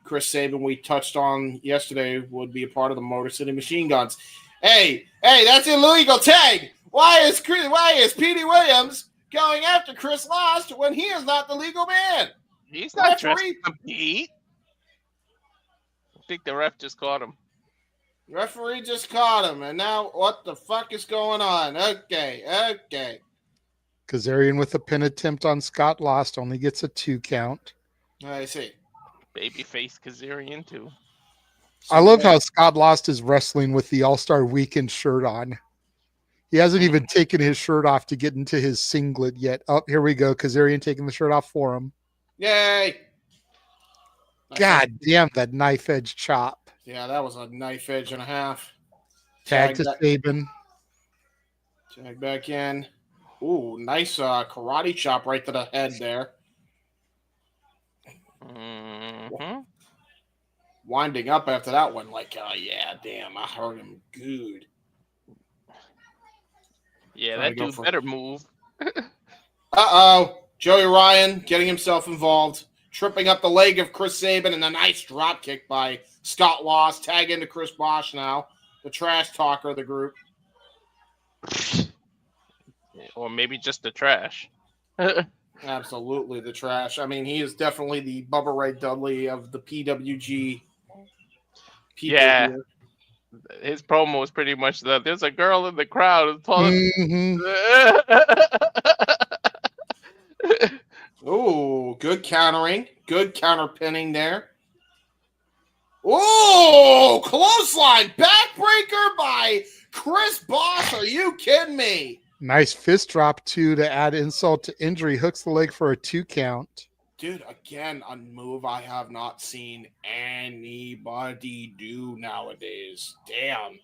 Chris Sabin, we touched on yesterday, would be a part of the Motor City Machine Guns. Hey, that's illegal tag! Why is Petey Williams going after Chris Lost when he is not the legal man? He's not dressed to compete. I think the ref just caught him. Referee just caught him, and now what the fuck is going on? Okay. Kazarian with a pin attempt on Scott Lost only gets a 2 count. I see. Babyface Kazarian too. I love how Scott Lost is wrestling with the All-Star Weekend shirt on. He hasn't even taken his shirt off to get into his singlet yet. Oh, here we go. Kazarian taking the shirt off for him. Yay! God damn, that knife edge chop. Yeah, that was a knife edge and a half. Tag to Sabin. Tag back in. Ooh, nice karate chop right to the head there. Mm-hmm. Winding up after that one, like, oh yeah, damn, I hurt him good. Yeah, Trying that to go dude for- better move. Uh-oh. Joey Ryan getting himself involved. Tripping up the leg of Chris Sabin and a nice drop kick by Scott Lost. Tag into Chris Bosch now, the trash talker of the group. Or maybe just the trash. Absolutely the trash. I mean, he is definitely the Bubba Ray Dudley of the PWG people Yeah. here. His promo was pretty much that there's a girl in the crowd. Mhm. Ooh, good countering. Good counter pinning there. Ooh, clothesline backbreaker by Chris Bosch. Are you kidding me? Nice fist drop, too, to add insult to injury. Hooks the leg for a 2 count. Dude, again, a move I have not seen anybody do nowadays. Damn.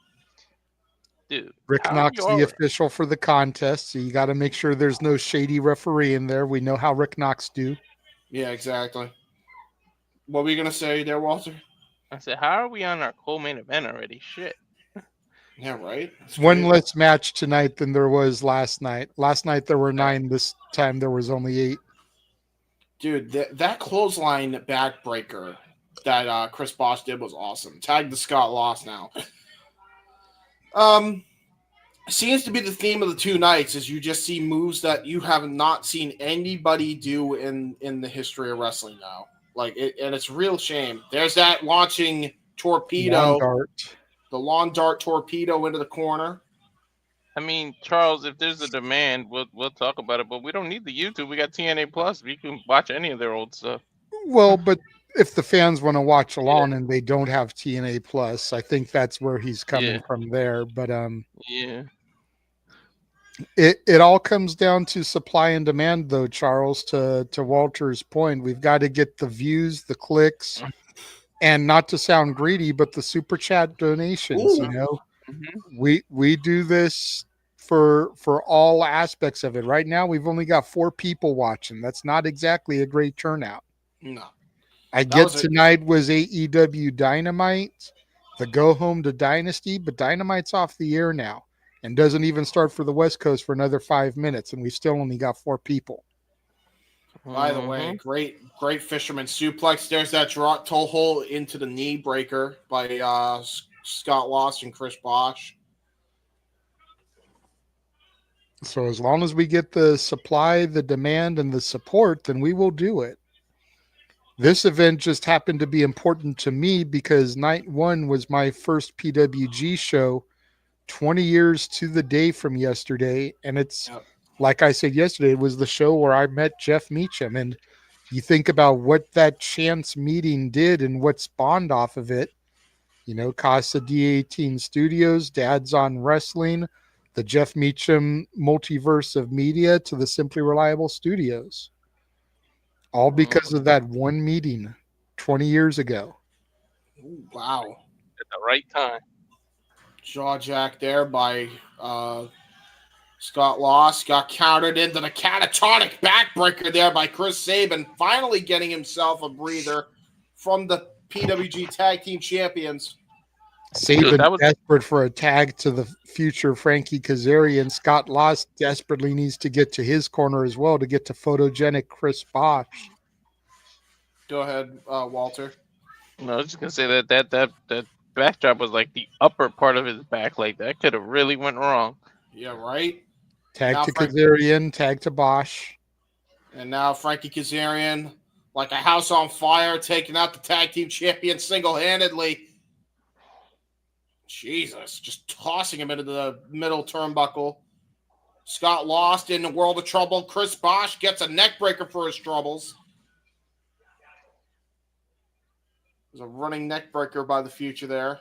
Dude, Rick how Knox, you the all- official for the contest, so you got to make sure there's no shady referee in there. We know how Rick Knox do. Yeah, exactly. What were you going to say there, Walter? I said, how are we on our co-main event already? Shit. Yeah, right? It's One crazy. less match tonight than there was last night. Last night there were 9. This time there was only 8. Dude, that clothesline backbreaker that Chris Bosch did was awesome. Tag the Scott Lost now. Seems to be the theme of the 2 nights is you just see moves that you have not seen anybody do in the history of wrestling now. Like and it's a real shame. There's that launching torpedo, Long dart. the lawn dart torpedo into the corner. I mean, Charles, if there's a demand, we'll talk about it. But we don't need the YouTube. We got TNA Plus. We can watch any of their old stuff. Well, but if the fans want to watch along and they don't have TNA Plus, I think that's where he's coming from there. But Yeah. it all comes down to supply and demand, though, Charles. To Walter's point, we've got to get the views, the clicks, and not to sound greedy, but the super chat donations. Ooh. You know, Mhm. we do this for all aspects of it. Right now, we've only got 4 people watching. That's not exactly a great turnout. No. I That get was a- tonight was AEW Dynamite, the go home to Dynasty, but Dynamite's off the air now and doesn't even start for the West Coast for another 5 minutes, and we've still only got 4 people. By the way, great fisherman suplex. There's that drop toe hold into the knee breaker by Scott Lost and Chris Bosch. So as long as we get the supply, the demand, and the support, then we will do it. This event just happened to be important to me because night 1 was my first PWG show 20 years to the day from yesterday. And it's like I said yesterday, it was the show where I met Jeff Meacham. And you think about what that chance meeting did and what spawned off of it. You know, Casa D18 Studios, Dad's on Wrestling, the Jeff Meacham multiverse of media to the Simply Reliable Studios. All because of that one meeting 20 years ago. Ooh, wow. At the right time. Jaw jack there by Scott Lost. Got countered into the catatonic backbreaker there by Chris Sabin. Finally getting himself a breather from the PWG Tag Team Champions. Sabin desperate for a tag to the future Frankie Kazarian. Scott Lost desperately needs to get to his corner as well to get to photogenic Chris Bosch. Go ahead, Walter. No, I was just gonna say that backdrop was like the upper part of his back. Like that could have really went wrong. Yeah, right. Tag Now to Kazarian, tag to Bosch. And now Frankie Kazarian, like a house on fire, taking out the tag team champion single-handedly. Jesus, just tossing him into the middle turnbuckle. Scott Lost in the world of trouble. Chris Bosch gets a neck breaker for his troubles. There's a running neck breaker by the future there.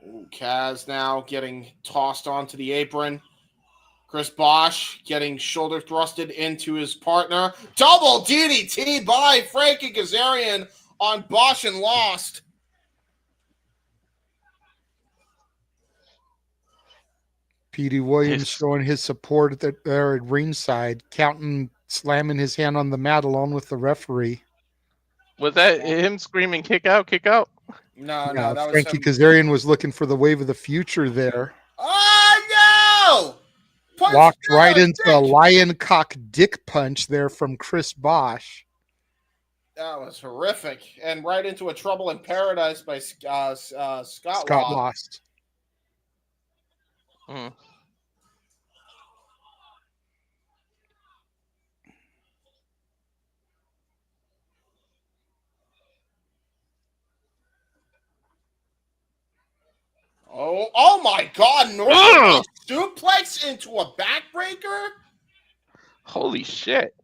Ooh, Kaz now getting tossed onto the apron. Chris Bosch getting shoulder thrusted into his partner. Double DDT by Frankie Kazarian on Bosch and Lost. Petey Williams Yes. showing his support there at ringside, slamming his hand on the mat along with the referee. Was that him screaming, kick out, kick out? No, Yeah, that was Frankie him. Kazarian was looking for the wave of the future there. Oh, no! Punch Walked through right the into a dick. lion cock dick punch there from Chris Bosch. That was horrific. And right into a Trouble in Paradise by Scott Scott Law. lost. Mm. Oh my God! North suplex into a backbreaker. Holy shit.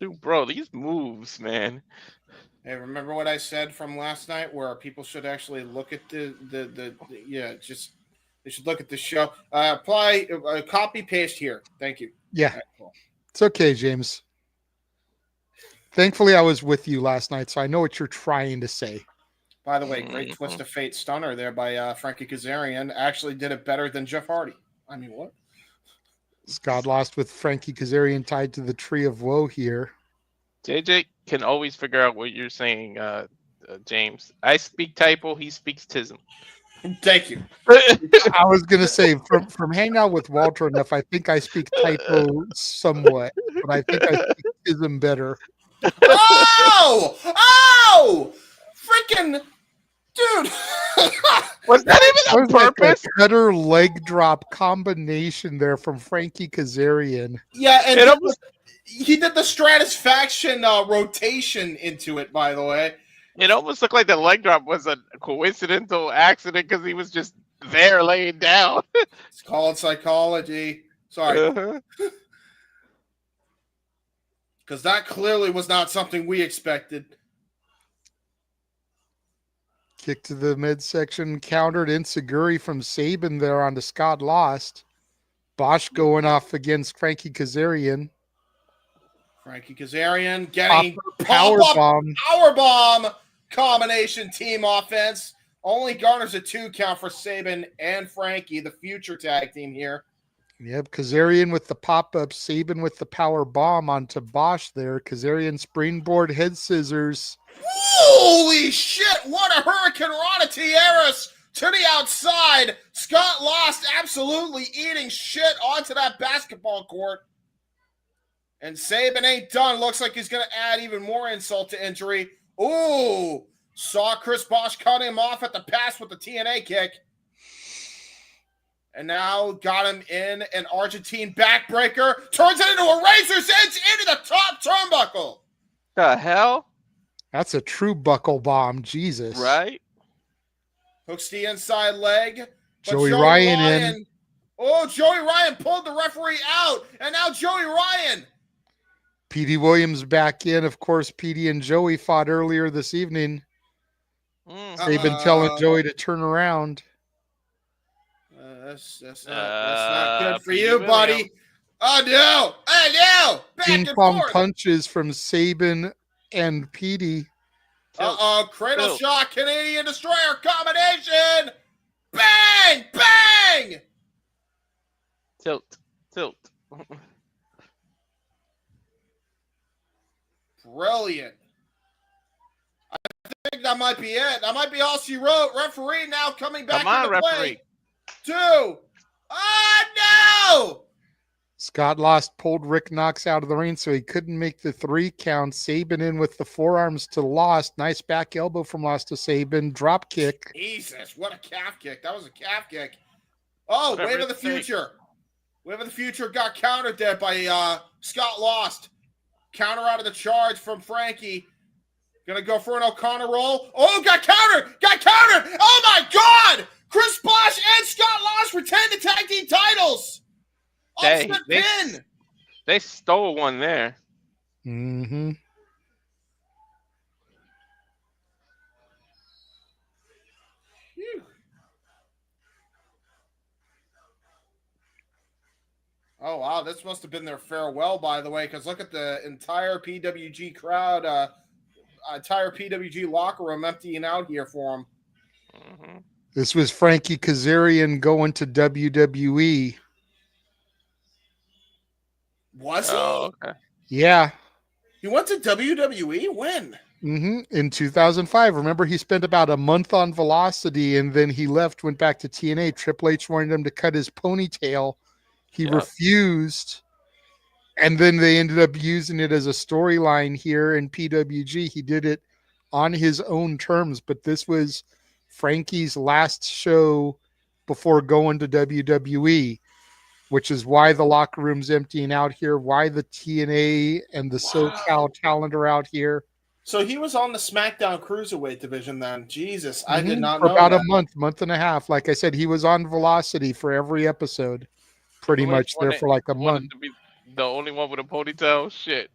Dude, bro, these moves, man. Hey, remember what I said from last night, where people should actually look at they should look at the show. Apply copy paste here. Thank you. Yeah, All right, cool. it's okay, James. Thankfully, I was with you last night, so I know what you're trying to say. By the way, great twist of fate stunner there by Frankie Kazarian. Actually did it better than Jeff Hardy. I mean, what? Scott lost with Frankie Kazarian tied to the Tree of Woe here. JJ can always figure out what you're saying, James. I speak typo, he speaks tism. Thank you. I was going to say, from hanging out with Walter enough, I think I speak typo somewhat, but I think I speak ism better. Oh! Freaking dude! Was that even on purpose? A cutter leg drop combination there from Frankie Kazarian. Yeah, and he did the Stratisfaction rotation into it, by the way. It almost looked like the leg drop was a coincidental accident because he was just there laying down. It's called psychology. Sorry. Because that clearly was not something we expected. Kick to the midsection, countered Inseguri from Saban there onto Scott Lost. Bosch going off against Frankie Kazarian. Frankie Kazarian getting power bomb combination team offense. Only garners a 2 count for Saban and Frankie, the future tag team here. Yep, Kazarian with the pop-up, Saban with the power bomb onto Bosch there. Kazarian springboard head scissors. Holy shit, what a Hurricane Rana Tierras to the outside. Scott Lost absolutely eating shit onto that basketball court. And Saban ain't done. Looks like he's going to add even more insult to injury. Ooh, saw Chris Bosch cut him off at the pass with the TNA kick. And now got him in an Argentine backbreaker. Turns it into a razor's edge into the top turnbuckle. The hell? That's a true buckle bomb. Jesus. Right? Hooks the inside leg. Joey Ryan in. Oh, Joey Ryan pulled the referee out. And now Joey Ryan. Petey Williams back in. Of course, Petey and Joey fought earlier this evening. They've been telling Joey to turn around. That's not good for you, buddy. Oh, no. Back Ping and pong forth. punches from Saban and Petey. Cradle shot, Canadian Destroyer combination. Bang! Bang! Tilt. Brilliant. I think that might be it. That might be all she wrote. Referee now coming back into play. 2. Oh, no! Scott Lost pulled Rick Knox out of the ring, so he couldn't make the 3 count. Saban in with the forearms to Lost. Nice back elbow from Lost to Saban. Drop kick. Jesus, what a calf kick. That was a calf kick. Oh, Wave of the Future. Wave of the Future got countered there by Scott Lost. Counter out of the charge from Frankie. Gonna go for an O'Connor roll. Oh, got countered! Oh, my God! Chris Bosch and Scott Lost retain the tag team titles. Upset pin. They stole one there. Mm-hmm. Oh, wow. This must have been their farewell, by the way, because look at the entire PWG crowd, entire PWG locker room emptying out here for them. Mm-hmm. This was Frankie Kazarian going to WWE. Was he? Oh, okay. Yeah. He went to WWE? When? In 2005. Remember, he spent about a month on Velocity, and then he left, went back to TNA. Triple H wanted him to cut his ponytail. He refused, and then they ended up using it as a storyline here in PWG. He did it on his own terms, but this was Frankie's last show before going to WWE, which is why the locker room's emptying out here, why the TNA and the SoCal talent are out here. So he was on the SmackDown Cruiserweight division then. Jesus, I did not for know about that. a month and a half. Like I said, he was on Velocity for every episode, pretty Triple H much there for like a wanted month. to be the only one with a ponytail. Shit.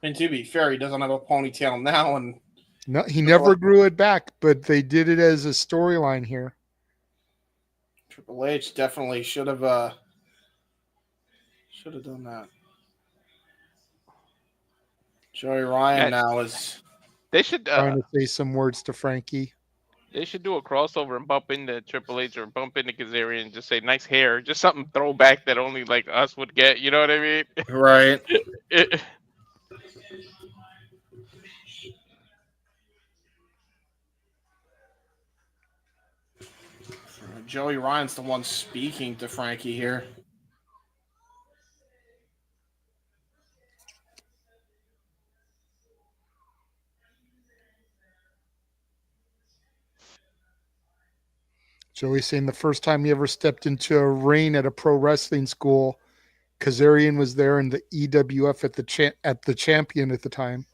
And to be fair, he doesn't have a ponytail now, and No, he never grew it back, but they did it as a storyline here. Triple H definitely should have done that. Joey Ryan now is They should trying to say some words to Frankie. They should do a crossover and bump into Triple H or bump into Kazarian and just say nice hair, just something throwback that only like us would get. You know what I mean? right. Joey Ryan's the one speaking to Frankie here. Joey saying the first time he ever stepped into a ring at a pro wrestling school, Kazarian was there in the EWF at the champion at the time.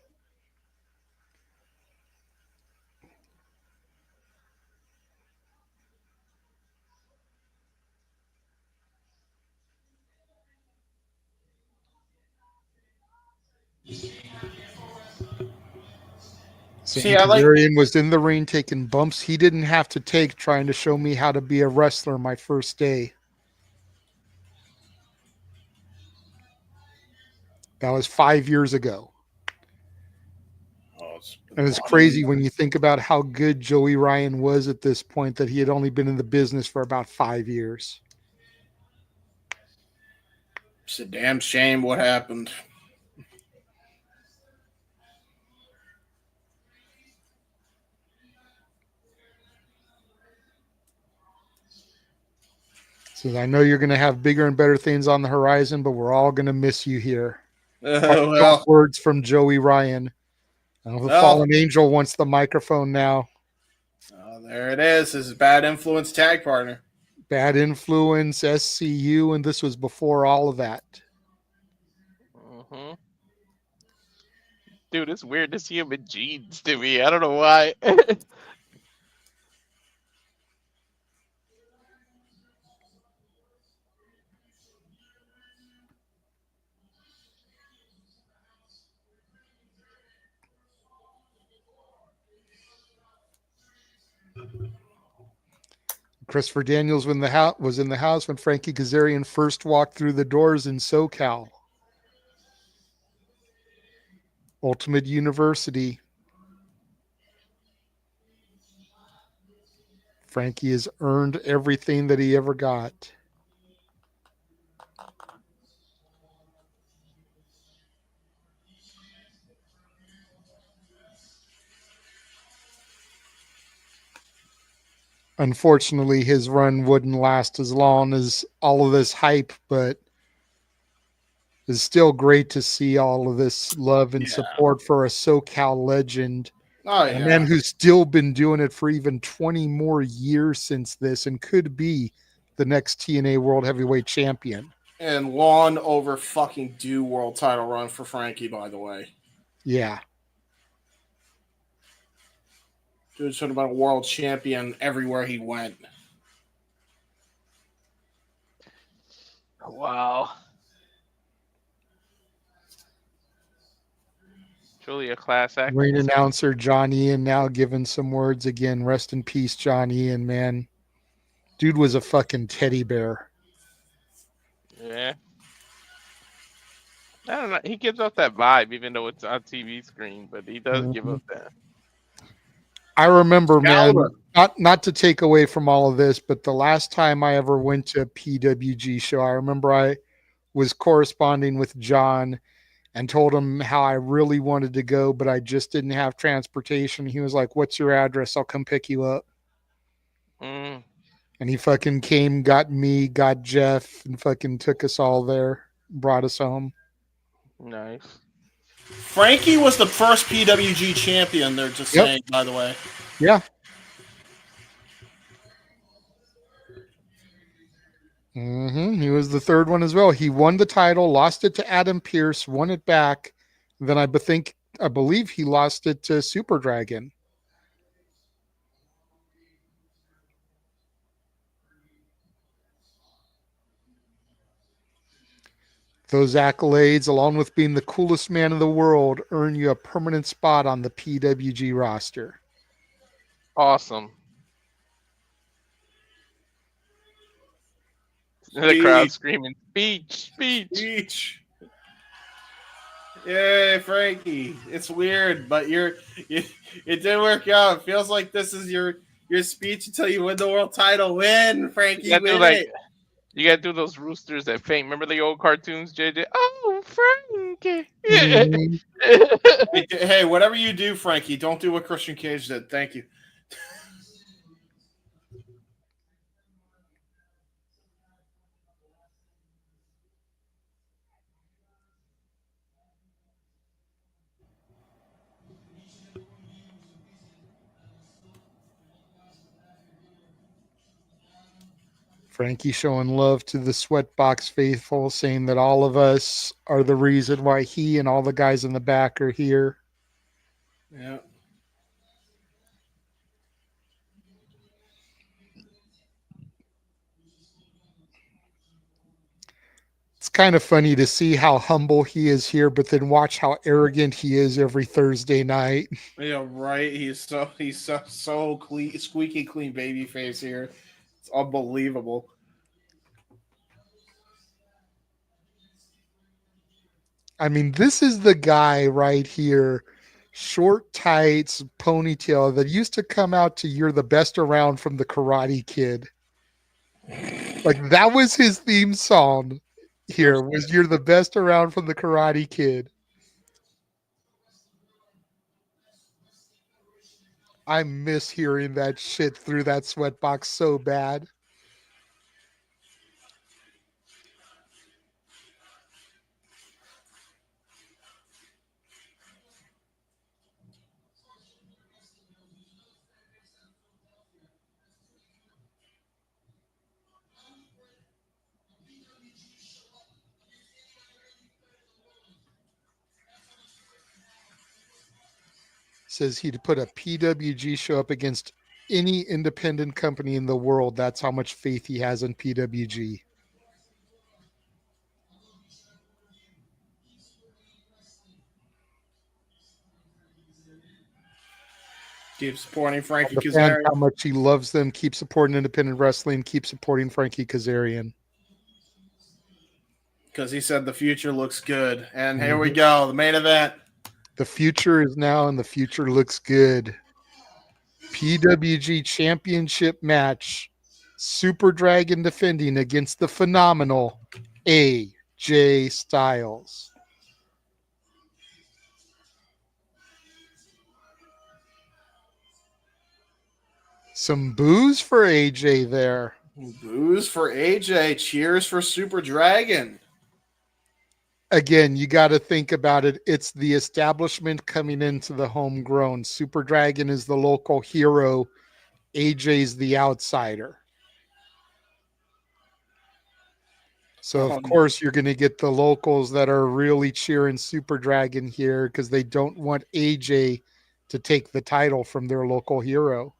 Kazarian was in the ring taking bumps he didn't have to take, trying to show me how to be a wrestler my first day. That was 5 years ago. And it's crazy when you think about how good Joey Ryan was at this point, that he had only been in the business for about 5 years. It's a damn shame what happened. Says, I know you're going to have bigger and better things on the horizon, but we're all going to miss you here. Well, words from Joey Ryan. The Fallen Angel wants the microphone now. There it is. His bad influence tag partner. Bad Influence, SCU, and this was before all of that. Mm-hmm. Dude, it's weird to see him in jeans to me. I don't know why. Christopher Daniels was in the house when Frankie Kazarian first walked through the doors in SoCal. Ultimate University. Frankie has earned everything that he ever got. Unfortunately, his run wouldn't last as long as all of this hype, but it's still great to see all of this love and support for a SoCal legend. A man who's still been doing it for even 20 more years since this and could be the next TNA World Heavyweight Champion. And long over fucking due world title run for Frankie, by the way. Yeah. Dude should have been a world champion everywhere he went. Wow. Truly a class act. Ring announcer John Ian now giving some words again. Rest in peace, John Ian, man. Dude was a fucking teddy bear. Yeah. I don't know. He gives off that vibe, even though it's on TV screen, but he does give Mhm. up that. I remember, Excalibur. man, not to take away from all of this, but the last time I ever went to a PWG show, I remember I was corresponding with John and told him how I really wanted to go, but I just didn't have transportation. He was like, "What's your address? I'll come pick you up." Mm, And he fucking came, got me, got Jeff, and fucking took us all there, brought us home. nice. Frankie was the first PWG champion. They're just Yep. saying, by the way. Yeah. He was the third one as well. He won the title, lost it to Adam Pierce, won it back. Then I believe he lost it to Super Dragon. Those accolades, along with being the coolest man in the world, earn you a permanent spot on the PWG roster. Awesome. The crowd screaming, "Speech, speech!" Speech. Yay, Frankie. It's weird, but it did work out. It feels like this is your speech until you win the world title. Win, Frankie, You gotta win do it. you gotta do those roosters that faint. Remember the old cartoons, JJ? Oh, Frankie. Mhm. Hey, whatever you do, Frankie, don't do what Christian Cage did. Thank you. Frankie showing love to the Sweatbox faithful, saying that all of us are the reason why he and all the guys in the back are here. Yeah. It's kind of funny to see how humble he is here, but then watch how arrogant he is every Thursday night. Yeah, right. He's so clean, squeaky clean baby face here. It's unbelievable. I mean, this is the guy right here, short tights, ponytail, that used to come out to "You're the Best Around" from the Karate Kid. Like, that was his theme song here, was "You're the Best Around" from the Karate Kid. I miss hearing that shit through that Sweatbox so bad. Says he'd put a PWG show up against any independent company in the world. That's how much faith he has in PWG. Keep supporting Frankie The fans, Kazarian how much he loves them, keep supporting independent wrestling, keep supporting Frankie Kazarian. because he said the future looks good. And here we go, the main event. The future is now and the future looks good. PWG championship match. Super Dragon defending against the phenomenal AJ Styles. Some boos for AJ there. Boos for AJ. Cheers for Super Dragon. Again, you got to think about it. It's the establishment coming into the homegrown. Super Dragon is the local hero. AJ's the outsider. So, of course, you're going to get the locals that are really cheering Super Dragon here because they don't want AJ to take the title from their local hero.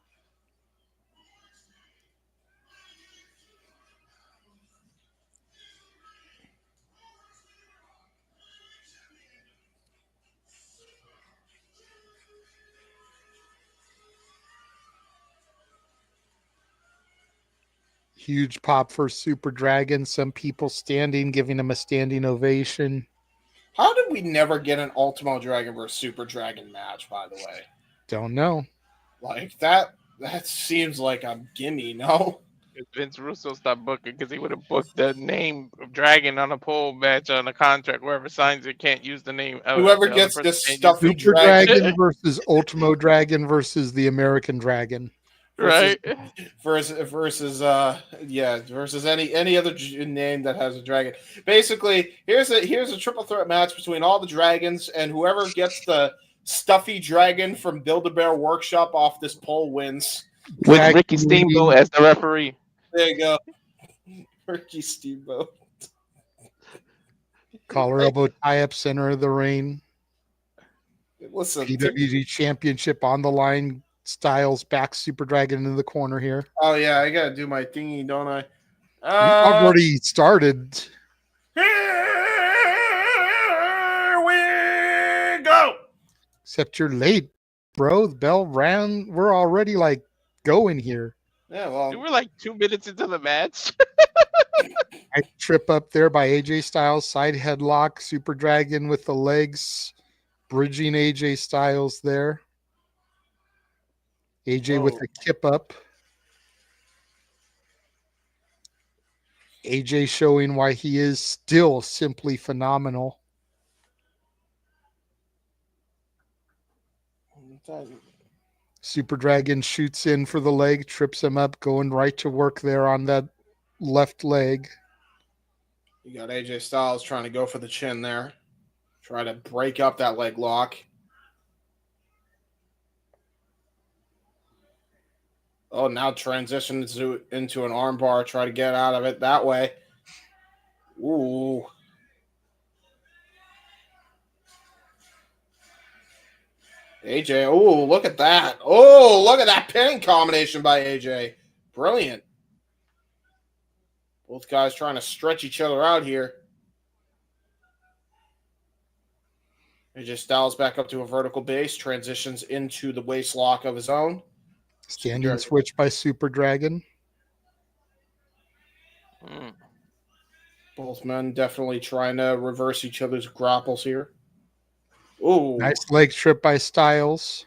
Huge pop for Super Dragon. Some people standing, giving him a standing ovation. How did we never get an Ultimo Dragon versus Super Dragon match, by the way? Don't know. Like, that seems like a gimme, no? If Vince Russo stopped booking, because he would have booked the name of Dragon on a pole match on a contract. Whoever signs it can't use the name. Whoever the other gets person this can't use stuffy Super dragon, Dragon versus Ultimo Dragon versus the American Dragon. versus, right? versus any other name that has a dragon. Basically, here's a triple threat match between all the dragons, and whoever gets the stuffy dragon from Build-A-Bear Workshop off this pole wins. With Tag Ricky team, Steamboat as the referee. There you go. Ricky Steamboat. collar elbow tie up, center of the ring. Listen, PWG Championship on the line. Styles back Super Dragon in the corner here. oh yeah, I gotta do my thingy, don't I? You've already started. Here we go. Except you're late, bro. The bell rang. We're already like going here. Yeah, well, We're like 2 minutes into the match. I trip up there by AJ Styles, side headlock, Super Dragon with the legs, bridging AJ Styles there. AJ with Whoa. a kip up. AJ showing why he is still simply phenomenal. Super Dragon shoots in for the leg, trips him up, going right to work there on that left leg. You got AJ Styles trying to go for the chin there. Try to break up that leg lock. Oh, now transition into an armbar. Try to get out of it that way. Ooh. AJ, oh, look at that. Oh, look at that pinning combination by AJ. Brilliant. Both guys trying to stretch each other out here. AJ Styles back up to a vertical base, transitions into the waist lock of his own. Standing switch by Super Dragon. Both men definitely trying to reverse each other's grapples here. Ooh. Nice leg trip by Styles.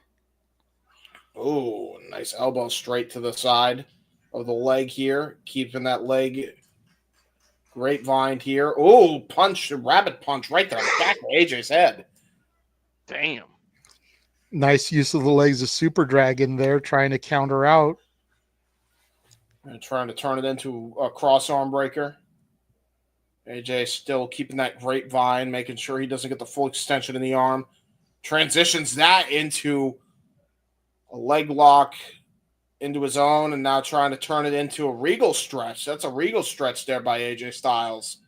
Ooh, nice elbow straight to the side of the leg here. Keeping that leg grapevine here. Ooh, punch, rabbit punch right to the back of AJ's head. Damn. Nice use of the legs of Super Dragon there, trying to counter out. And trying to turn it into a cross arm breaker. AJ still keeping that grapevine, making sure he doesn't get the full extension in the arm. Transitions that into a leg lock into his own, and now trying to turn it into a regal stretch. That's a regal stretch there by AJ Styles.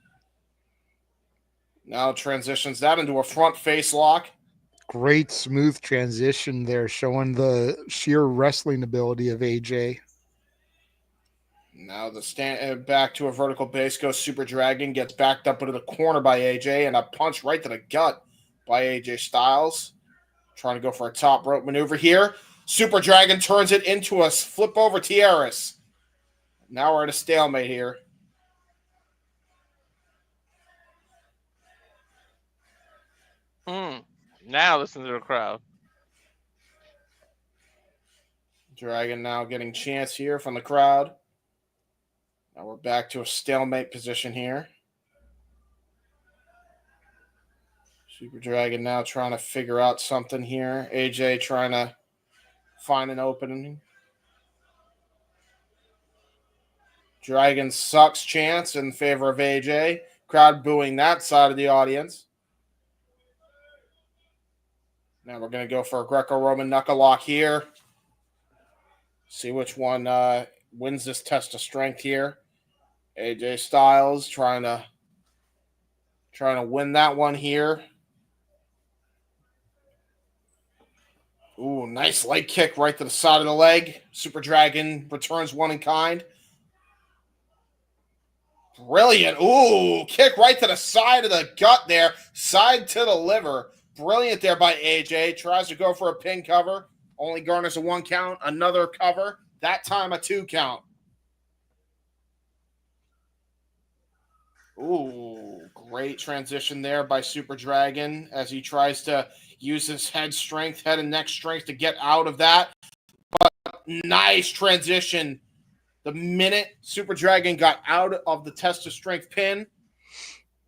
Now transitions that into a front face lock. Great smooth transition there, showing the sheer wrestling ability of AJ. Now the stand back to a vertical base goes Super Dragon, gets backed up into the corner by AJ, and a punch right to the gut by AJ Styles. Trying to go for a top rope maneuver here. Super Dragon turns it into a flip over tiaras. Now we're at a stalemate here. Now listen to the crowd. Dragon now getting chants here from the crowd. Now we're back to a stalemate position here. Super Dragon now trying to figure out something here. AJ trying to find an opening. Dragon sucks chance in favor of AJ. Crowd booing that side of the audience. Now we're going to go for a Greco-Roman knuckle lock here. See which one wins this test of strength here. AJ Styles trying to win that one here. Ooh, nice leg kick right to the side of the leg. Super Dragon returns one in kind. Brilliant. Ooh, kick right to the side of the gut there. Side to the liver. Brilliant there by AJ. Tries to go for a pin cover. Only garners a 1 count. Another cover. That time a 2 count. Ooh, Great transition there by Super Dragon as he tries to use his head and neck strength to get out of that. But nice transition. The minute Super Dragon got out of the test of strength pin,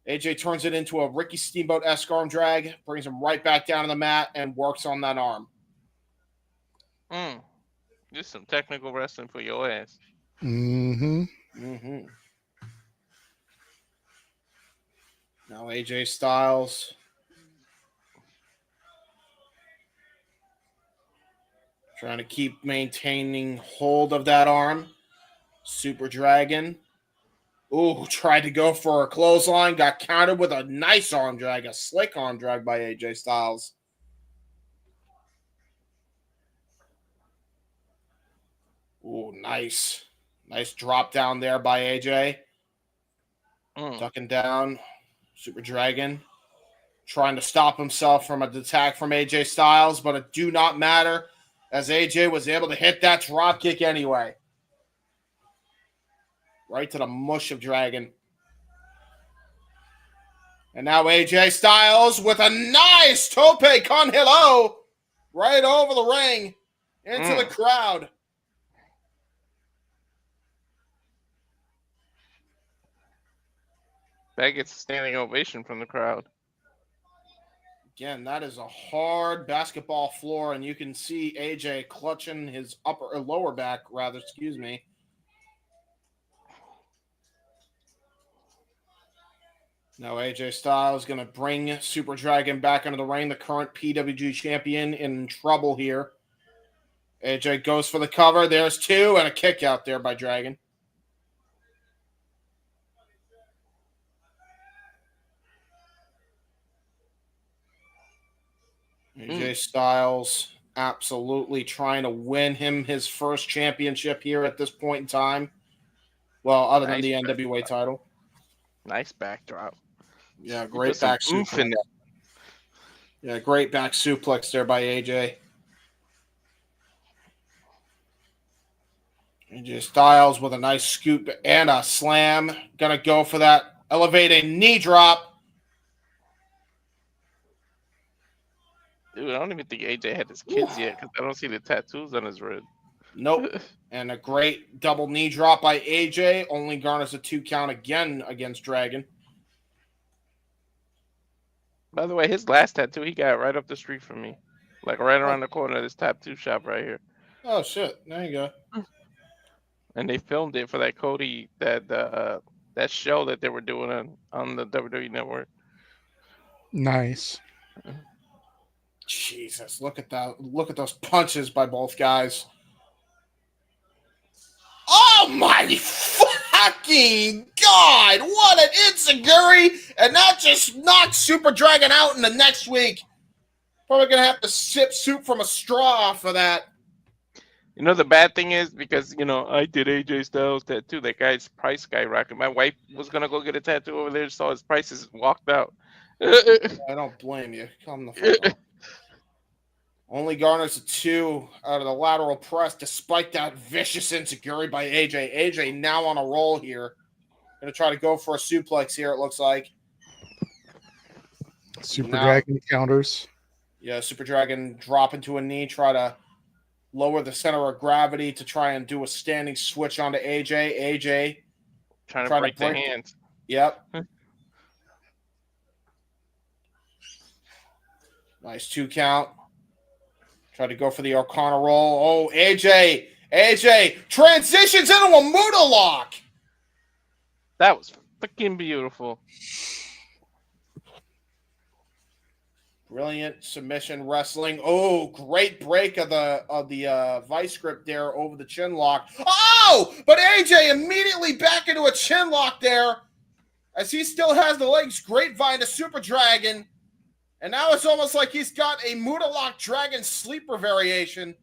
AJ turns it into a Ricky Steamboat-esque arm drag, brings him right back down to the mat, and works on that arm. Just some technical wrestling for your ass. Mm-hmm. Mm-hmm. Now AJ Styles trying to keep maintaining hold of that arm. Super Dragon. Ooh, tried to go for a clothesline. Got countered with a nice arm drag. A slick arm drag by AJ Styles. Ooh, nice. Nice drop down there by AJ. Ducking down. Super Dragon trying to stop himself from an attack from AJ Styles, but it do not matter as AJ was able to hit that drop kick anyway. Right to the mush of Dragon. And now AJ Styles with a nice tope con hilo right over the ring into the crowd. That gets a standing ovation from the crowd. Again, that is a hard basketball floor, and you can see AJ clutching his lower back, excuse me. Now AJ Styles going to bring Super Dragon back into the ring, the current PWG champion in trouble here. AJ goes for the cover. There's two, and a kick out there by Dragon. AJ Styles absolutely trying to win him his first championship here at this point in time. Well, other than the NWA title. Nice backdrop. Yeah, great back suplex. Yeah, great back suplex there by AJ. AJ Styles with a nice scoop and a slam. Gonna go for that elevating knee drop. Dude, I don't even think AJ had his kids yet because I don't see the tattoos on his rib. Nope. And a great double knee drop by AJ. Only garners a 2 count again against Dragon. By the way, his last tattoo, he got right up the street from me. Like right around the corner of this tattoo shop right here. Oh, shit. There you go. And they filmed it for that Cody, that show that they were doing on the WWE Network. Nice. Jesus, look at that. Look at those punches by both guys. Oh my fucking God! What an enziguri! And that just knocked Super Dragon out in the next week. Probably gonna have to sip soup from a straw for that. You know, the bad thing is because, I did AJ Styles tattoo. That guy's price skyrocketed. My wife was going to go get a tattoo over there, saw his prices, walked out. I don't blame you. Come the fuck up. Only garners a 2 out of the lateral press despite that vicious enziguri by AJ. AJ now on a roll here. Going to try to go for a suplex here, it looks like. Super Dragon counters. Yeah, Super Dragon drop into a knee, try to lower the center of gravity to try and do a standing switch onto AJ. AJ trying to break the hands. Yep. Nice 2 count. Try to go for the O'Connor roll. Oh, AJ transitions into a Muda lock. That was freaking beautiful. Brilliant submission wrestling. Oh, great break of the vice grip there over the chin lock. Oh, but AJ immediately back into a chin lock there as he still has the legs grapevine to Super Dragon. And now it's almost like he's got a Muda lock Dragon sleeper variation.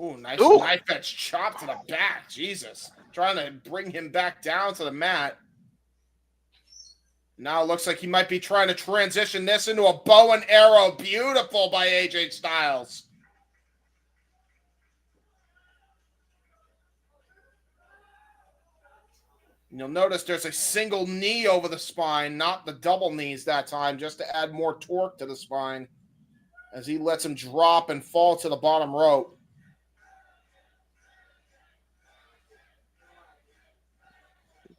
Ooh, nice knife edge chop to the back. Jesus. Trying to bring him back down to the mat. Now it looks like he might be trying to transition this into a bow and arrow. Beautiful by AJ Styles. And you'll notice there's a single knee over the spine, not the double knees that time, just to add more torque to the spine as he lets him drop and fall to the bottom rope.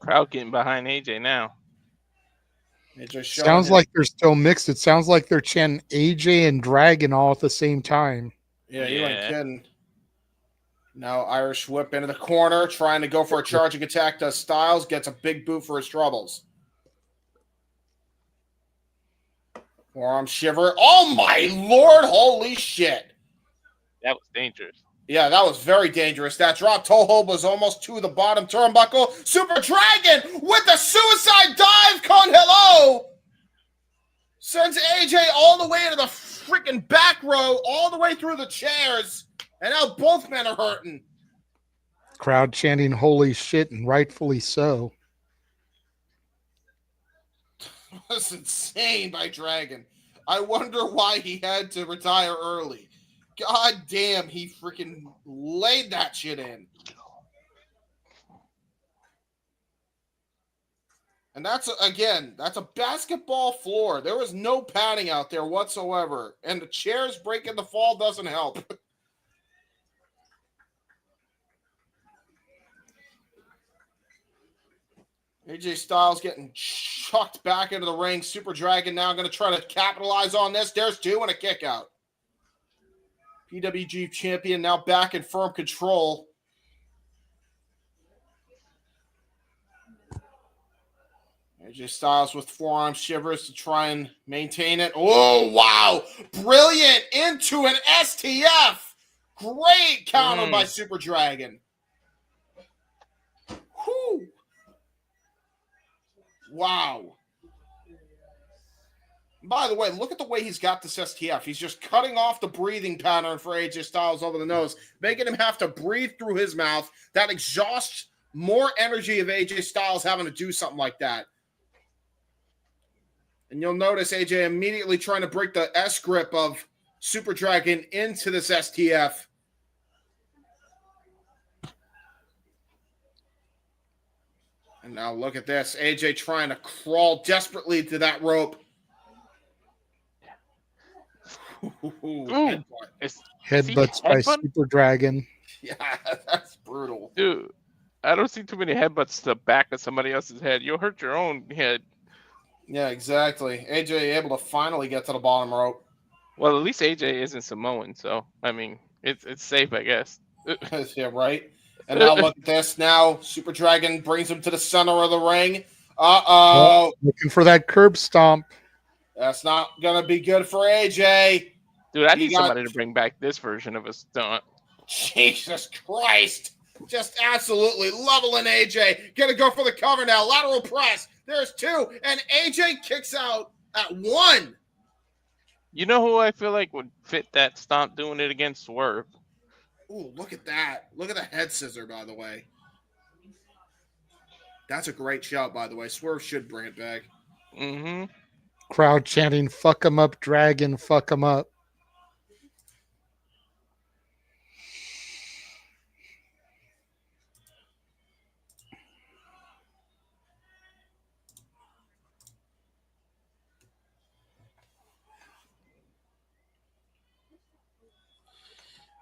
Crowd getting behind AJ now. It just showing Sounds him. like they're still mixed. It sounds like they're chanting AJ and Dragon all at the same time. Yeah, you ain't Yeah. kidding. Now Irish whip into the corner, trying to go for a charging attack. Does Styles, gets a big boot for his troubles. Forearm shiver. Oh my lord, holy shit. That was dangerous. Yeah, that was very dangerous. That drop toe hold was almost to the bottom turnbuckle. Super Dragon with the suicide dive con hello. Sends AJ all the way to the freaking back row, all the way through the chairs. And now both men are hurting. Crowd chanting holy shit, and rightfully so. That's insane by Dragon. I wonder why he had to retire early. God damn, he freaking laid that shit in. And that's a basketball floor. There was no padding out there whatsoever. And the chairs breaking the fall doesn't help. AJ Styles getting chucked back into the ring. Super Dragon now going to try to capitalize on this. There's two and a kick out. PWG champion now back in firm control. AJ Styles with forearm shivers to try and maintain it. Oh, wow. Brilliant into an STF. Great counter by Super Dragon. Whew. Wow. By the way, look at the way he's got this STF. He's just cutting off the breathing pattern for AJ Styles over the nose, making him have to breathe through his mouth. That exhausts more energy of AJ Styles having to do something like that. And you'll notice AJ immediately trying to break the S grip of Super Dragon into this STF. And now look at this. AJ trying to crawl desperately to that rope. Ooh, Headbutts by Super Dragon. Yeah, that's brutal. Dude, I don't see too many headbutts to the back of somebody else's head. You'll hurt your own head. Yeah, exactly. AJ able to finally get to the bottom rope. Well, at least AJ isn't Samoan, so I mean, it's safe, I guess. Yeah, right. And now look at this. Now Super Dragon brings him to the center of the ring. Uh-oh. Looking for that curb stomp. That's not going to be good for AJ. Dude, I need somebody to bring back this version of a stunt. Jesus Christ. Just absolutely leveling AJ. Going to go for the cover now. Lateral press. There's two. And AJ kicks out at one. You know who I feel like would fit that stomp doing it against Swerve? Ooh, look at that. Look at the head scissor, by the way. That's a great shout, by the way. Swerve should bring it back. Mm-hmm. Crowd chanting, fuck him up, Dragon, fuck him up.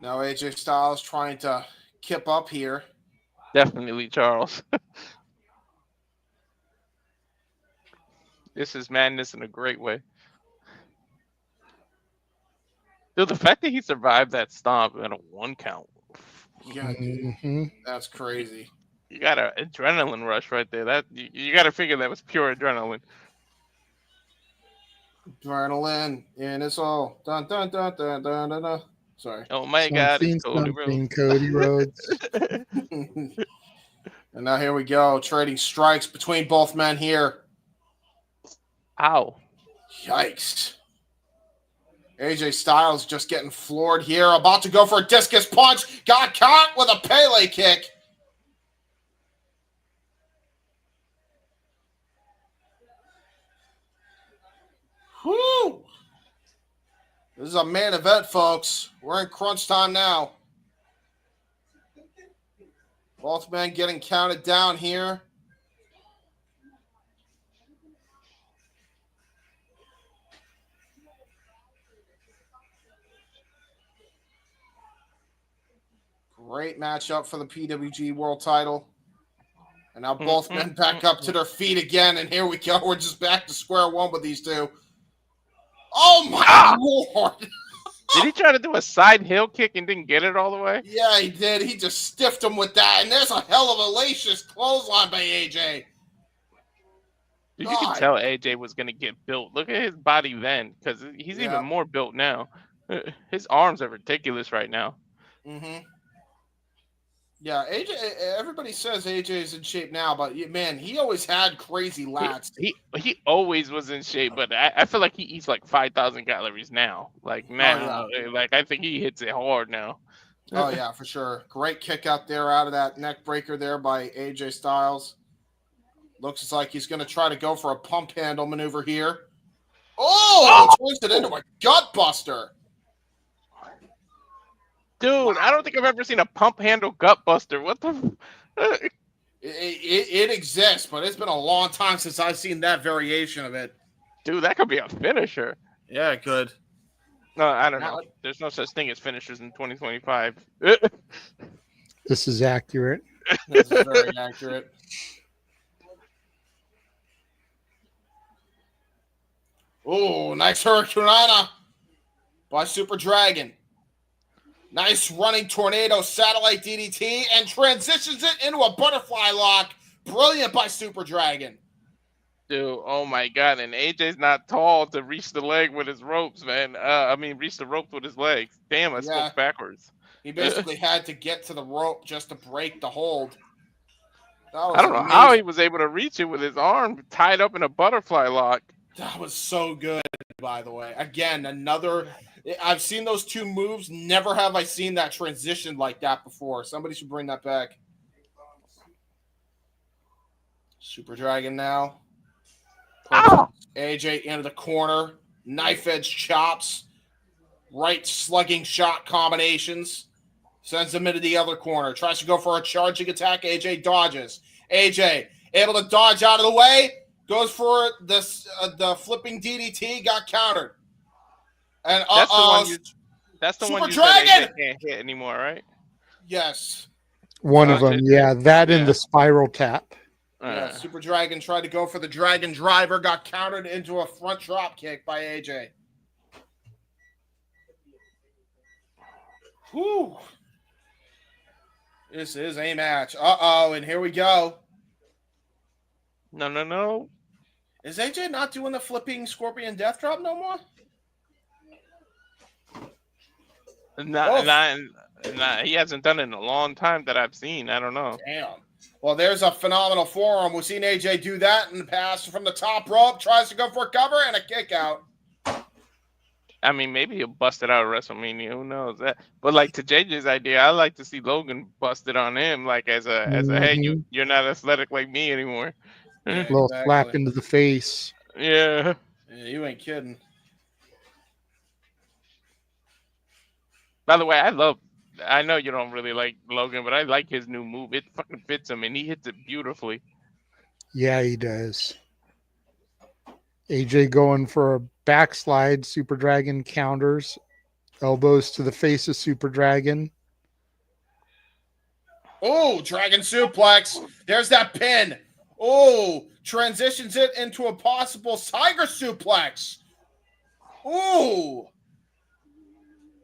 Now AJ Styles trying to kip up here. Definitely, Charles. This is madness in a great way. Dude, the fact that he survived that stomp in a one count. Yeah, dude. That's crazy. You got an adrenaline rush right there. That you got to figure that was pure adrenaline. Adrenaline in his soul. Dun, dun, dun, dun, dun, dun, dun. Sorry. Oh my God, it's Cody Rhodes. Cody Rhodes. And now here we go. Trading strikes between both men here. Ow. Yikes. AJ Styles just getting floored here. About to go for a discus punch. Got caught with a Pele kick. Whew. This is a main event, folks. We're in crunch time now. Both men getting counted down here. Great matchup for the PWG World Title. And now both men back up to their feet again, and here we go. We're just back to square one with these two. Oh my lord! Did he try to do a side heel kick and didn't get it all the way? Yeah, he did. He just stiffed him with that, and there's a hell of a lacious clothesline by AJ. You can tell AJ was going to get built. Look at his body then, because he's even more built now. His arms are ridiculous right now. Mm-hmm. Yeah, AJ. Everybody says AJ is in shape now, but man, he always had crazy lats. He always was in shape, but I feel like he eats like 5,000 calories now. Like now, like I think he hits it hard now. Oh yeah, for sure. Great kick out there out of that neck breaker there by AJ Styles. Looks like he's going to try to go for a pump handle maneuver here. Oh! Turns it into a gut buster. Dude, I don't think I've ever seen a pump handle gut buster. What the? It exists, but it's been a long time since I've seen that variation of it. Dude, that could be a finisher. Yeah, it could. No, I don't know. There's no such thing as finishers in 2025. This is accurate. This is very accurate. Oh, nice Hurricanrana by Super Dragon. Nice running tornado satellite DDT and transitions it into a butterfly lock. Brilliant by Super Dragon. Dude, oh my god. And AJ's not tall to reach the leg with his ropes, man. Reach the ropes with his legs. Damn, I spoke backwards. He basically had to get to the rope just to break the hold. I don't know how he was able to reach it with his arm tied up in a butterfly lock. That was so good, by the way. Again, I've seen those two moves. Never have I seen that transition like that before. Somebody should bring that back. Super Dragon now. AJ into the corner. Knife edge chops. Right slugging shot combinations. Sends him into the other corner. Tries to go for a charging attack. AJ dodges. AJ able to dodge out of the way. Goes for the flipping DDT. Got countered. And that's the Super one you Dragon! said AJ can't hit anymore, right? Yes. One of them, yeah. That and the spiral tap. Yeah, Super Dragon tried to go for the Dragon Driver. Got countered into a front drop kick by AJ. Whew. This is a match. Uh-oh, and here we go. No. Is AJ not doing the flipping Scorpion Death Drop no more? Nah, he hasn't done it in a long time that I've seen. I don't know. Damn. Well, there's a phenomenal forearm. We've seen AJ do that in the past from the top rope. Tries to go for a cover and a kick out. I mean, maybe he'll bust it out of WrestleMania. Who knows that? But like to JJ's idea, I like to see Logan busted on him, like as a hey, you're not athletic like me anymore. A little slap into the face. Yeah, you ain't kidding. By the way, I know you don't really like Logan, but I like his new move. It fucking fits him, and he hits it beautifully. Yeah, he does. AJ going for a backslide. Super Dragon counters. Elbows to the face of Super Dragon. Oh, Dragon suplex. There's that pin. Oh, transitions it into a possible Tiger suplex. Oh.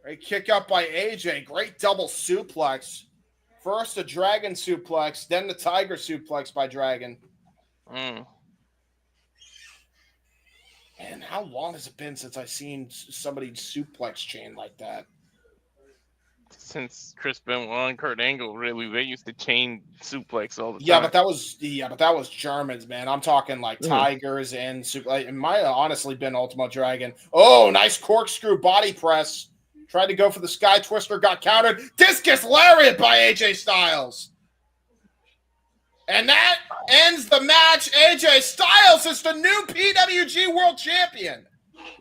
Great kick up by AJ. Great double suplex. First a Dragon suplex, then the Tiger suplex by Dragon. And how long has it been since I've seen somebody suplex chain like that? Since Chris Benoit and Kurt Angle, really, they used to chain suplex all the time. Yeah, but that was Germans, man. I'm talking like Tigers and it might have honestly been Ultimo Dragon. Oh, nice corkscrew body press. Tried to go for the Sky Twister, got countered. Discus Lariat by AJ Styles. And that ends the match. AJ Styles is the new PWG World Champion.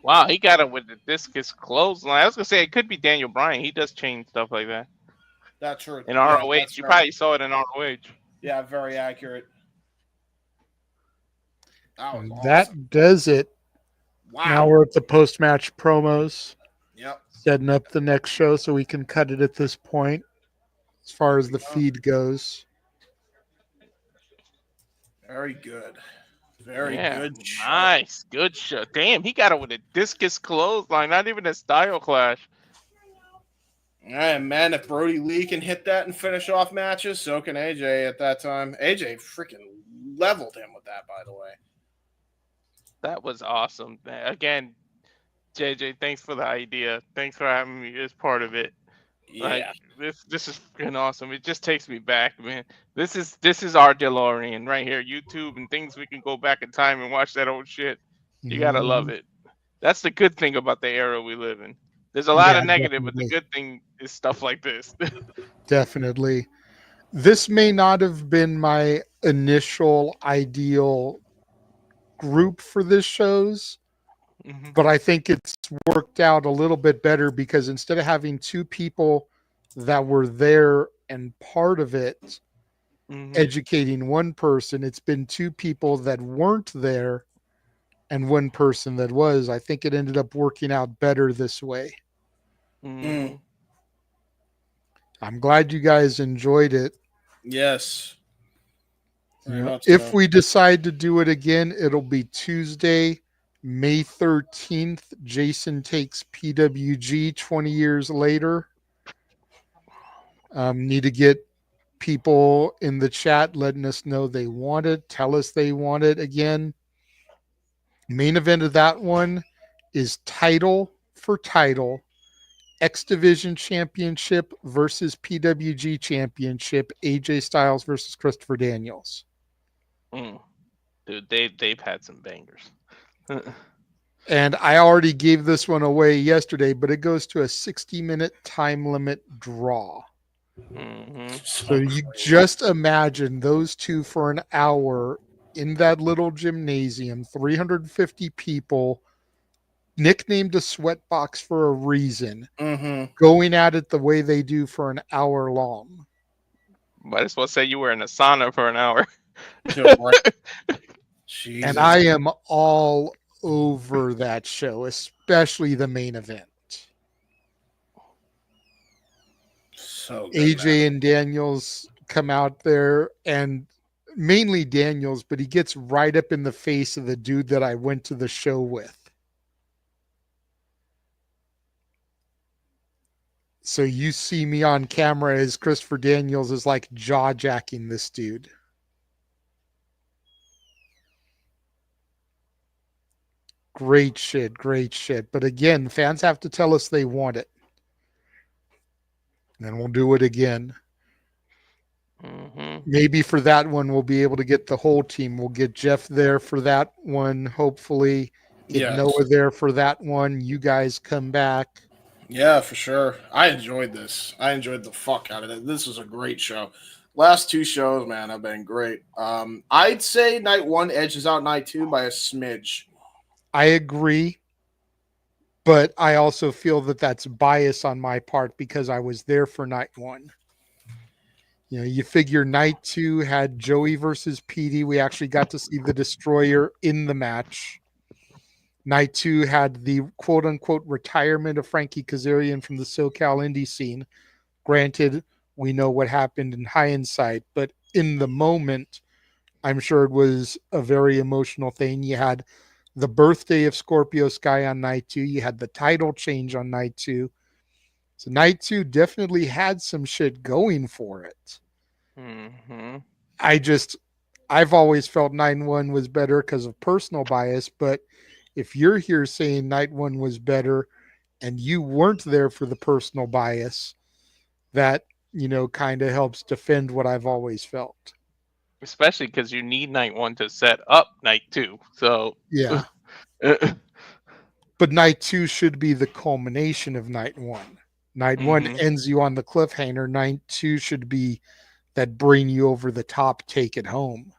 Wow, he got it with the discus clothesline. I was going to say it could be Daniel Bryan. He does chain stuff like that. That's true. In ROH. You probably saw it in ROH. Yeah, very accurate. That does it. Wow. Now we're at the post-match promos. Yep. Setting up the next show so we can cut it at this point. as far as the feed goes. Very good. Very Yeah, good show. nice, good show. Damn, he got it with a discus clothesline, not even a style clash. All right, man. If Brody Lee can hit that and finish off matches, so can AJ at that time. AJ freaking leveled him with that, by the way. That was awesome. Again, JJ, thanks for the idea. Thanks for having me as part of it. Like Yeah. this is freaking awesome. It just takes me back, man. This is our DeLorean right here. YouTube and things we can go back in time and watch that old shit. You gotta love it. That's the good thing about the era we live in. There's a lot Yeah, of negative, but the definitely. good thing is stuff like this. Definitely. This may not have been my initial ideal group for this shows, Mhm, but I think it's worked out a little bit better because instead of having two people that were there and part of it mhm, educating one person, it's been two people that weren't there and one person that was. I think it ended up working out better this way. mhm. I'm glad you guys enjoyed it. Yes. You Very know, much if so. we decide to do it again, it'll be Tuesday, May 13th. Jason takes PWG 20 years later. Need to get people in the chat letting us know they want it. Tell us they want it again. Main event of that one is title for title. X Division Championship versus PWG Championship. AJ Styles versus Christopher Daniels. Mm. Dude, they've had some bangers. And I already gave this one away yesterday, but it goes to a 60-minute time limit draw. Mhm. So you just imagine those two for an hour in that little gymnasium, 350 people, nicknamed a sweatbox for a reason, going at it the way they do for an hour long. Might as well say you were in a sauna for an hour. Jesus. And I am all over that show, especially the main event. So good, AJ man. and Daniels come out there, and mainly Daniels, but he gets right up in the face of the dude that I went to the show with. So you see me on camera as Christopher Daniels is like jaw jacking this dude. Great shit, great shit. But again, fans have to tell us they want it. And then we'll do it again. Mhm. Maybe for that one, we'll be able to get the whole team. We'll get Jeff there for that one, hopefully. Get Yes. Noah there for that one. You guys come back. Yeah, for sure. I enjoyed this. I enjoyed the fuck out of it. This was a great show. Last two shows, man, have been great. I'd say night one edges out night two by a smidge. I agree. But I also feel that that's bias on my part because I was there for night one. You know, you figure night two had Joey versus Petey. We actually got to see the Destroyer in the match. Night two had the quote unquote retirement of Frankie Kazarian from the SoCal indie scene. Granted, we know what happened in hindsight, but in the moment, I'm sure it was a very emotional thing. You had the birthday of Scorpio Sky on night two. You had the title change on night two. So night two definitely had some shit going for it. Mhm. I've always felt night one was better because of personal bias, but if you're here saying night one was better and you weren't there for the personal bias, that, you know, kind of helps defend what I've always felt. Especially because you need night one to set up night two. So Yeah. But night two should be the culmination of night one. Night one Mhm. ends you on the cliffhanger. Night two should be that bring you over the top, take it home.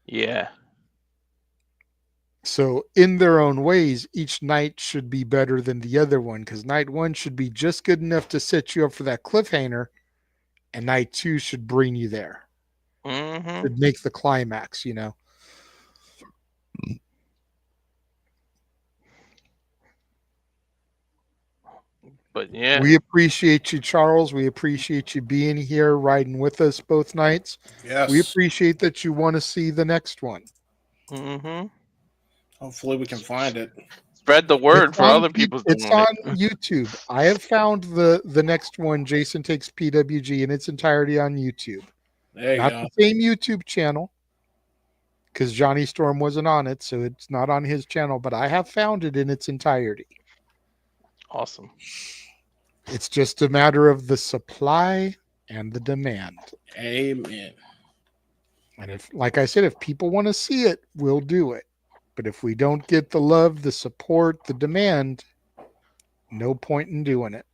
Yeah. So, in their own ways, each night should be better than the other one because night one should be just good enough to set you up for that cliffhanger, and night two should bring you there. Mhm. Should make the climax, you know. But yeah, We appreciate you, Charles. We appreciate you being here, riding with us both nights. Yes. We appreciate that you want to see the next one. Hopefully we can find it. Spread the word It's for on other people It's doing on it. YouTube. I have found the next one, Jason Takes PWG, in its entirety on YouTube. There you Not go. the same YouTube channel, because Johnny Storm wasn't on it, so it's not on his channel, but I have found it in its entirety. Awesome. It's just a matter of the supply and the demand. Amen. And if, like I said, if people want to see it, we'll do it. But if we don't get the love, the support, the demand, no point in doing it.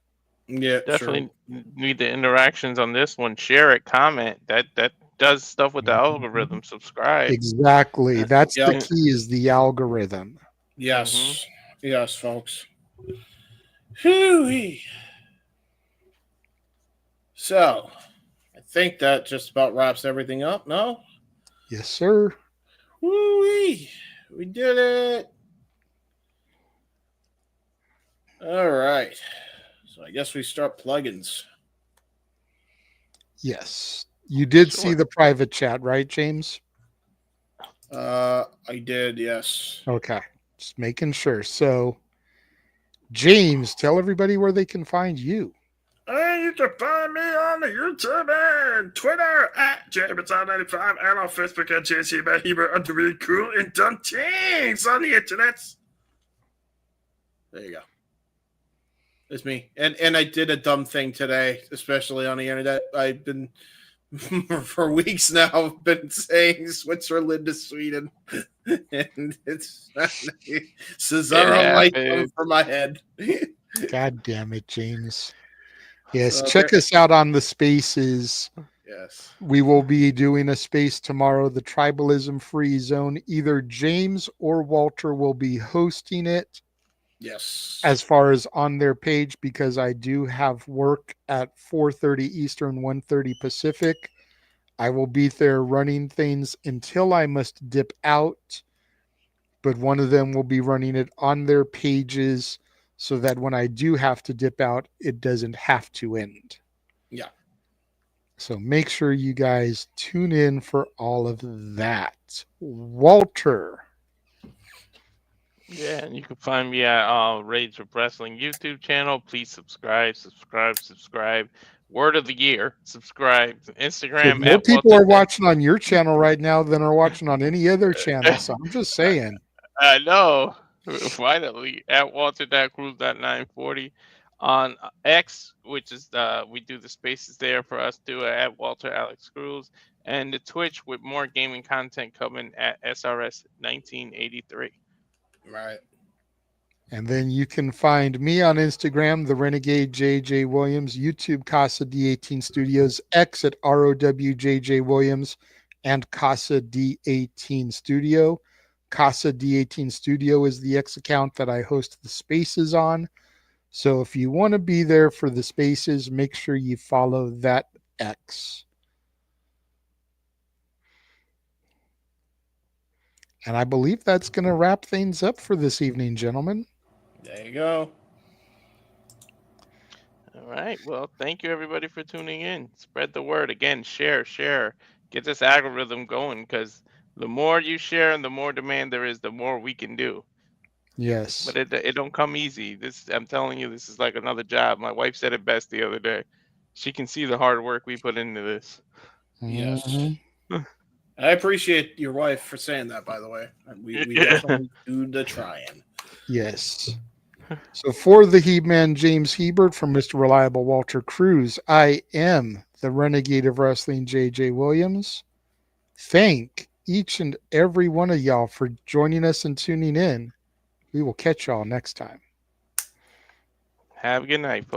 Yeah, Definitely need the interactions on this one. Share it, comment. That does stuff with the algorithm. Subscribe. Exactly. That's the Yep. key, is the algorithm. Yes. Yes, folks. Whew. So, I think that just about wraps everything up. No? Yes, sir. Woo-wee. We did it. All right. So I guess we start plugins. Yes. You did Sure. see the private chat, right, James? I did, yes. Okay. Just making sure. So, James, tell everybody where they can find you. And you can find me on the YouTube and Twitter at JameSon95 and on Facebook at JC I'm really cool and done things on the internet. There you go. It's me. And I did a dumb thing today, especially on the internet. I've been for weeks now, I've been saying Switzerland to Sweden. And it's Cesaro light over my head. God damn it, James. Yes, So check us out on the spaces. Yes. We will be doing a space tomorrow, the Tribalism Free Zone. Either James or Walter will be hosting it. Yes. As far as on their page, because I do have work at 4:30 Eastern, 1:30 Pacific. I will be there running things until I must dip out. But one of them will be running it on their pages, so that when I do have to dip out, it doesn't have to end. Yeah. So make sure you guys tune in for all of that. Walter. Yeah, and you can find me at Reyes of Wrestling YouTube channel. Please subscribe. Word of the year, subscribe. Instagram More at people Walter are watching on your channel right now than are watching on any other channel. So I'm just saying. I know. Finally, at Walter.Cruz.940 on X, which is we do the spaces there for us too at Walter Alex Cruz, and the Twitch with more gaming content coming at SRS 1983. Right. And then you can find me on Instagram, the Renegade JJ Williams, YouTube Casa D18 Studios, X at ROWJJ Williams, and Casa D18 Studio. Casa D18 Studio is the X account that I host the spaces on. So if you want to be there for the spaces, make sure you follow that X. And I believe that's going to wrap things up for this evening, gentlemen. There you go. All right. Well, thank you everybody for tuning in. Spread the word. Again, share. Get this algorithm going, because the more you share and the more demand there is, the more we can do. Yes. But it don't come easy. I'm telling you, this is like another job. My wife said it best the other day. She can see the hard work we put into this. Yes. Mm-hmm. I appreciate your wife for saying that, by the way. We definitely do the trying. Yes. So for the He-Man James Hebert, from Mr. Reliable Walter Cruz, I am the Renegade of Wrestling JJ Williams. Thank each and every one of y'all for joining us and tuning in. We will catch y'all next time. Have a good night, folks.